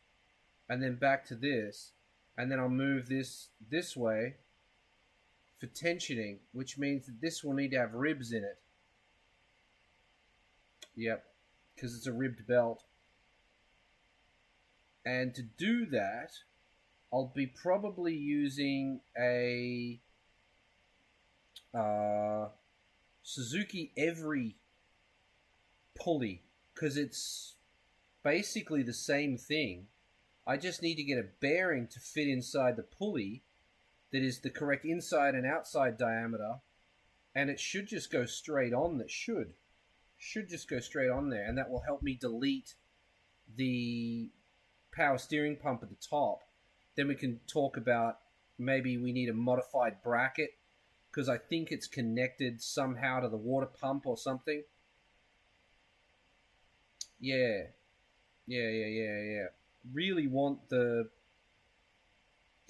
and then back to this. And then I'll move this way for tensioning, which means that this will need to have ribs in it. Yep, because it's a ribbed belt. And to do that, I'll be probably using a Suzuki Every pulley, because it's basically the same thing. I just need to get a bearing to fit inside the pulley that is the correct inside and outside diameter, and it should just go straight on. That should just go straight on there, and that will help me delete the power steering pump at the top. Then we can talk about maybe we need a modified bracket, because I think it's connected somehow to the water pump or something. Yeah. Really want the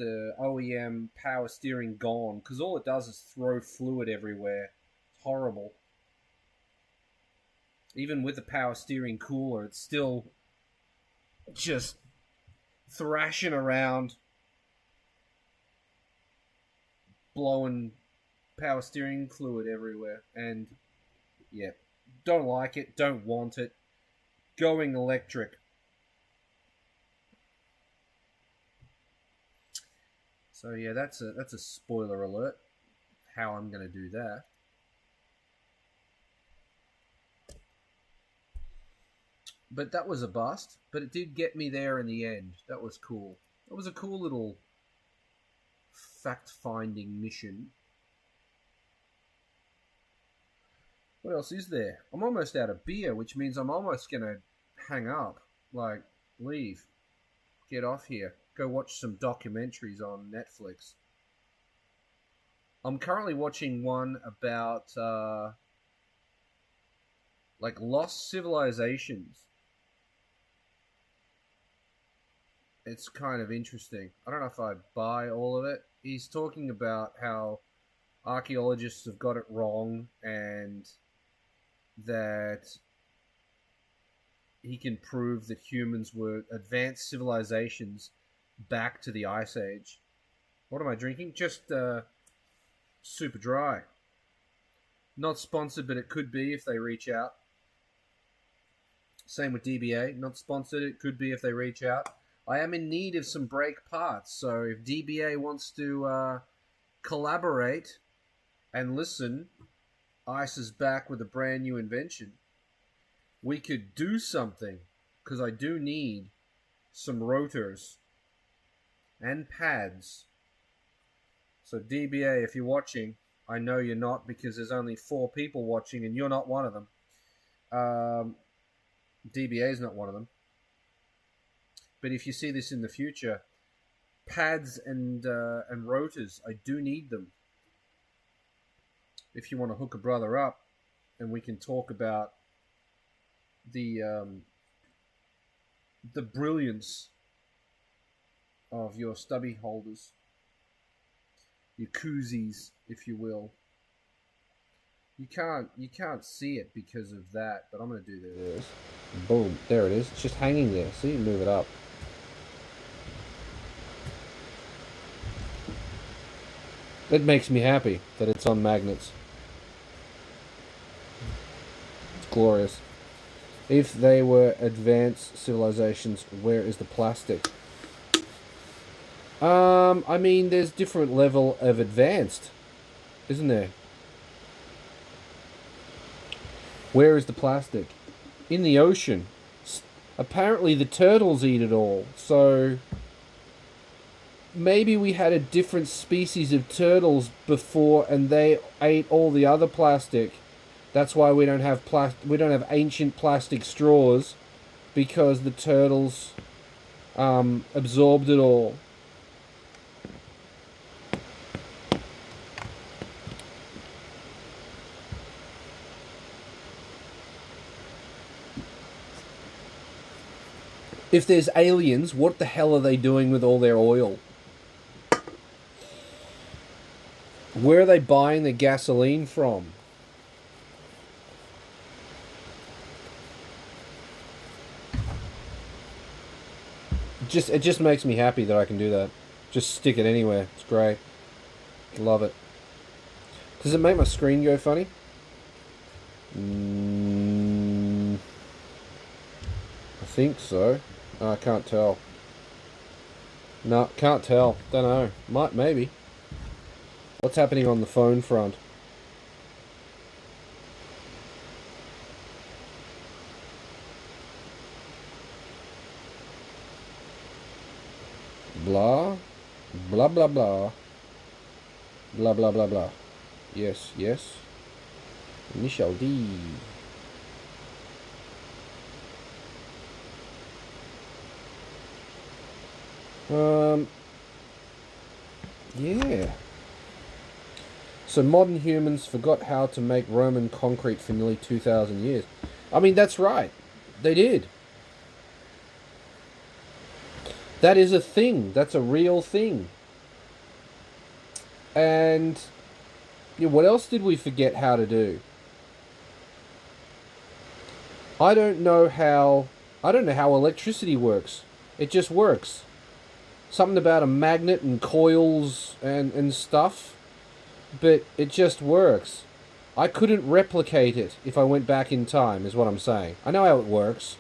OEM power steering gone, because all it does is throw fluid everywhere. It's horrible. Even with the power steering cooler, it's still just thrashing around, blowing power steering fluid everywhere. And yeah, don't like it, don't want it. Going electric. So yeah, that's a spoiler alert, how I'm going to do that. But that was a bust, but it did get me there in the end. That was cool. That was a cool little fact-finding mission. What else is there? I'm almost out of beer, which means I'm almost going to hang up. Like, leave. Get off here. Go watch some documentaries on Netflix. I'm currently watching one about, like, lost civilizations. It's kind of interesting. I don't know if I buy all of it. He's talking about how archaeologists have got it wrong, and that he can prove that humans were advanced civilizations back to the Ice Age. What am I drinking? Just super dry. Not sponsored, but it could be if they reach out. Same with DBA. Not sponsored, it could be if they reach out. I am in need of some brake parts, so if DBA wants to collaborate and listen, Ice is back with a brand new invention. We could do something, because I do need some rotors and pads. So DBA, if you're watching, I know you're not, because there's only 4 people watching and you're not one of them. DBA is not one of them. But if you see this in the future, pads and rotors, I do need them. If you want to hook a brother up, and we can talk about the brilliance of your stubby holders, your koozies, if you will. You can't see it because of that, but I'm gonna do this. Boom, there it is. It's just hanging there. See, move it up. It makes me happy that it's on magnets. It's glorious. If they were advanced civilizations, where is the plastic? I mean, there's different level of advanced, isn't there? Where is the plastic? In the ocean. Apparently the turtles eat it all, so maybe we had a different species of turtles before and they ate all the other plastic, That's why we don't have ancient plastic straws, because the turtles absorbed it all. If there's aliens, what the hell are they doing with all their oil? Where are they buying the gasoline from? It just makes me happy that I can do that. Just stick it anywhere. It's great. Love it. Does it make my screen go funny? I think so. I can't tell. No, can't tell. Don't know. Maybe. What's happening on the phone front? Blah. Blah, blah, blah. Blah, blah, blah, blah. Yes, yes. Initial D. Yeah. So modern humans forgot how to make Roman concrete for nearly 2,000 years. I mean, that's right. They did. That is a thing. That's a real thing. And yeah, what else did we forget how to do? I don't know how electricity works. It just works. Something about a magnet and coils and stuff. But it just works. I couldn't replicate it if I went back in time, is what I'm saying. I know how it works.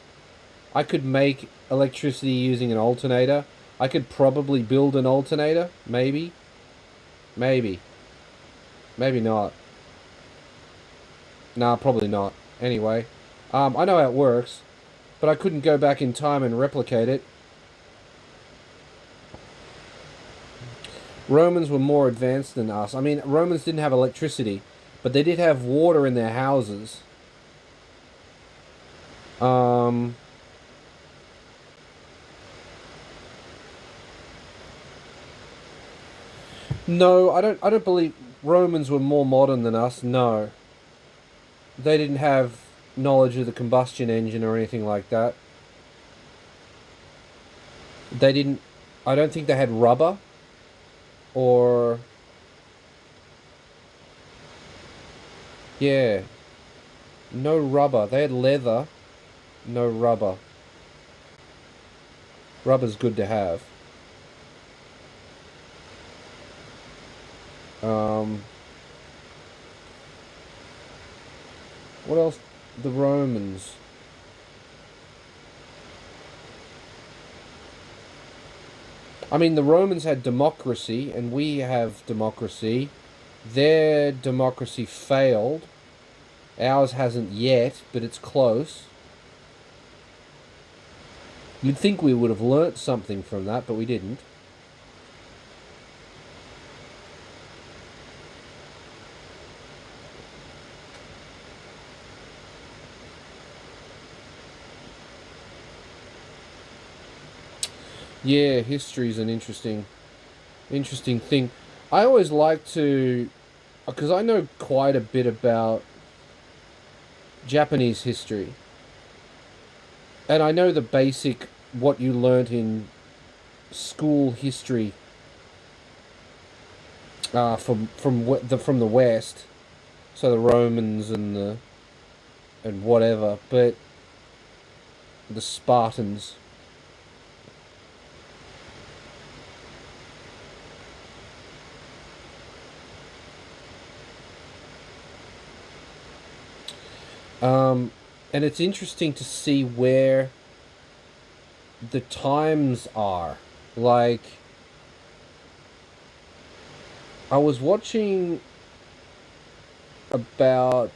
I could make electricity using an alternator. I could probably build an alternator. Maybe. Maybe. Maybe not. Nah, probably not. Anyway. I know how it works. But I couldn't go back in time and replicate it. Romans were more advanced than us. I mean, Romans didn't have electricity, but they did have water in their houses. No, I don't believe Romans were more modern than us. No. They didn't have knowledge of the combustion engine or anything like that. They didn't... I don't think they had rubber. Or... yeah. No rubber. They had leather. No rubber. Rubber's good to have. What else? The Romans. I mean, the Romans had democracy, and we have democracy. Their democracy failed. Ours hasn't yet, but it's close. You'd think we would have learnt something from that, but we didn't. Yeah, history's an interesting thing. I always like to, because I know quite a bit about Japanese history. And I know the basic, what you learnt in school history from the West, so the Romans and whatever, but the Spartans. And it's interesting to see where the times are. Like, I was watching about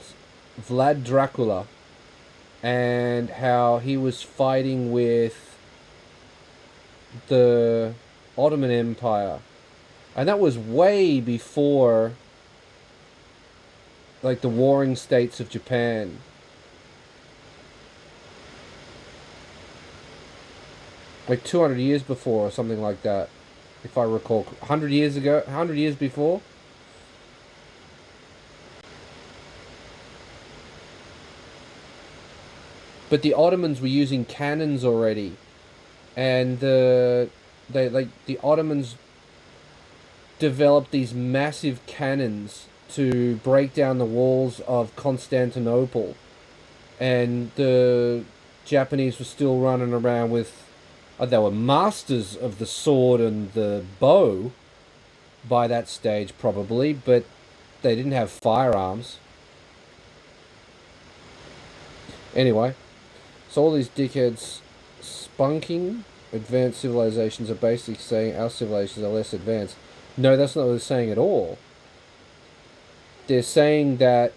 Vlad Dracula and how he was fighting with the Ottoman Empire. And that was way before like the warring states of Japan. Like 200 years before or something like that, if I recall. 100 years ago, 100 years before. But the Ottomans were using cannons already, and the Ottomans developed these massive cannons to break down the walls of Constantinople, and the Japanese were still running around with. They were masters of the sword and the bow by that stage, probably, but they didn't have firearms. Anyway, so all these dickheads spunking advanced civilizations are basically saying our civilizations are less advanced. No, that's not what they're saying at all. They're saying that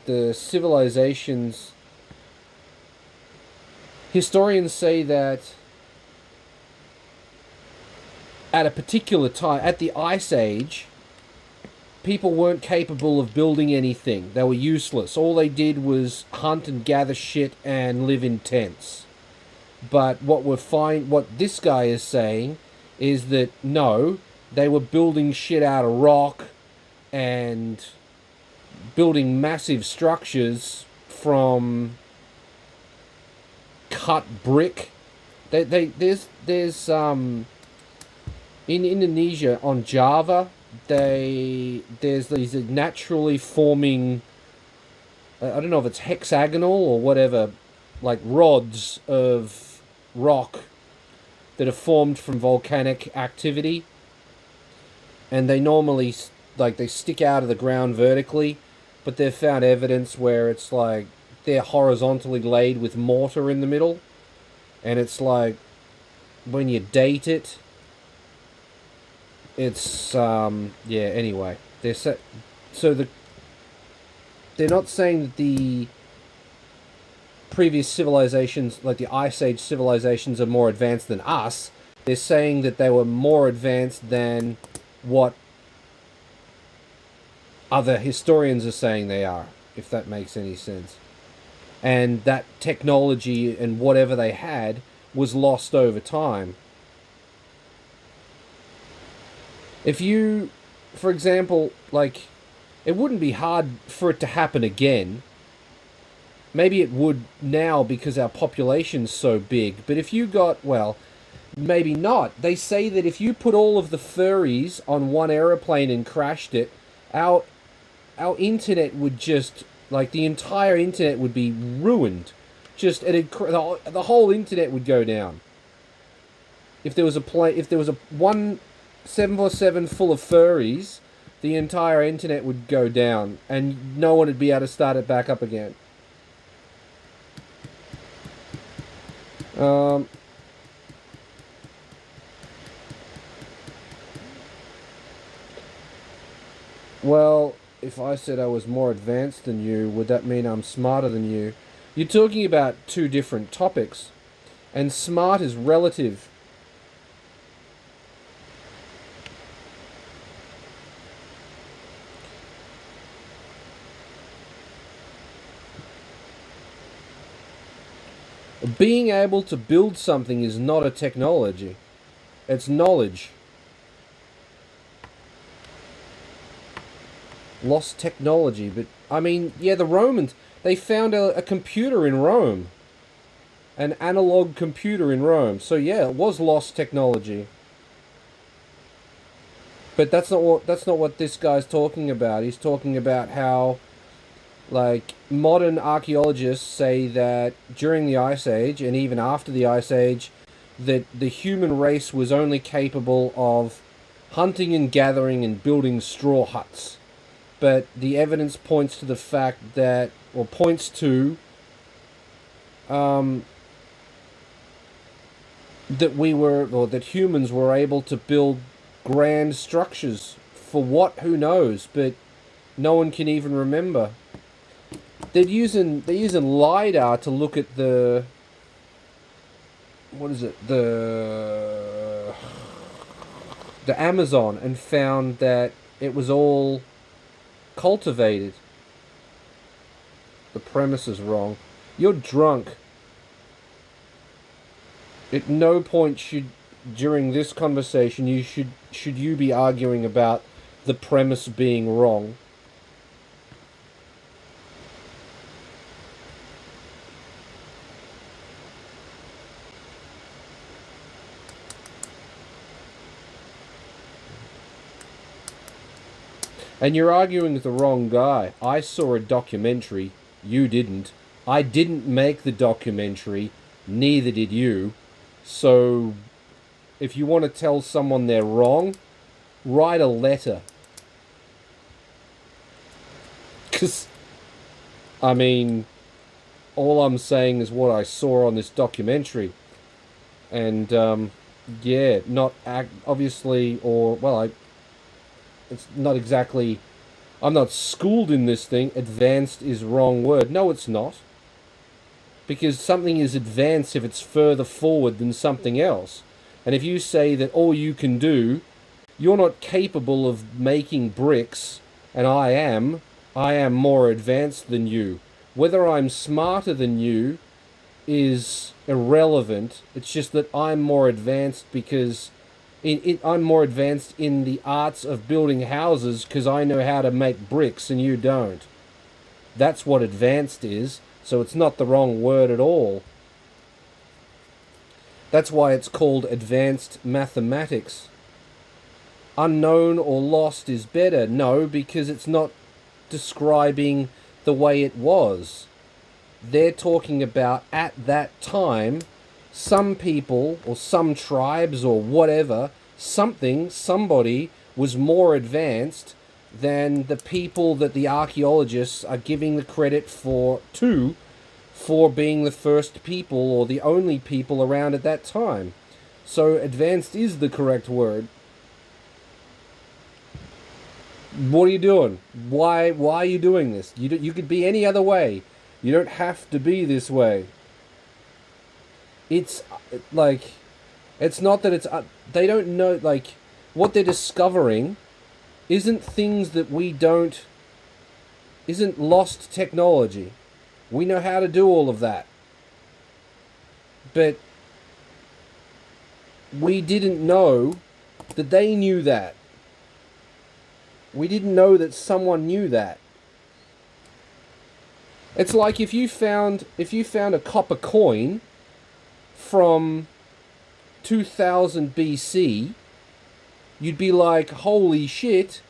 the civilizations... Historians say that at a particular time, at the Ice Age, people weren't capable of building anything. They were useless. All they did was hunt and gather shit and live in tents. But what this guy is saying is that no, they were building shit out of rock and building massive structures from cut brick. There's in Indonesia, on Java, there's these naturally forming, I don't know if it's hexagonal or whatever, like rods of rock that are formed from volcanic activity, and they normally they stick out of the ground vertically, but they've found evidence where it's like they're horizontally laid with mortar in the middle, and it's like when you date it, it's anyway, they're not saying that the previous civilizations, like the Ice Age civilizations, are more advanced than us. They're saying that they were more advanced than what other historians are saying they are, if that makes any sense. And that technology and whatever they had was lost over time. If you, for example, it wouldn't be hard for it to happen again. Maybe it would now because our population's so big. But if you got, well, maybe not. They say that if you put all of the furries on one aeroplane and crashed it, our internet would just, the entire internet would be ruined. The whole internet would go down. If there was one 747 full of furries, the entire internet would go down, and no one would be able to start it back up again. Well, if I said I was more advanced than you, would that mean I'm smarter than you? You're talking about two different topics, and smart is relative. Being able to build something is not a technology. It's knowledge. Lost technology, but I mean, yeah, the Romans, they found a computer in Rome. An analog computer in Rome. So yeah, it was lost technology. But that's not what this guy's talking about. He's talking about how modern archaeologists say that during the Ice Age and even after the Ice Age, that the human race was only capable of hunting and gathering and building straw huts. But the evidence points to the fact that, or points to, that that humans were able to build grand structures for what? Who knows? But no one can even remember. They're using LiDAR to look at the Amazon, and found that it was all cultivated. The premise is wrong. You're drunk. At no point during this conversation, should you be arguing about the premise being wrong. And you're arguing with the wrong guy. I saw a documentary. You didn't. I didn't make the documentary. Neither did you. So, if you want to tell someone they're wrong, write a letter. Because, I mean, all I'm saying is what I saw on this documentary. And, yeah, not obviously, or, well, it's not exactly... I'm not schooled in this thing. Advanced is wrong word. No, it's not. Because something is advanced if it's further forward than something else. And if you say that all you can do, you're not capable of making bricks, and I am more advanced than you. Whether I'm smarter than you is irrelevant. It's just that I'm more advanced because... I'm more advanced in the arts of building houses because I know how to make bricks and you don't. That's what advanced is, so it's not the wrong word at all. That's why it's called advanced mathematics. Unknown or lost is better. No, because it's not describing the way it was. They're talking about at that time... some people, or some tribes, or whatever, somebody was more advanced than the people that the archaeologists are giving the credit for being the first people, or the only people around at that time. So advanced is the correct word. What are you doing? Why are you doing this? You could be any other way. You don't have to be this way. It's like, it's not that it's, they don't know, like, what they're discovering isn't things that we don't, isn't lost technology. We know how to do all of that. But we didn't know that they knew that. We didn't know that someone knew that. It's like if you found a copper coin from 2000 BC, you'd be like, holy shit,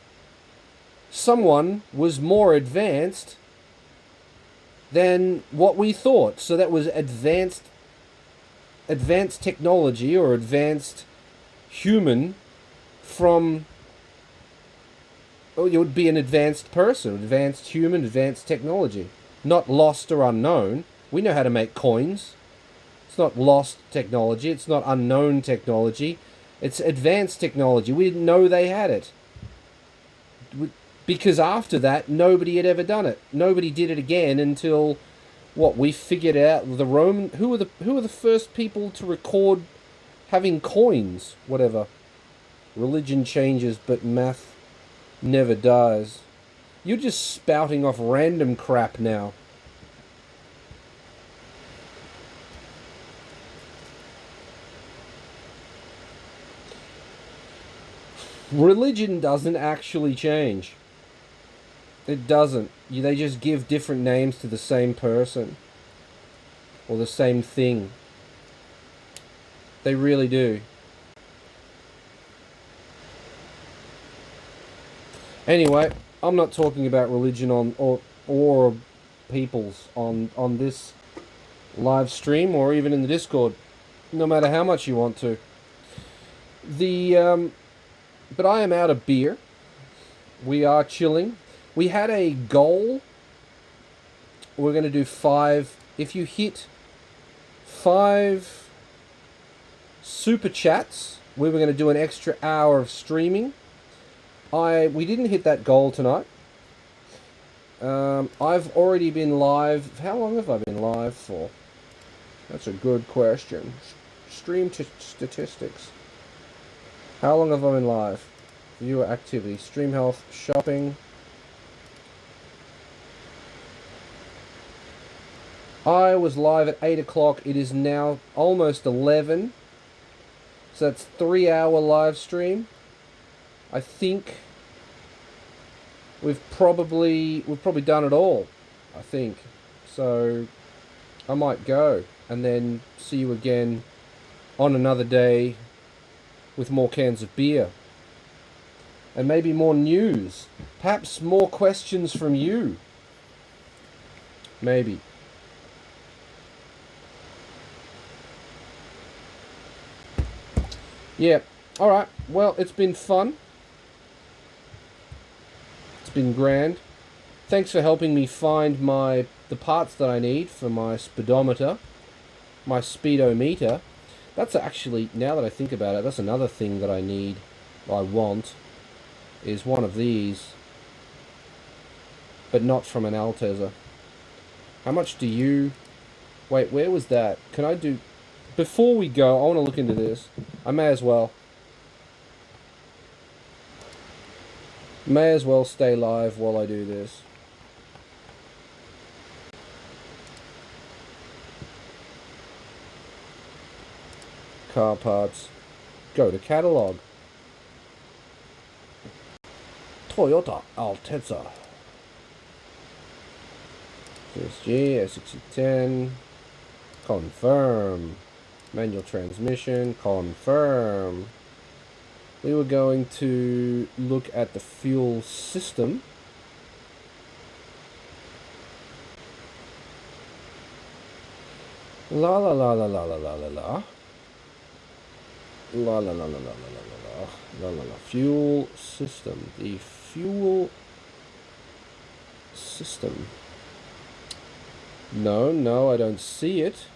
someone was more advanced than what we thought. So that was advanced technology, or advanced human from... oh, it would be an advanced person, advanced human, advanced technology. Not lost or unknown. We know how to make coins. It's not lost technology. It's not unknown technology. It's advanced technology. We didn't know they had it. Because after that, nobody had ever done it. Nobody did it again until, what, we figured out the Roman... Who were the first people to record having coins? Whatever. Religion changes, but math never dies. You're just spouting off random crap now. Religion doesn't actually change. It doesn't. They just give different names to the same person. Or the same thing. They really do. Anyway, I'm not talking about religion or peoples on this live stream, or even in the Discord. No matter how much you want to. But I am out of beer. We are chilling. We had a goal. We're going to do 5. If you hit 5 super chats, we were going to do an extra hour of streaming. We didn't hit that goal tonight. I've already been live. How long have I been live for? That's a good question. Stream statistics. How long have I been live? Viewer activity, stream health, shopping. I was live at 8 o'clock. It is now almost 11. So that's 3 hour live stream. I think we've probably done it all. I think. So I might go and then see you again on another day with more cans of beer. And maybe more news. Perhaps more questions from you. Maybe. Yeah. Alright. Well, it's been fun. It's been grand. Thanks for helping me find the parts that I need for my speedometer. My speedometer. That's actually, now that I think about it, that's another thing that I need. I want. Is one of these. But not from an Altezza. How much do you... Wait, where was that? Can I do... Before we go, I want to look into this. I may as well. May as well stay live while I do this. Car parts. Go to catalog. Toyota Altezza. CSG, S6010. Confirm. Manual transmission. Confirm. We were going to look at the fuel system. La la la la la la la la la. La la la la la la la la la la. Fuel system. The fuel system. No, I don't see it.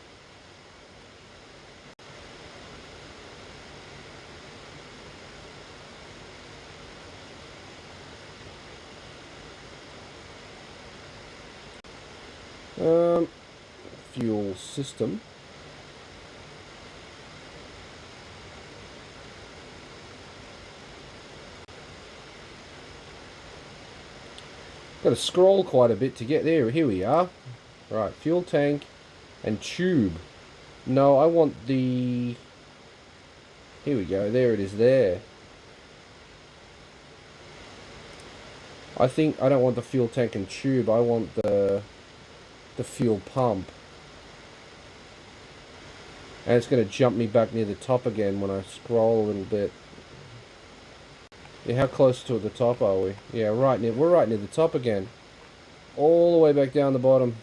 Fuel system. Got to scroll quite a bit to get there. Here we are. Right, fuel tank and tube. No, I want the... Here we go. There it is there. I think I don't want the fuel tank and tube. I want the fuel pump. And it's going to jump me back near the top again when I scroll a little bit. Yeah, how close to the top are we? Yeah, we're right near the top again. All the way back down the bottom.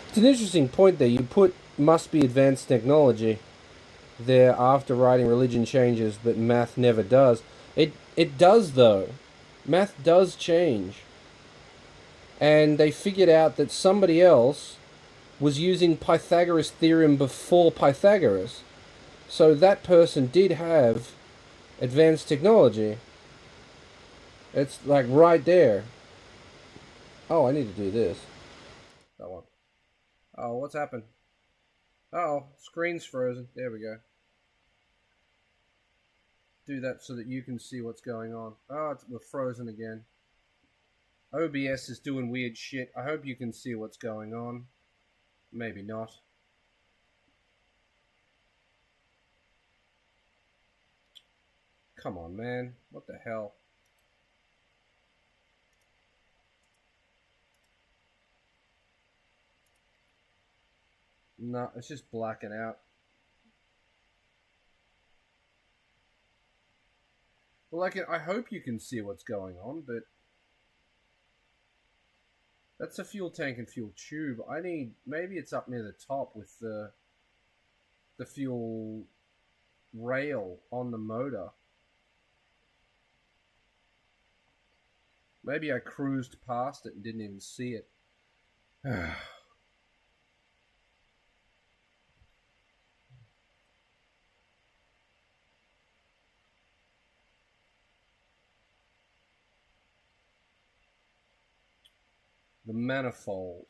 It's an interesting point there. You put must be advanced technology there after writing religion changes, but math never does. It does though. Math does change. And they figured out that somebody else was using Pythagoras' theorem before Pythagoras. So that person did have advanced technology. It's like right there. Oh, I need to do this. That one. Oh, what's happened? Oh, screen's frozen. There we go. Do that so that you can see what's going on. Oh, we're frozen again. OBS is doing weird shit. I hope you can see what's going on. Maybe not. Come on, man. What the hell? No, it's just blacking out. Well, I hope you can see what's going on, but... That's a fuel tank and fuel tube. I need... Maybe it's up near the top with the fuel rail on the motor. Maybe I cruised past it and didn't even see it. The manifold.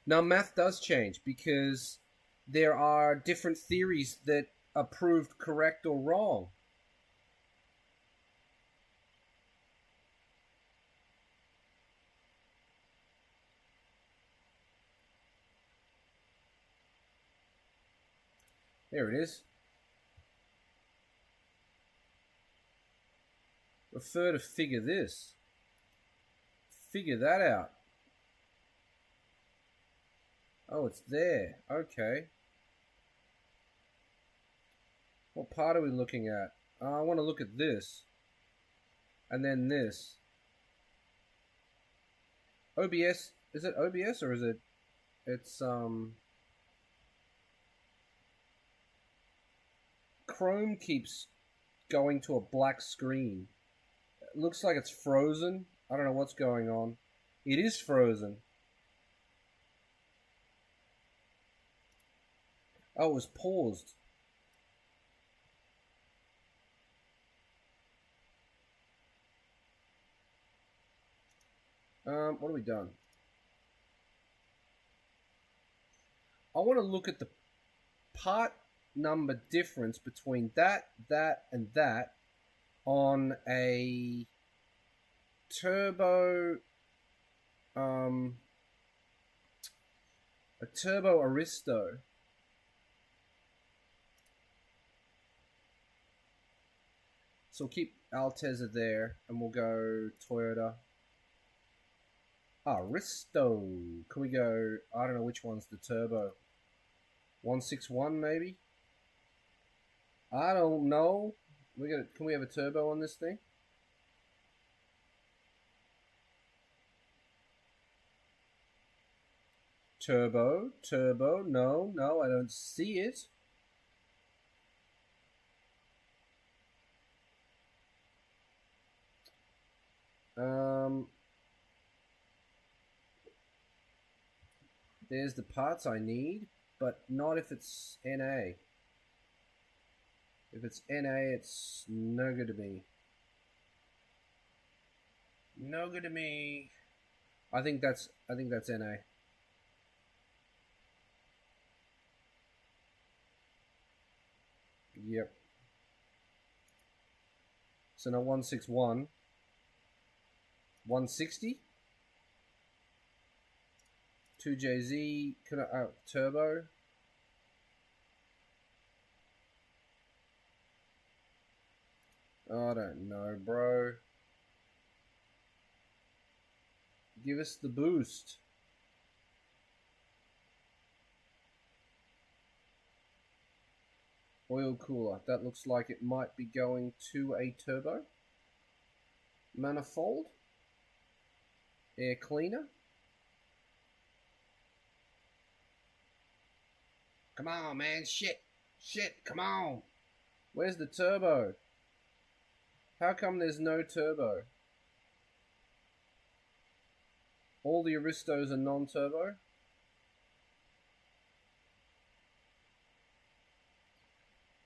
Now, math does change because there are different theories that are proved correct or wrong. There it is. Refer to figure this. Figure that out. Oh, it's there. Okay. What part are we looking at? I want to look at this. And then this. OBS. Is it OBS or is it... It's, Chrome keeps going to a black screen. It looks like it's frozen. I don't know what's going on. It is frozen. Oh, it was paused. What have we done? I want to look at the part number difference between that, and that on a turbo Aristo. So we'll keep Altezza there and we'll go Toyota. Aristo. Can we go, I don't know which one's the turbo. 161 maybe? I don't know. Can we have a turbo on this thing? Turbo, no, I don't see it. There's the parts I need, but not if it's NA. If it's NA, it's no good to me. No good to me. I think that's NA. Yep. So now 161. 160. 2JZ. Can I turbo? I don't know, bro. Give us the boost. Oil cooler. That looks like it might be going to a turbo. Manifold. Air cleaner. Come on, man. Shit, come on. Where's the turbo? How come there's no turbo? All the Aristos are non-turbo?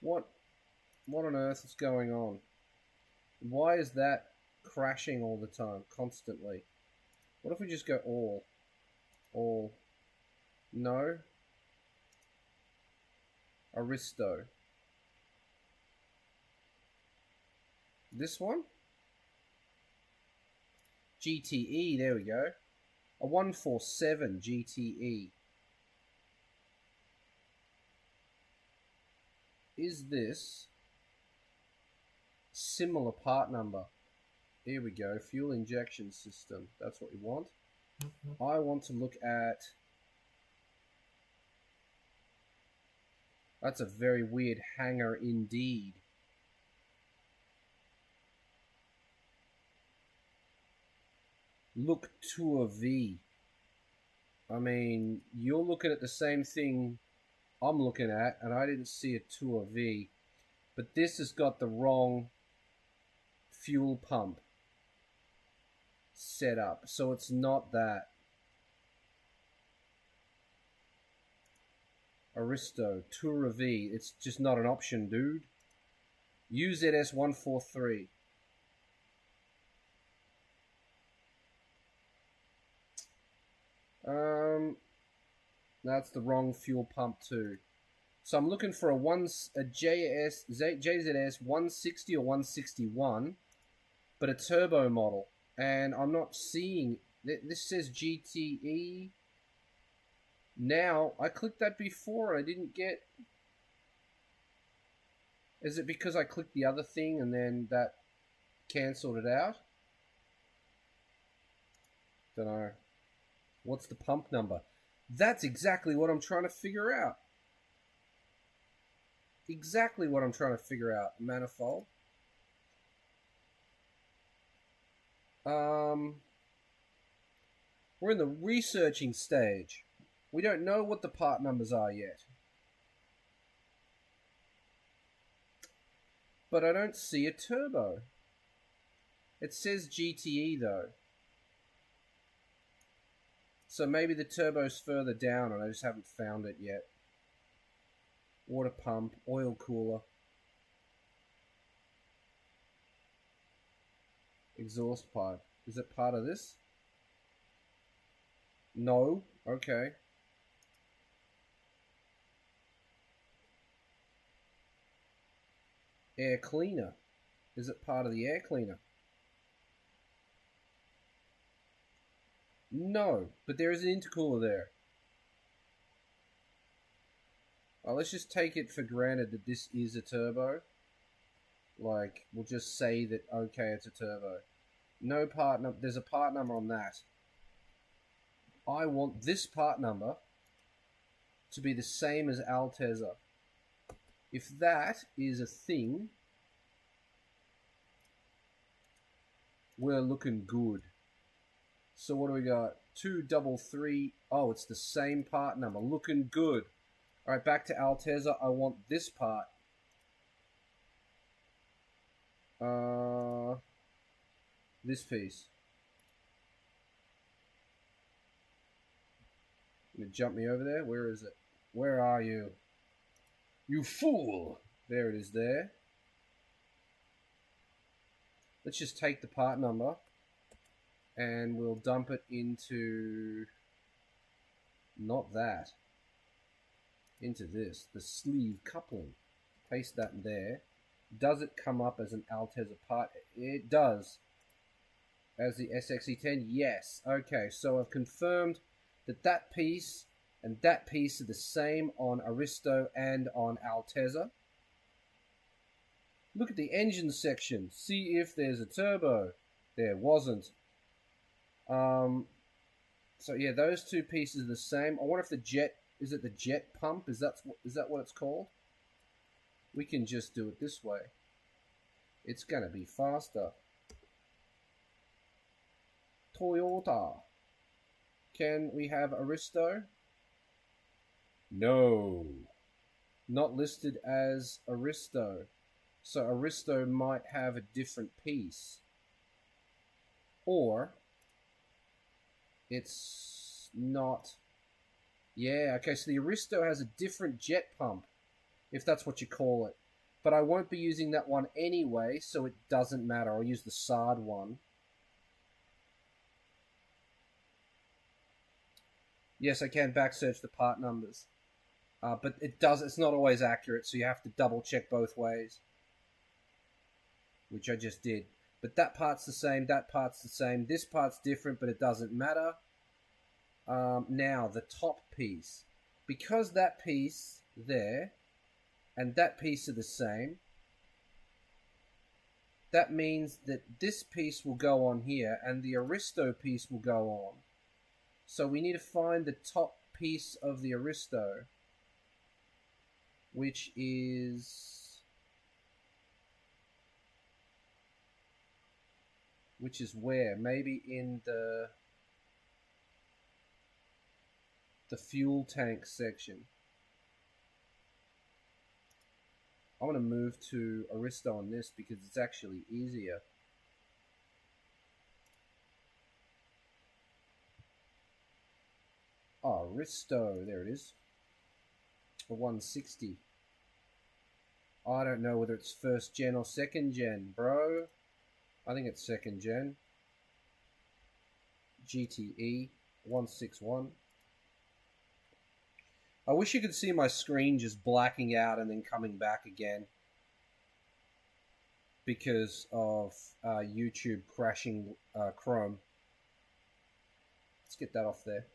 What on earth is going on? Why is that crashing all the time, constantly? What if we just go all? All. No. Aristo. This one? GTE, there we go. A 147 GTE. Is this similar part number? Here we go, fuel injection system. That's what we want. I want to look at... That's a very weird hanger indeed. Look to a V. I mean, you're looking at the same thing I'm looking at, and I didn't see a Tour V. But this has got the wrong fuel pump set up. So it's not that. Aristo, Tura V. It's just not an option, dude. UZS143. That's the wrong fuel pump too. So I'm looking for a JZS 160 or 161, but a turbo model. And I'm not seeing... This says GTE. Now, I clicked that before and I didn't get... Is it because I clicked the other thing and then that cancelled it out? Don't know. What's the pump number? That's exactly what I'm trying to figure out. Exactly what I'm trying to figure out. Manifold. We're in the researching stage. We don't know what the part numbers are yet. But I don't see a turbo. It says GTE though. So maybe the turbo's further down and I just haven't found it yet. Water pump, oil cooler. Exhaust pipe. Is it part of this? No. Okay. Air cleaner. Is it part of the air cleaner? No, but there is an intercooler there. Oh, let's just take it for granted that this is a turbo. Like, we'll just say that, okay, it's a turbo. No part number. There's a part number on that. I want this part number to be the same as Altezza. If that is a thing, we're looking good. So what do we got? 233. Oh, it's the same part number. Looking good. All right, back to Altezza. I want this part. This piece. You gonna jump me over there? Where is it? Where are you? You fool! There it is there. Let's just take the part number and we'll dump it into... not that. Into this. The sleeve coupling. Paste that there. Does it come up as an Altezza part? It does. As the SXE10? Yes. Okay, so I've confirmed that that piece and that piece are the same on Aristo and on Altezza. Look at the engine section. See if there's a turbo. There wasn't. So yeah, those two pieces are the same. I wonder if the jet... is it the jet pump? Is that what it's called? We can just do it this way. It's gonna be faster. Toyota. Can we have Aristo? No. Not listed as Aristo. So Aristo might have a different piece. Or it's not... yeah, okay, so the Aristo has a different jet pump, if that's what you call it. But I won't be using that one anyway, so it doesn't matter. I'll use the SARD one. Yes, I can back search the part numbers. But it's not always accurate, so you have to double check both ways. Which I just did. But that part's the same, that part's the same. This part's different, but it doesn't matter. Now, the top piece. Because that piece there and that piece are the same, that means that this piece will go on here and the Aristo piece will go on. So we need to find the top piece of the Aristo, which is where? Maybe in the fuel tank section. I want to move to Aristo on this because it's actually easier. Oh, Risto, there it is. A 160. I don't know whether it's first gen or second gen, bro. I think it's second gen. GTE 161. I wish you could see my screen just blacking out and then coming back again because of YouTube crashing Chrome. Let's get that off there.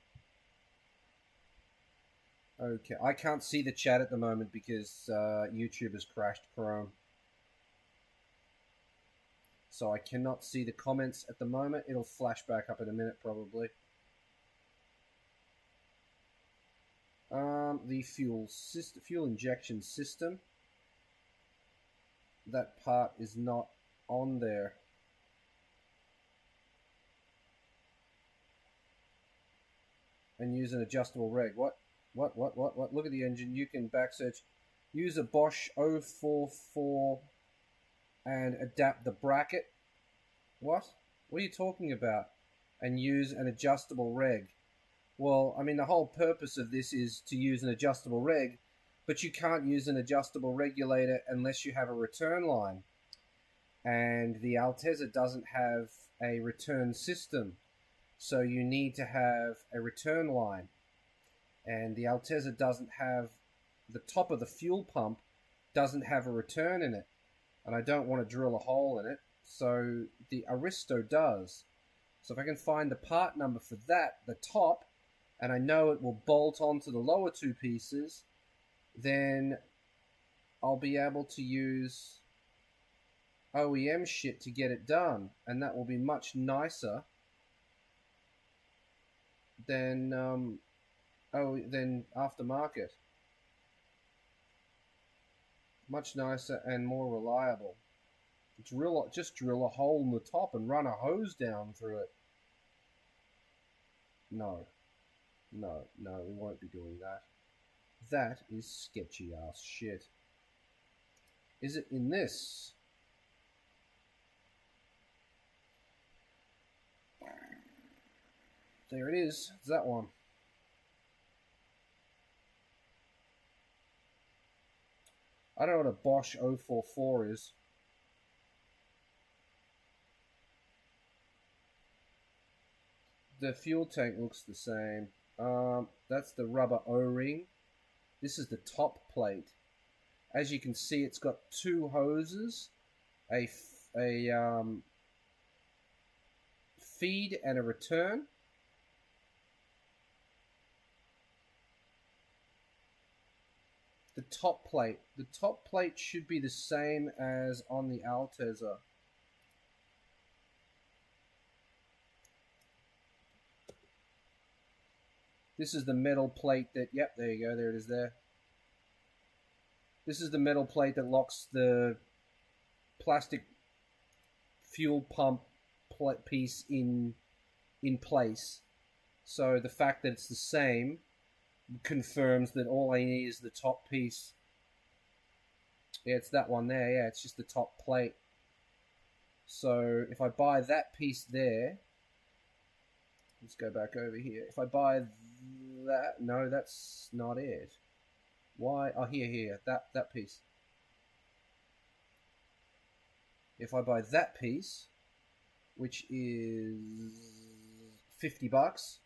Okay, I can't see the chat at the moment because YouTube has crashed Chrome. So I cannot see the comments at the moment. It'll flash back up in a minute probably. The fuel injection system. That part is not on there. And use an adjustable reg. What? Look at the engine. You can backsearch. Use a Bosch 044 and adapt the bracket. What? What are you talking about? And use an adjustable reg. Well, I mean, the whole purpose of this is to use an adjustable reg, but you can't use an adjustable regulator unless you have a return line. And the Altezza doesn't have a return system, so you need to have a return line. And the Altezza doesn't have, the top of the fuel pump doesn't have a return in it. And I don't want to drill a hole in it, so the Aristo does. So if I can find the part number for that, the top, and I know it will bolt onto the lower two pieces, then I'll be able to use OEM shit to get it done, and that will be much nicer than than aftermarket. Much nicer and more reliable. Just drill a hole in the top and run a hose down through it. No, we won't be doing that. That is sketchy ass shit. Is it in this? There it is. It's that one. I don't know what a Bosch 044 is. The fuel tank looks the same. That's the rubber O-ring. This is the top plate. As you can see, it's got two hoses, a feed and a return. The top plate should be the same as on the Altezza. This is the metal plate that, yep, there you go, there it is there. This is the metal plate that locks the plastic fuel pump piece in place. So the fact that it's the same confirms that all I need is the top piece. Yeah, it's that one there, yeah, it's just the top plate. So if I buy that piece there, let's go back over here. If I buy that, no, that's not it. Why? Oh, here, that piece. If I buy that piece, which is $50,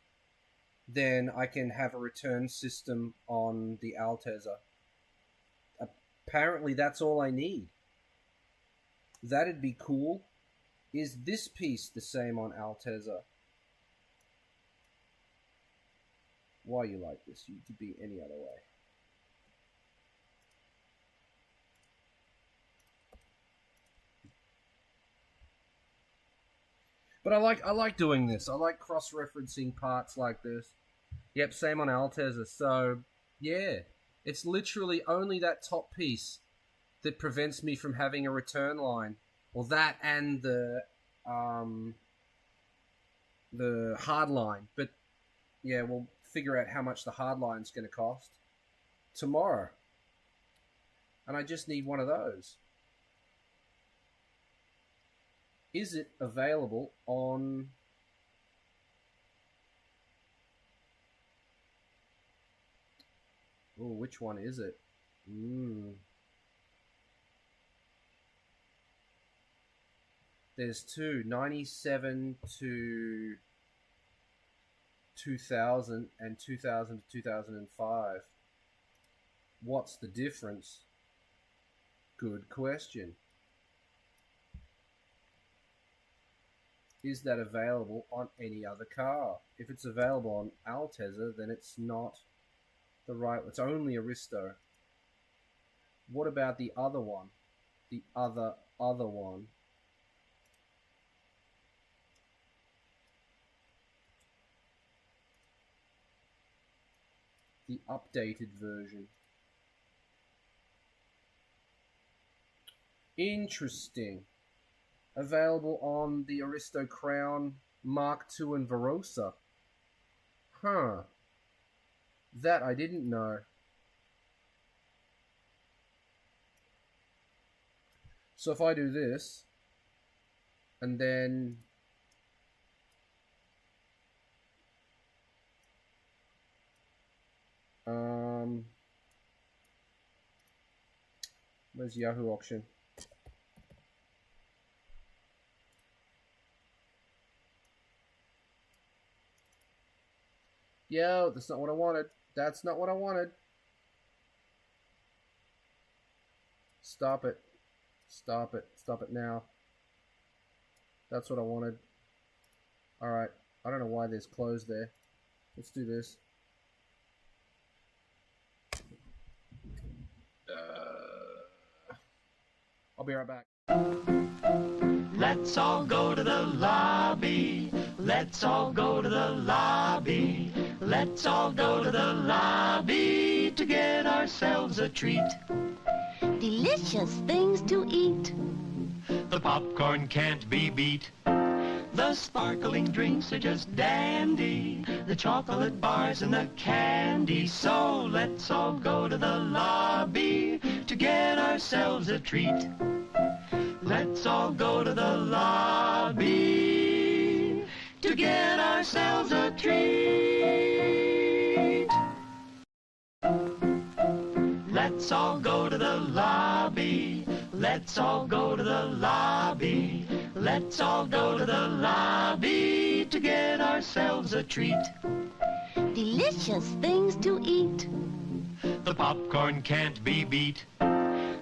then I can have a return system on the Altezza. Apparently that's all I need. That'd be cool. Is this piece the same on Altezza? Why are you like this? You could be any other way. But I like doing this. I like cross-referencing parts like this. Yep, same on Altezza. So, yeah. It's literally only that top piece that prevents me from having a return line. Well, that and the hard line. But, yeah, we'll figure out how much the hard line's going to cost tomorrow. And I just need one of those. Is it available on Oh, which one is it? There's two, 97 to 2000 and 2000 to 2005. What's the difference? Good question. Is that available on any other car? If it's available on Altezza, then it's not the right. It's only Aristo. What about the other one? The other one. The updated version. Interesting. Available on the Aristo Crown Mark II and Verosa. Huh. That I didn't know. So if I do this, and then where's Yahoo Auction? Yo, that's not what I wanted. That's not what I wanted. Stop it. Stop it. Stop it now. That's what I wanted. Alright. I don't know why there's closed there. Let's do this. I'll be right back. Let's all go to the lobby. Let's all go to the lobby. Let's all go to the lobby to get ourselves a treat. Delicious things to eat. The popcorn can't be beat. The sparkling drinks are just dandy. The chocolate bars and the candy. So let's all go to the lobby to get ourselves a treat. Let's all go to the lobby to get ourselves a treat. Let's all go to the lobby. Let's all go to the lobby. Let's all go to the lobby to get ourselves a treat. Delicious things to eat. The popcorn can't be beat.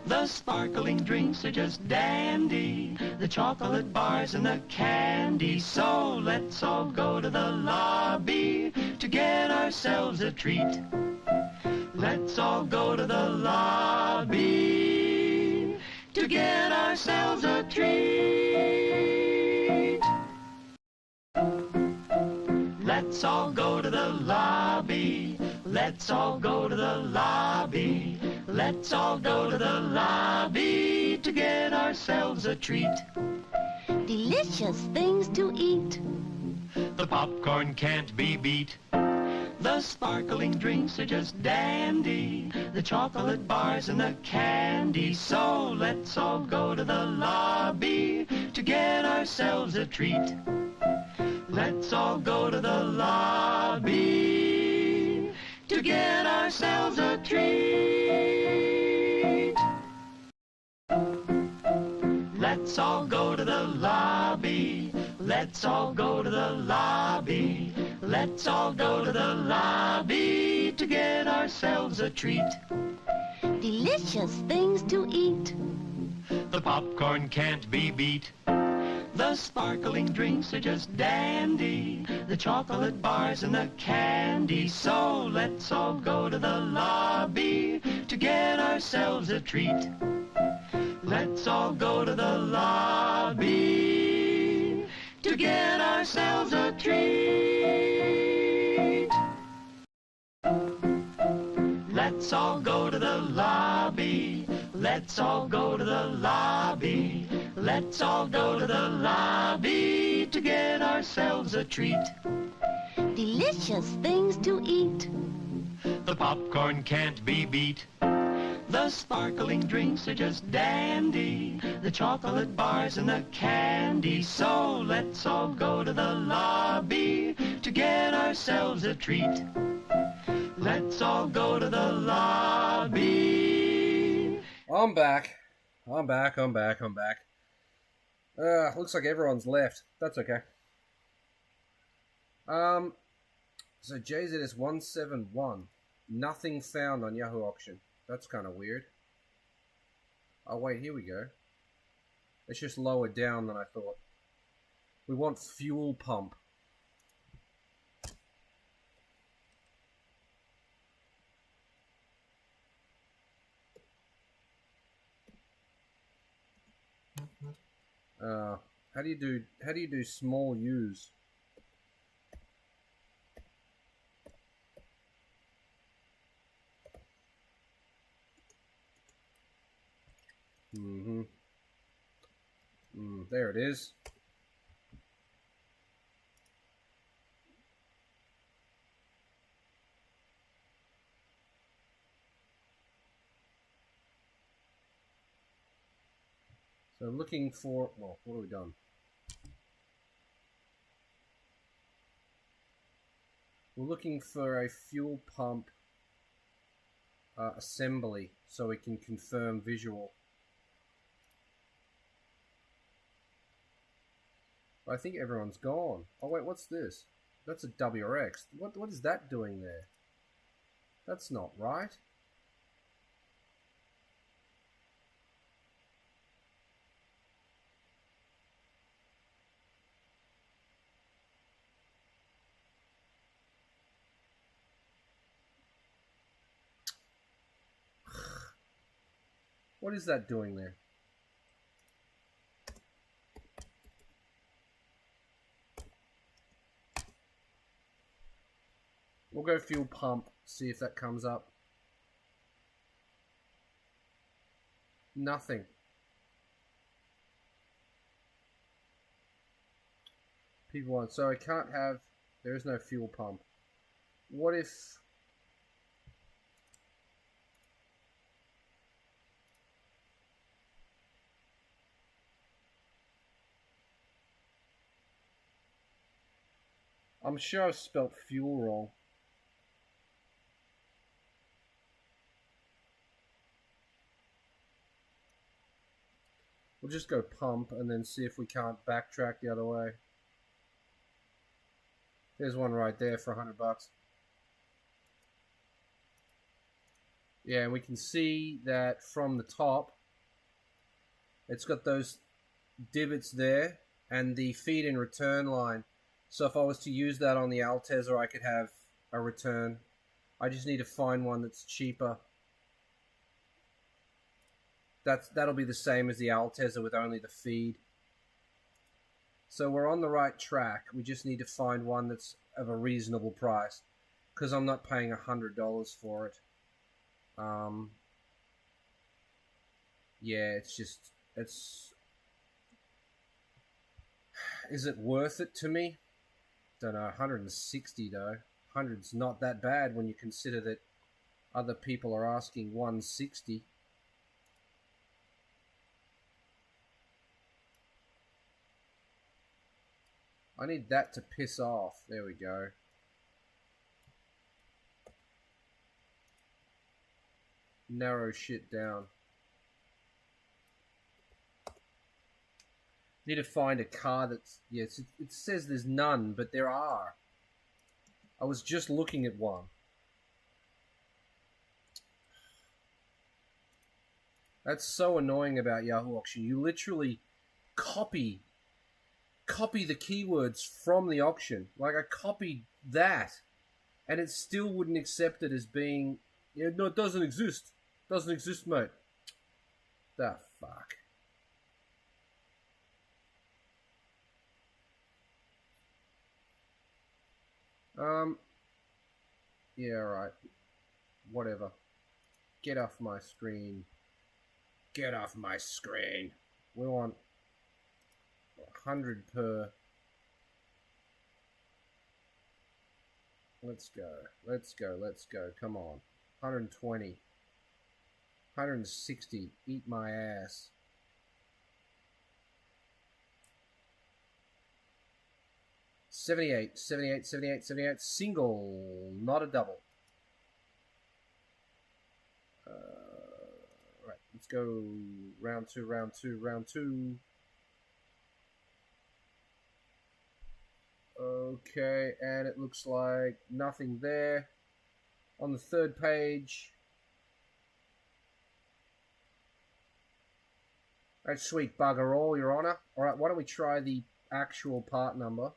The sparkling drinks are just dandy. The chocolate bars and the candy. So let's all go to the lobby to get ourselves a treat. Let's all go to the lobby to get ourselves a treat. Let's all go to the lobby. Let's all go to the lobby. Let's all go to the lobby to get ourselves a treat. Delicious things to eat. The popcorn can't be beat. The sparkling drinks are just dandy. The chocolate bars and the candy. So let's all go to the lobby to get ourselves a treat. Let's all go to the lobby to get ourselves a treat. Let's all go to the lobby. Let's all go to the lobby. Let's all go to the lobby to get ourselves a treat. Delicious things to eat. The popcorn can't be beat. The sparkling drinks are just dandy. The chocolate bars and the candy. So let's all go to the lobby to get ourselves a treat. Let's all go to the lobby to get ourselves a treat. Let's all go to the lobby. Let's all go to the lobby. Let's all go to the lobby to get ourselves a treat. Delicious things to eat. The popcorn can't be beat. The sparkling drinks are just dandy. The chocolate bars and the candy. So let's all go to the lobby to get ourselves a treat. let's all go to the lobby. I'm back. I'm back. Looks like everyone's left. That's okay. So JZS 171. Nothing found on Yahoo Auction. That's kind of weird. Oh wait, here we go. It's just lower down than I thought. We want fuel pump. How do you do small U's? There it is. So looking for, well, what have we done? We're looking for a fuel pump assembly so we can confirm visual. I think everyone's gone. Oh wait, what's this? That's a WRX. What is that doing there? That's not right. What is that doing there? We'll go fuel pump, see if that comes up. Nothing. People want, so I can't have, there is no fuel pump. What if, I'm sure I've spelt fuel wrong. We'll just go pump and then see if we can't backtrack the other way. There's one right there for $100. Yeah, and we can see that from the top, it's got those divots there and the feed and return line. So if I was to use that on the Altezza, I could have a return. I just need to find one that's cheaper. That'll be the same as the Altezza with only the feed. So we're on the right track. We just need to find one that's of a reasonable price, because I'm not paying $100 for it. Yeah, it's. Is it worth it to me? Don't know. 160 though. 100's not that bad when you consider that other people are asking 160. I need that to piss off. There we go. Narrow shit down. Need to find a car that's... Yes, it says there's none, but there are. I was just looking at one. That's so annoying about Yahoo Auction. You literally copy the keywords from the auction. Like, I copied that, and it still wouldn't accept it as being... Yeah, no, it doesn't exist. Doesn't exist, mate. The fuck. Yeah, right. Whatever. Get off my screen. Get off my screen. We want 100 per. Let's go. Let's go. Let's go. Come on. 120. 160. Eat my ass. $78, $78, $78, $78. Single, not a double. Let's go round two, round two, round two. Okay, and it looks like nothing there. On the third page. That's sweet bugger all, Your Honour. Alright, why don't we try the actual part number?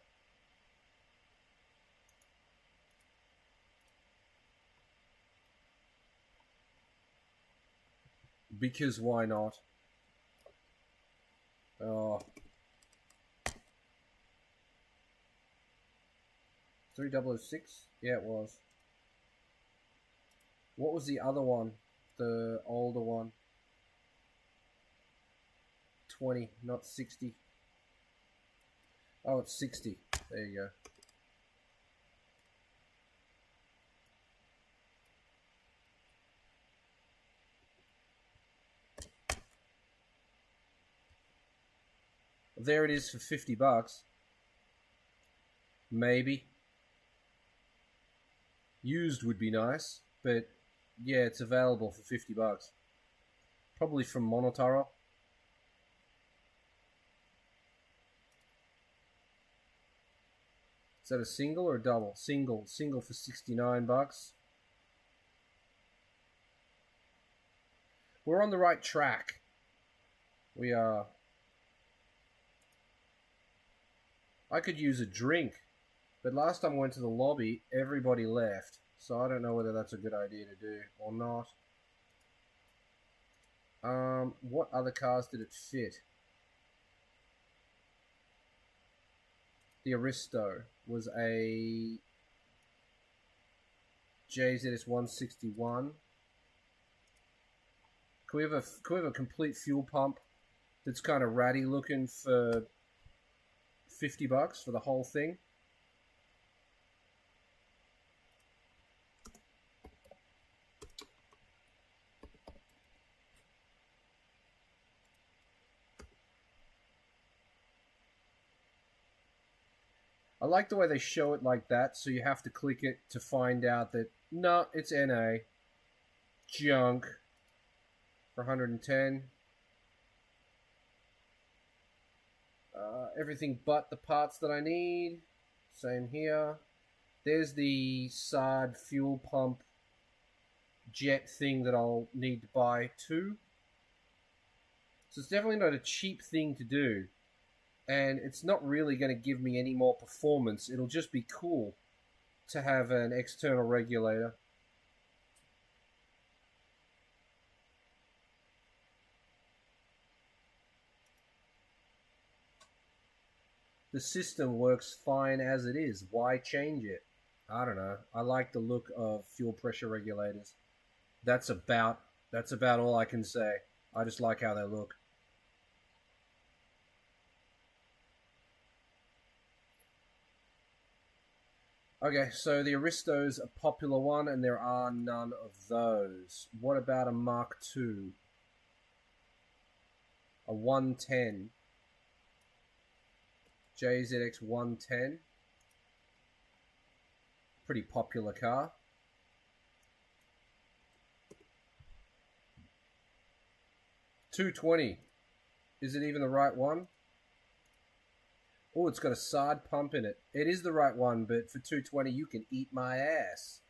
Because why not? Oh. 3006? Yeah, it was. What was the other one? The older one? 20, not 60. Oh, it's 60. There you go. There it is for 50 bucks. Maybe. Used would be nice, but yeah, it's available for 50 bucks. Probably from Monotaro. Is that a single or a double? Single. Single for 69 bucks. We're on the right track. We are. I could use a drink, but last time I went to the lobby, everybody left. So I don't know whether that's a good idea to do or not. What other cars did it fit? The Aristo was a JZS 161. Can we have a complete fuel pump that's kind of ratty looking for 50 bucks for the whole thing? I like the way they show it like that, so you have to click it to find out that, no, it's NA. Junk. For 110. Everything but the parts that I need. Same here. There's the SARD fuel pump jet thing that I'll need to buy too. So it's definitely not a cheap thing to do. And it's not really going to give me any more performance. It'll just be cool to have an external regulator. The system works fine as it is. Why change it? I don't know. I like the look of fuel pressure regulators. That's about all I can say. I just like how they look. Okay, so the Aristo's a popular one, and there are none of those. What about a Mark II? A 110. JZX 110. Pretty popular car. $220. Is it even the right one? Oh, it's got a SARD pump in it. It is the right one, but for $220 you can eat my ass.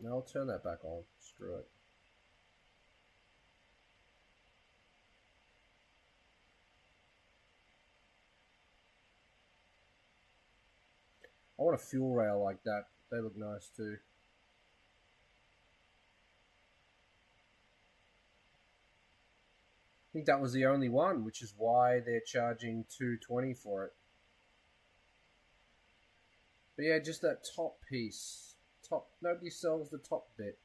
No, I'll turn that back on. Screw it. I want a fuel rail like that. They look nice too. I think that was the only one, which is why they're charging $220 for it. But yeah, just that top piece. Nobody sells the top bit.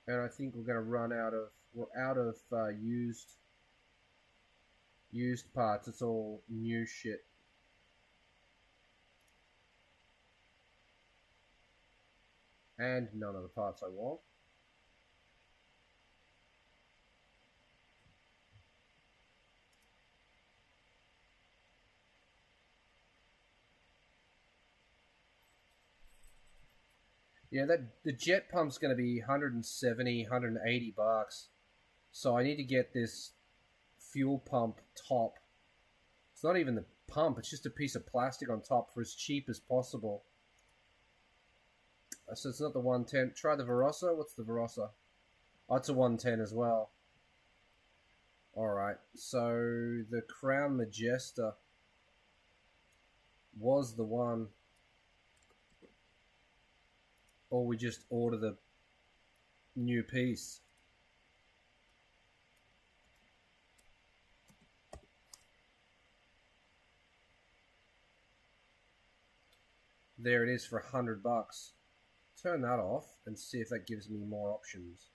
And I think we're going to run out of... We're out of used parts. It's all new shit. And none of the parts I want. Yeah, the jet pump's going to be 170, 180 bucks. So I need to get this fuel pump top. It's not even the pump, it's just a piece of plastic on top for as cheap as possible. So it's not the 110. Try the Verossa. What's the Verossa? Oh, it's a 110 as well. Alright, so the Crown Majesta was the one. Or we just order the new piece. There it is for $100. Turn that off and see if that gives me more options.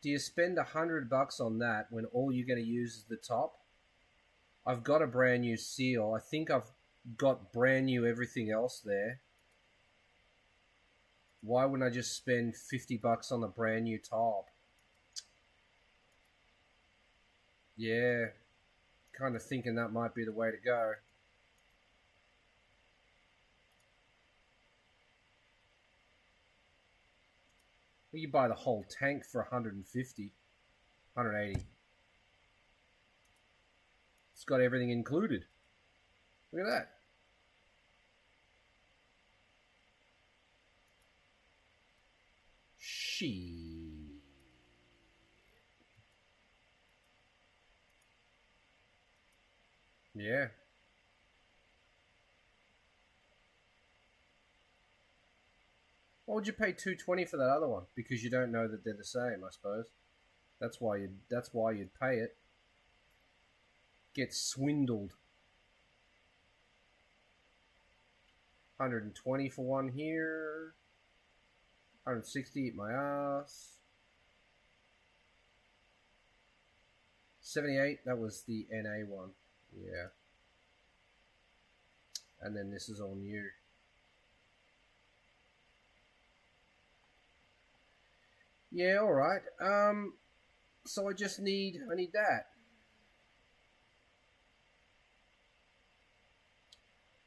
Do you spend $100 on that when all you're going to use is the top? I've got a brand new seal. I think I've got brand new everything else there. Why wouldn't I just spend $50 on the brand new top? Yeah, kind of thinking that might be the way to go. Well, you buy the whole tank for 150, 180. It's got everything included. Look at that. She. Yeah. Why would you pay $220 for that other one? Because you don't know that they're the same, I suppose. That's why you'd pay it. Get swindled. 120 for one here. 160 at my ass. 78, that was the NA one. Yeah. And then this is all new. Yeah, alright. So I need that.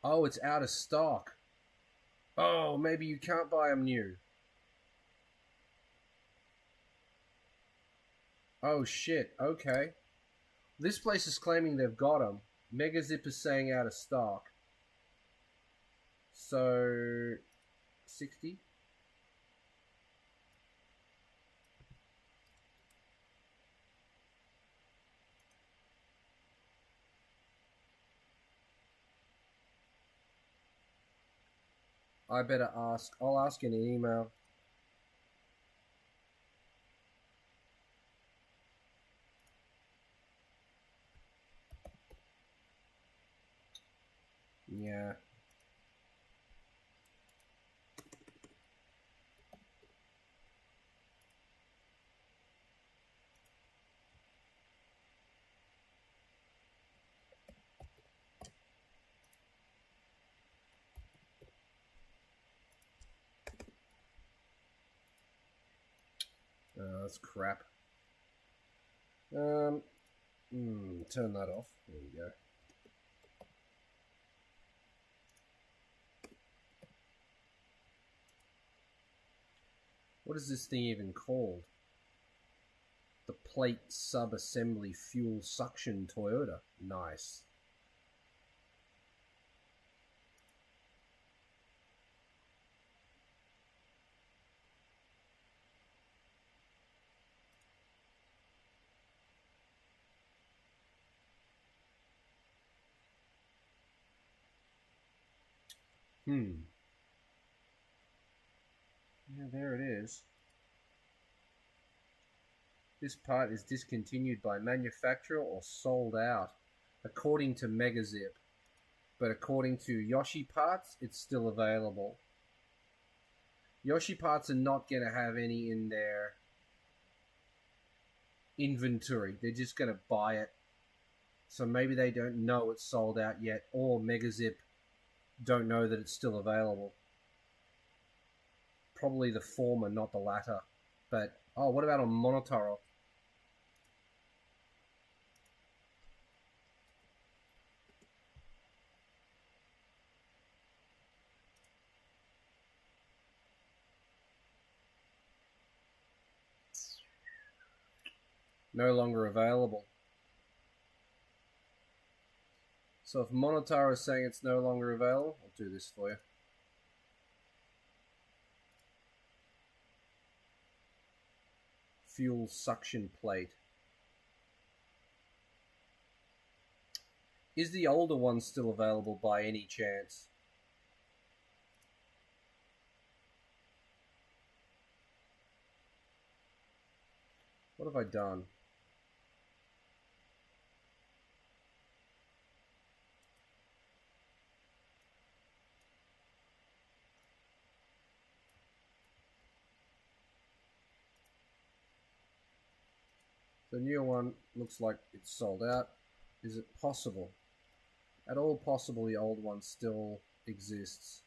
Oh, it's out of stock. Oh, maybe you can't buy them new. Oh shit, okay. This place is claiming they've got them. Megazip is saying out of stock. So, 60? I better ask. I'll ask in an email. Yeah. Oh, that's crap. Turn that off. There we go. What is this thing even called? The plate sub-assembly fuel suction Toyota. Nice. Yeah, there it is. This part is discontinued by manufacturer or sold out, according to Megazip. but according to Yoshi Parts, it's still available. Yoshi Parts are not going to have any in their inventory. They're just going to buy it. So maybe they don't know it's sold out yet, or Megazip don't know that it's still available. Probably the former, not the latter. But, oh, what about on Monotaro? No longer available. So if Monotaro is saying it's no longer available, I'll do this for you. Fuel suction plate. Is the older one still available by any chance? What have I done? The newer one looks like it's sold out. Is it possible? At all possible the old one still exists?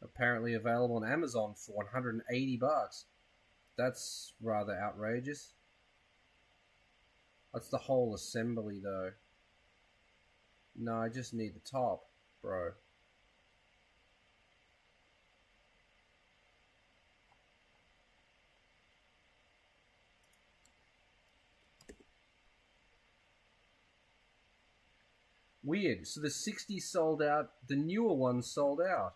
Apparently available on Amazon for 180 bucks. That's rather outrageous. That's the whole assembly though. No, I just need the top, bro. Weird. So the 60 sold out, the newer ones sold out.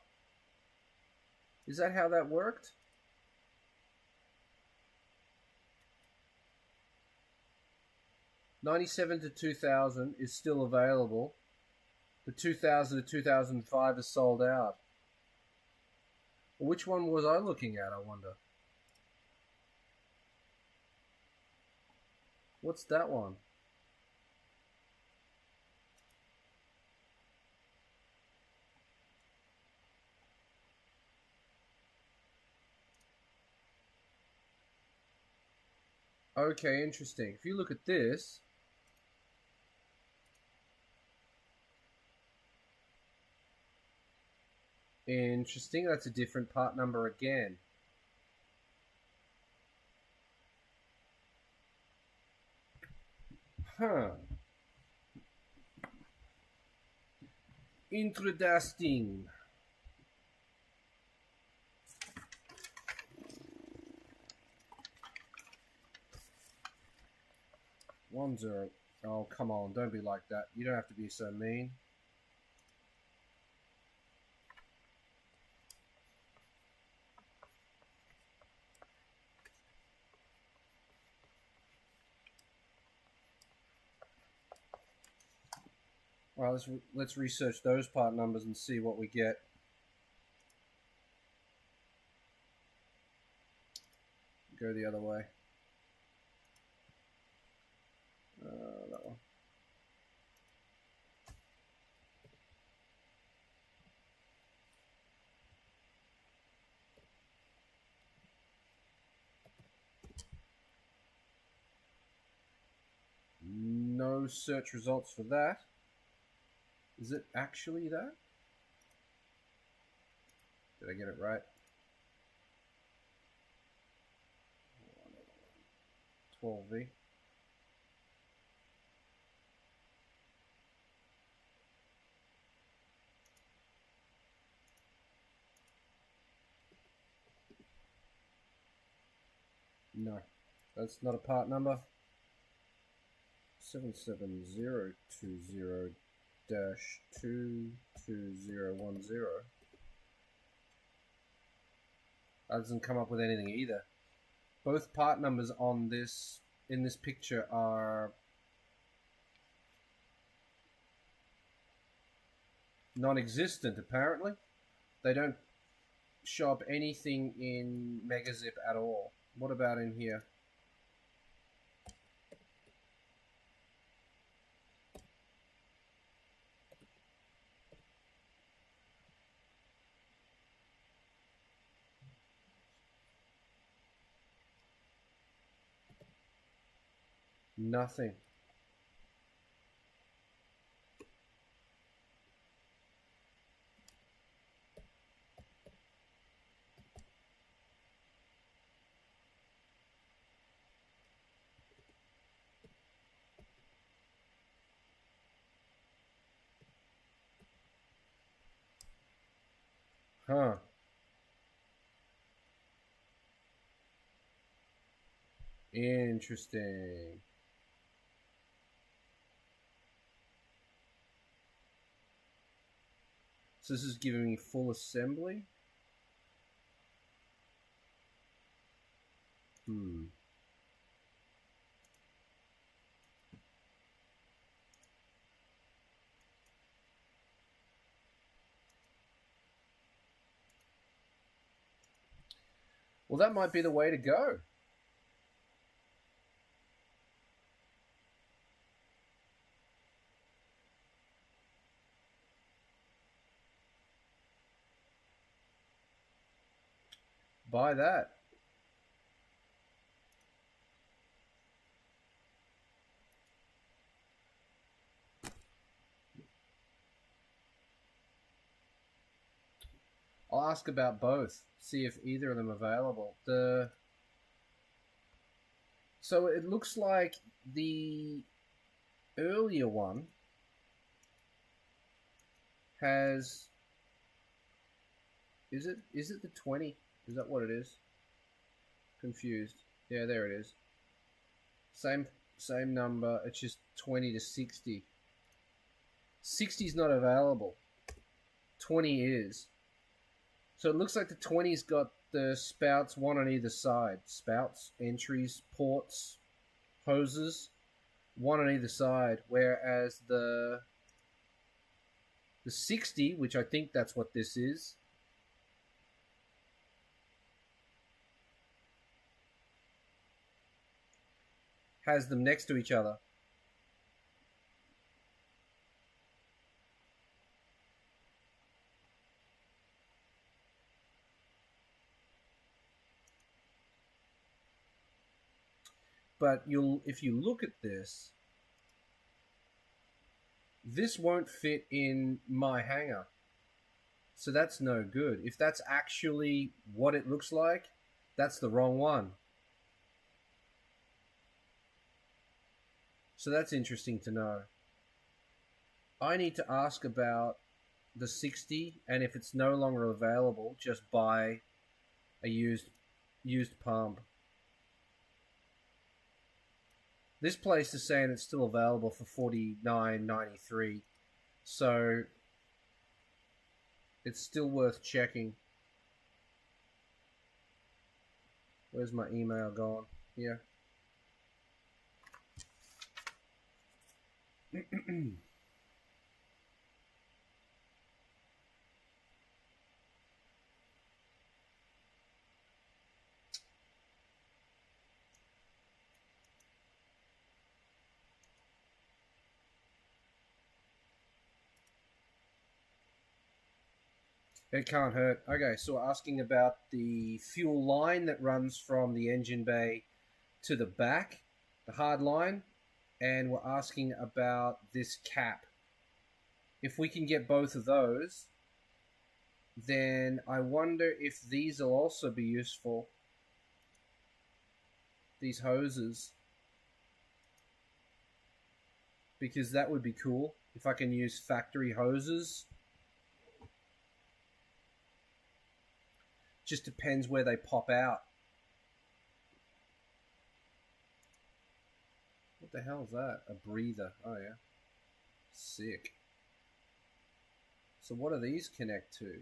Is that how that worked? '97 to 2000 is still available. The 2000 to 2005 is sold out. Well, which one was I looking at, I wonder? What's that one? Okay, interesting. If you look at this, interesting, that's a different part number again. Huh. Interesting. One zero. Oh, come on, don't be like that. You don't have to be so mean. Alright, let's research those part numbers and see what we get. Go the other way. That one. No search results for that. Is it actually that? Did I get it right? 12V. No, that's not a part number. 77020-22010. That doesn't come up with anything either. Both part numbers on this in this picture are Non-existent, apparently. They don't show up anything in Megazip at all. What about in here? Nothing. Huh. Interesting. So this is giving me full assembly? Well, that might be the way to go. Buy that. I'll ask about both, see if either of them are available. So it looks like the earlier one has... Is it the 20? Is that what it is? Confused. Yeah, there it is. Same number, it's just 20 to 60. 60 is not available. 20 is. So it looks like the 20's got the spouts, one on either side. Spouts, entries, ports, hoses, one on either side. Whereas the 60, which I think that's what this is, has them next to each other. But if you look at this won't fit in my hanger. So that's no good. If that's actually what it looks like, that's the wrong one. So that's interesting to know. I need to ask about the 60, and if it's no longer available, just buy a used pump. This place is saying it's still available for $49.93, so it's still worth checking. Where's my email gone? Here. It can't hurt. Okay, so we're asking about the fuel line that runs from the engine bay to the back, the hard line, and we're asking about this cap. If we can get both of those, then I wonder if these will also be useful. These hoses. Because that would be cool if I can use factory hoses. Just depends where they pop out. What the hell is that? A breather. Oh, yeah. Sick. So what do these connect to?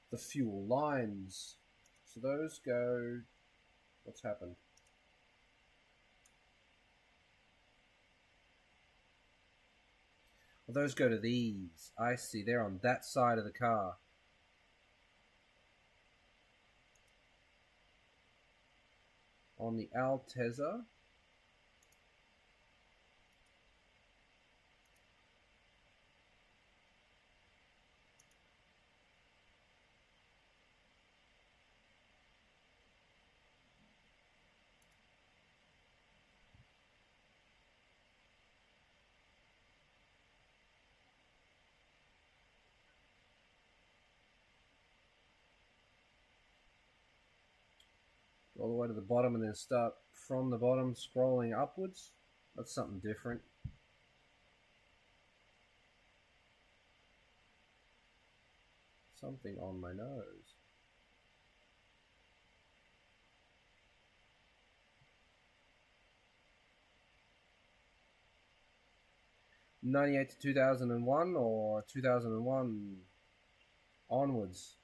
The fuel lines. So those go... What's happened? those go to these. I see. They're on that side of the car. On the Altezza. All the way to the bottom and then start from the bottom scrolling upwards. That's something different. Something on my nose. '98 to 2001 or 2001 onwards.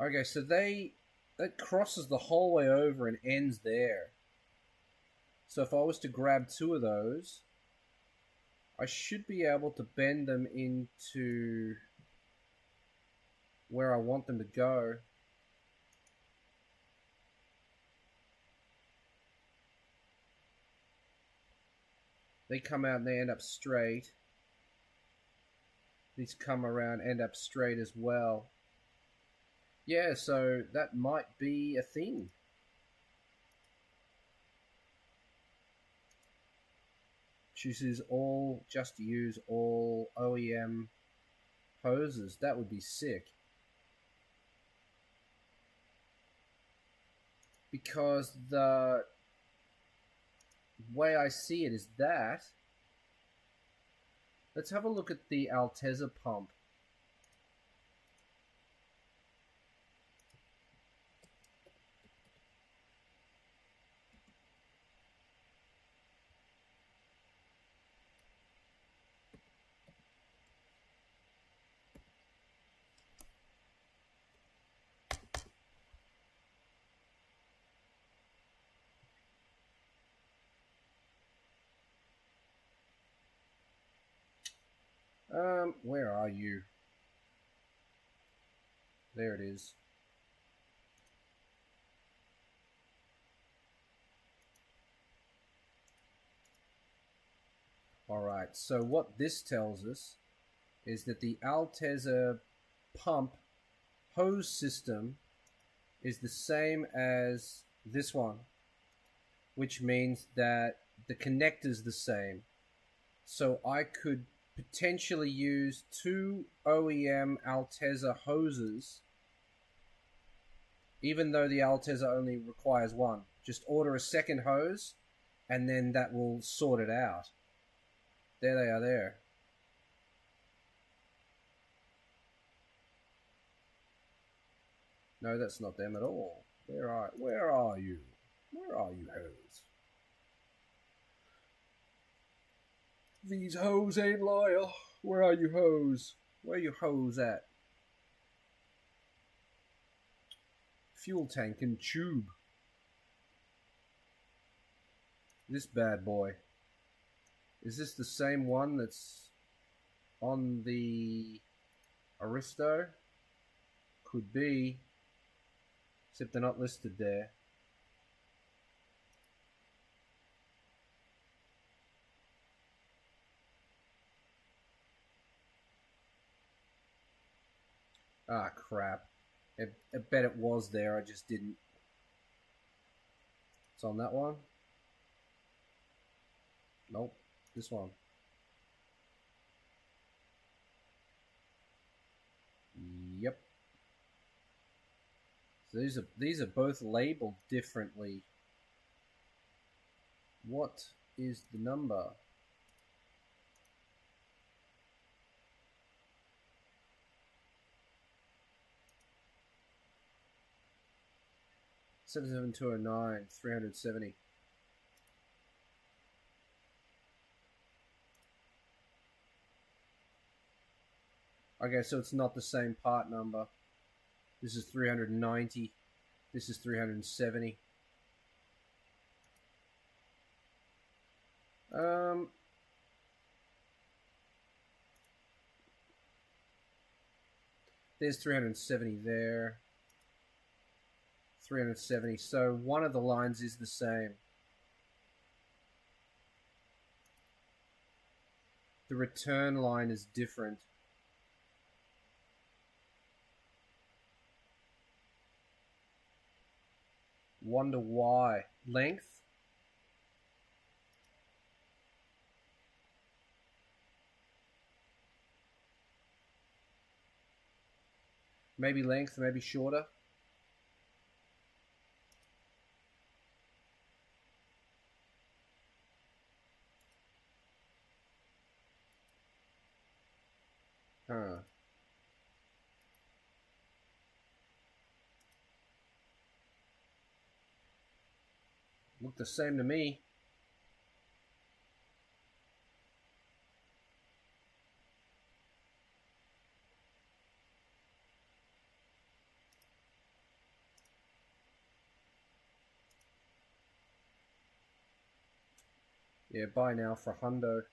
Okay, so that crosses the whole way over and ends there. So if I was to grab two of those, I should be able to bend them into where I want them to go. They come out and they end up straight. These come around, end up straight as well. Yeah, so that might be a thing. Just use all OEM hoses. That would be sick. Because the way I see it is that. Let's have a look at the Altezza pump. Where are you? There it is. Alright, so what this tells us is that the Altezza pump hose system is the same as this one, which means that the connector's the same. So I could potentially use two OEM Altezza hoses, even though the Altezza only requires one. Just order a second hose, and then that will sort it out. There they are there. No, that's not them at all. Where are you? Where are you, hose? These hoes ain't loyal. Where are you, hoes? Where you hoes at? Fuel tank and tube. This bad boy. Is this the same one that's on the Aristo? Could be. Except they're not listed there. Ah, crap. I bet it was there, I just didn't. It's on that one? Nope. This one. Yep. So these are both labeled differently. What is the number? $77209, 370. Okay, so it's not the same part number. This is 390. This is 370. There's 370 there. 370. So one of the lines is the same. The return line is different. Wonder why. Length? Maybe length, maybe shorter. Huh. Look the same to me. Yeah, buy now for $100.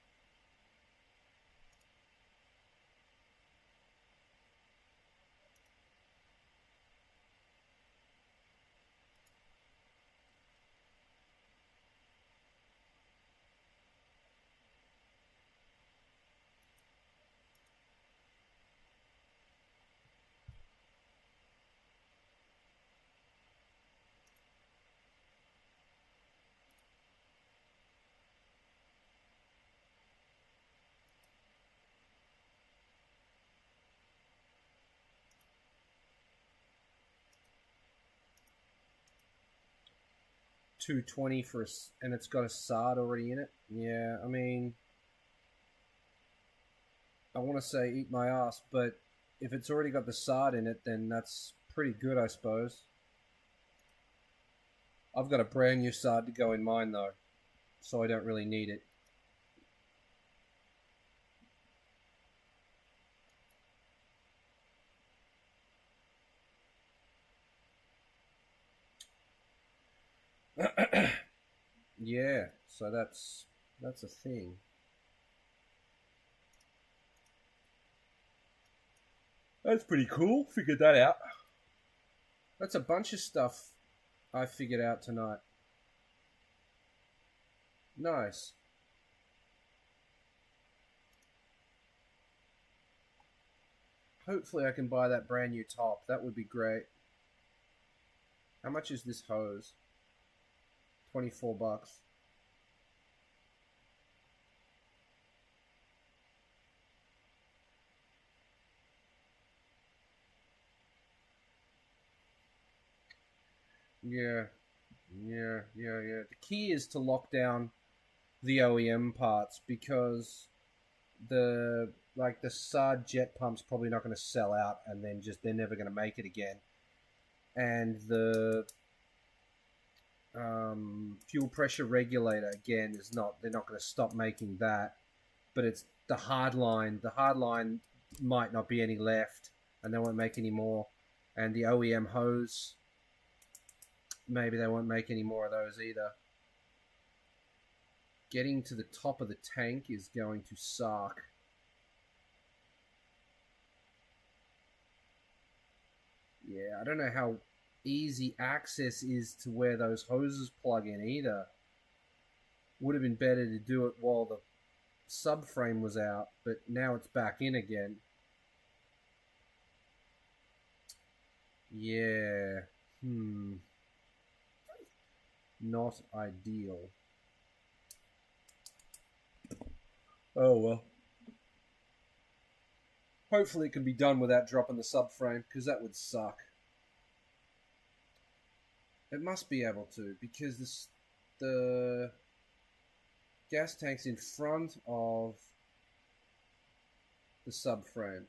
$220 for and it's got a SARD already in it. Yeah, I mean, I want to say eat my ass, but if it's already got the SARD in it, then that's pretty good, I suppose. I've got a brand new SARD to go in mine though, so I don't really need it. Yeah, so that's a thing. That's pretty cool. Figured that out. That's a bunch of stuff I figured out tonight. Nice. Hopefully I can buy that brand new top. That would be great. How much is this hose? $24. Yeah. The key is to lock down the OEM parts because the SARD jet pump's probably not going to sell out and then they're never going to make it again. And the fuel pressure regulator again they're not going to stop making that, but it's the hard line might not be any left and they won't make any more, and the OEM hose, maybe they won't make any more of those either. Getting to the top of the tank is going to suck. Yeah, I don't know how easy access is to where those hoses plug in either. Would have been better to do it while the subframe was out, but now it's back in again. Yeah. Not ideal. Oh well. Hopefully it can be done without dropping the subframe, because that would suck. It must be able to, because the gas tank's in front of the subframe.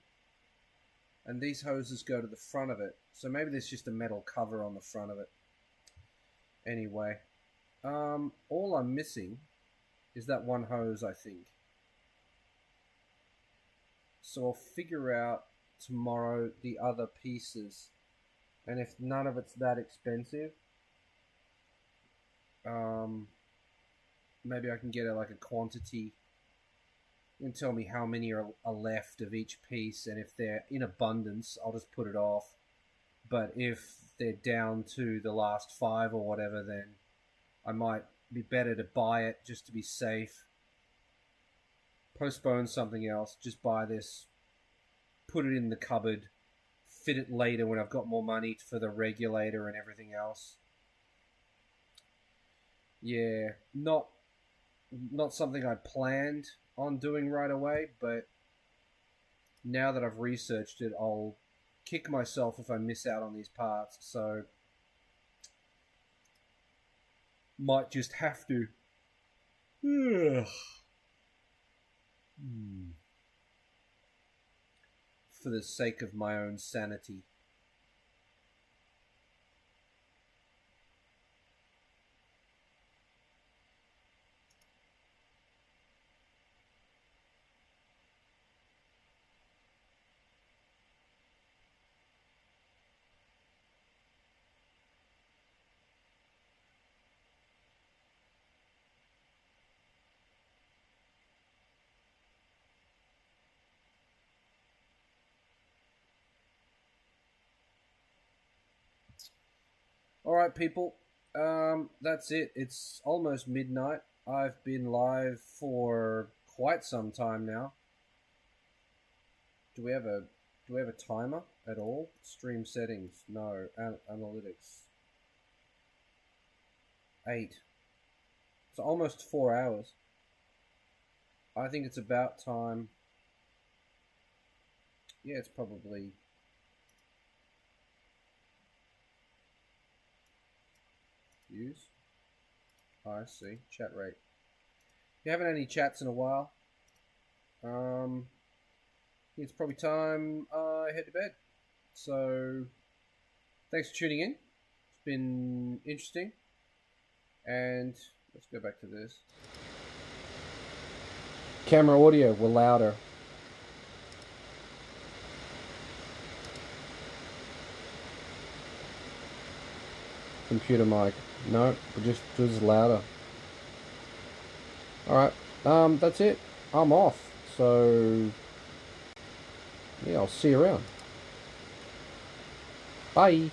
And these hoses go to the front of it. So maybe there's just a metal cover on the front of it. Anyway. All I'm missing is that one hose, I think. So I'll figure out tomorrow the other pieces. And if none of it's that expensive, maybe I can get a quantity You can tell me how many are left of each piece, and if they're in abundance, I'll just put it off. But if they're down to the last 5 or whatever, then I might be better to buy it just to be safe. Postpone something else, just buy this, put it in the cupboard, fit it later when I've got more money for the regulator and everything else. Yeah, not something I planned on doing right away, but now that I've researched it, I'll kick myself if I miss out on these parts, so might just have to. For the sake of my own sanity. Alright, people. That's it. It's almost midnight. I've been live for quite some time now. Do we have a timer at all? Stream settings? No. Analytics. 8. It's almost 4 hours. I think it's about time. Yeah, it's probably... Views. I see. Chat rate. You haven't had any chats in a while. It's probably time I head to bed. So, thanks for tuning in. It's been interesting. And let's go back to this. Camera audio, we're louder. Computer mic. No, just louder. Alright, that's it. I'm off. So, yeah, I'll see you around. Bye.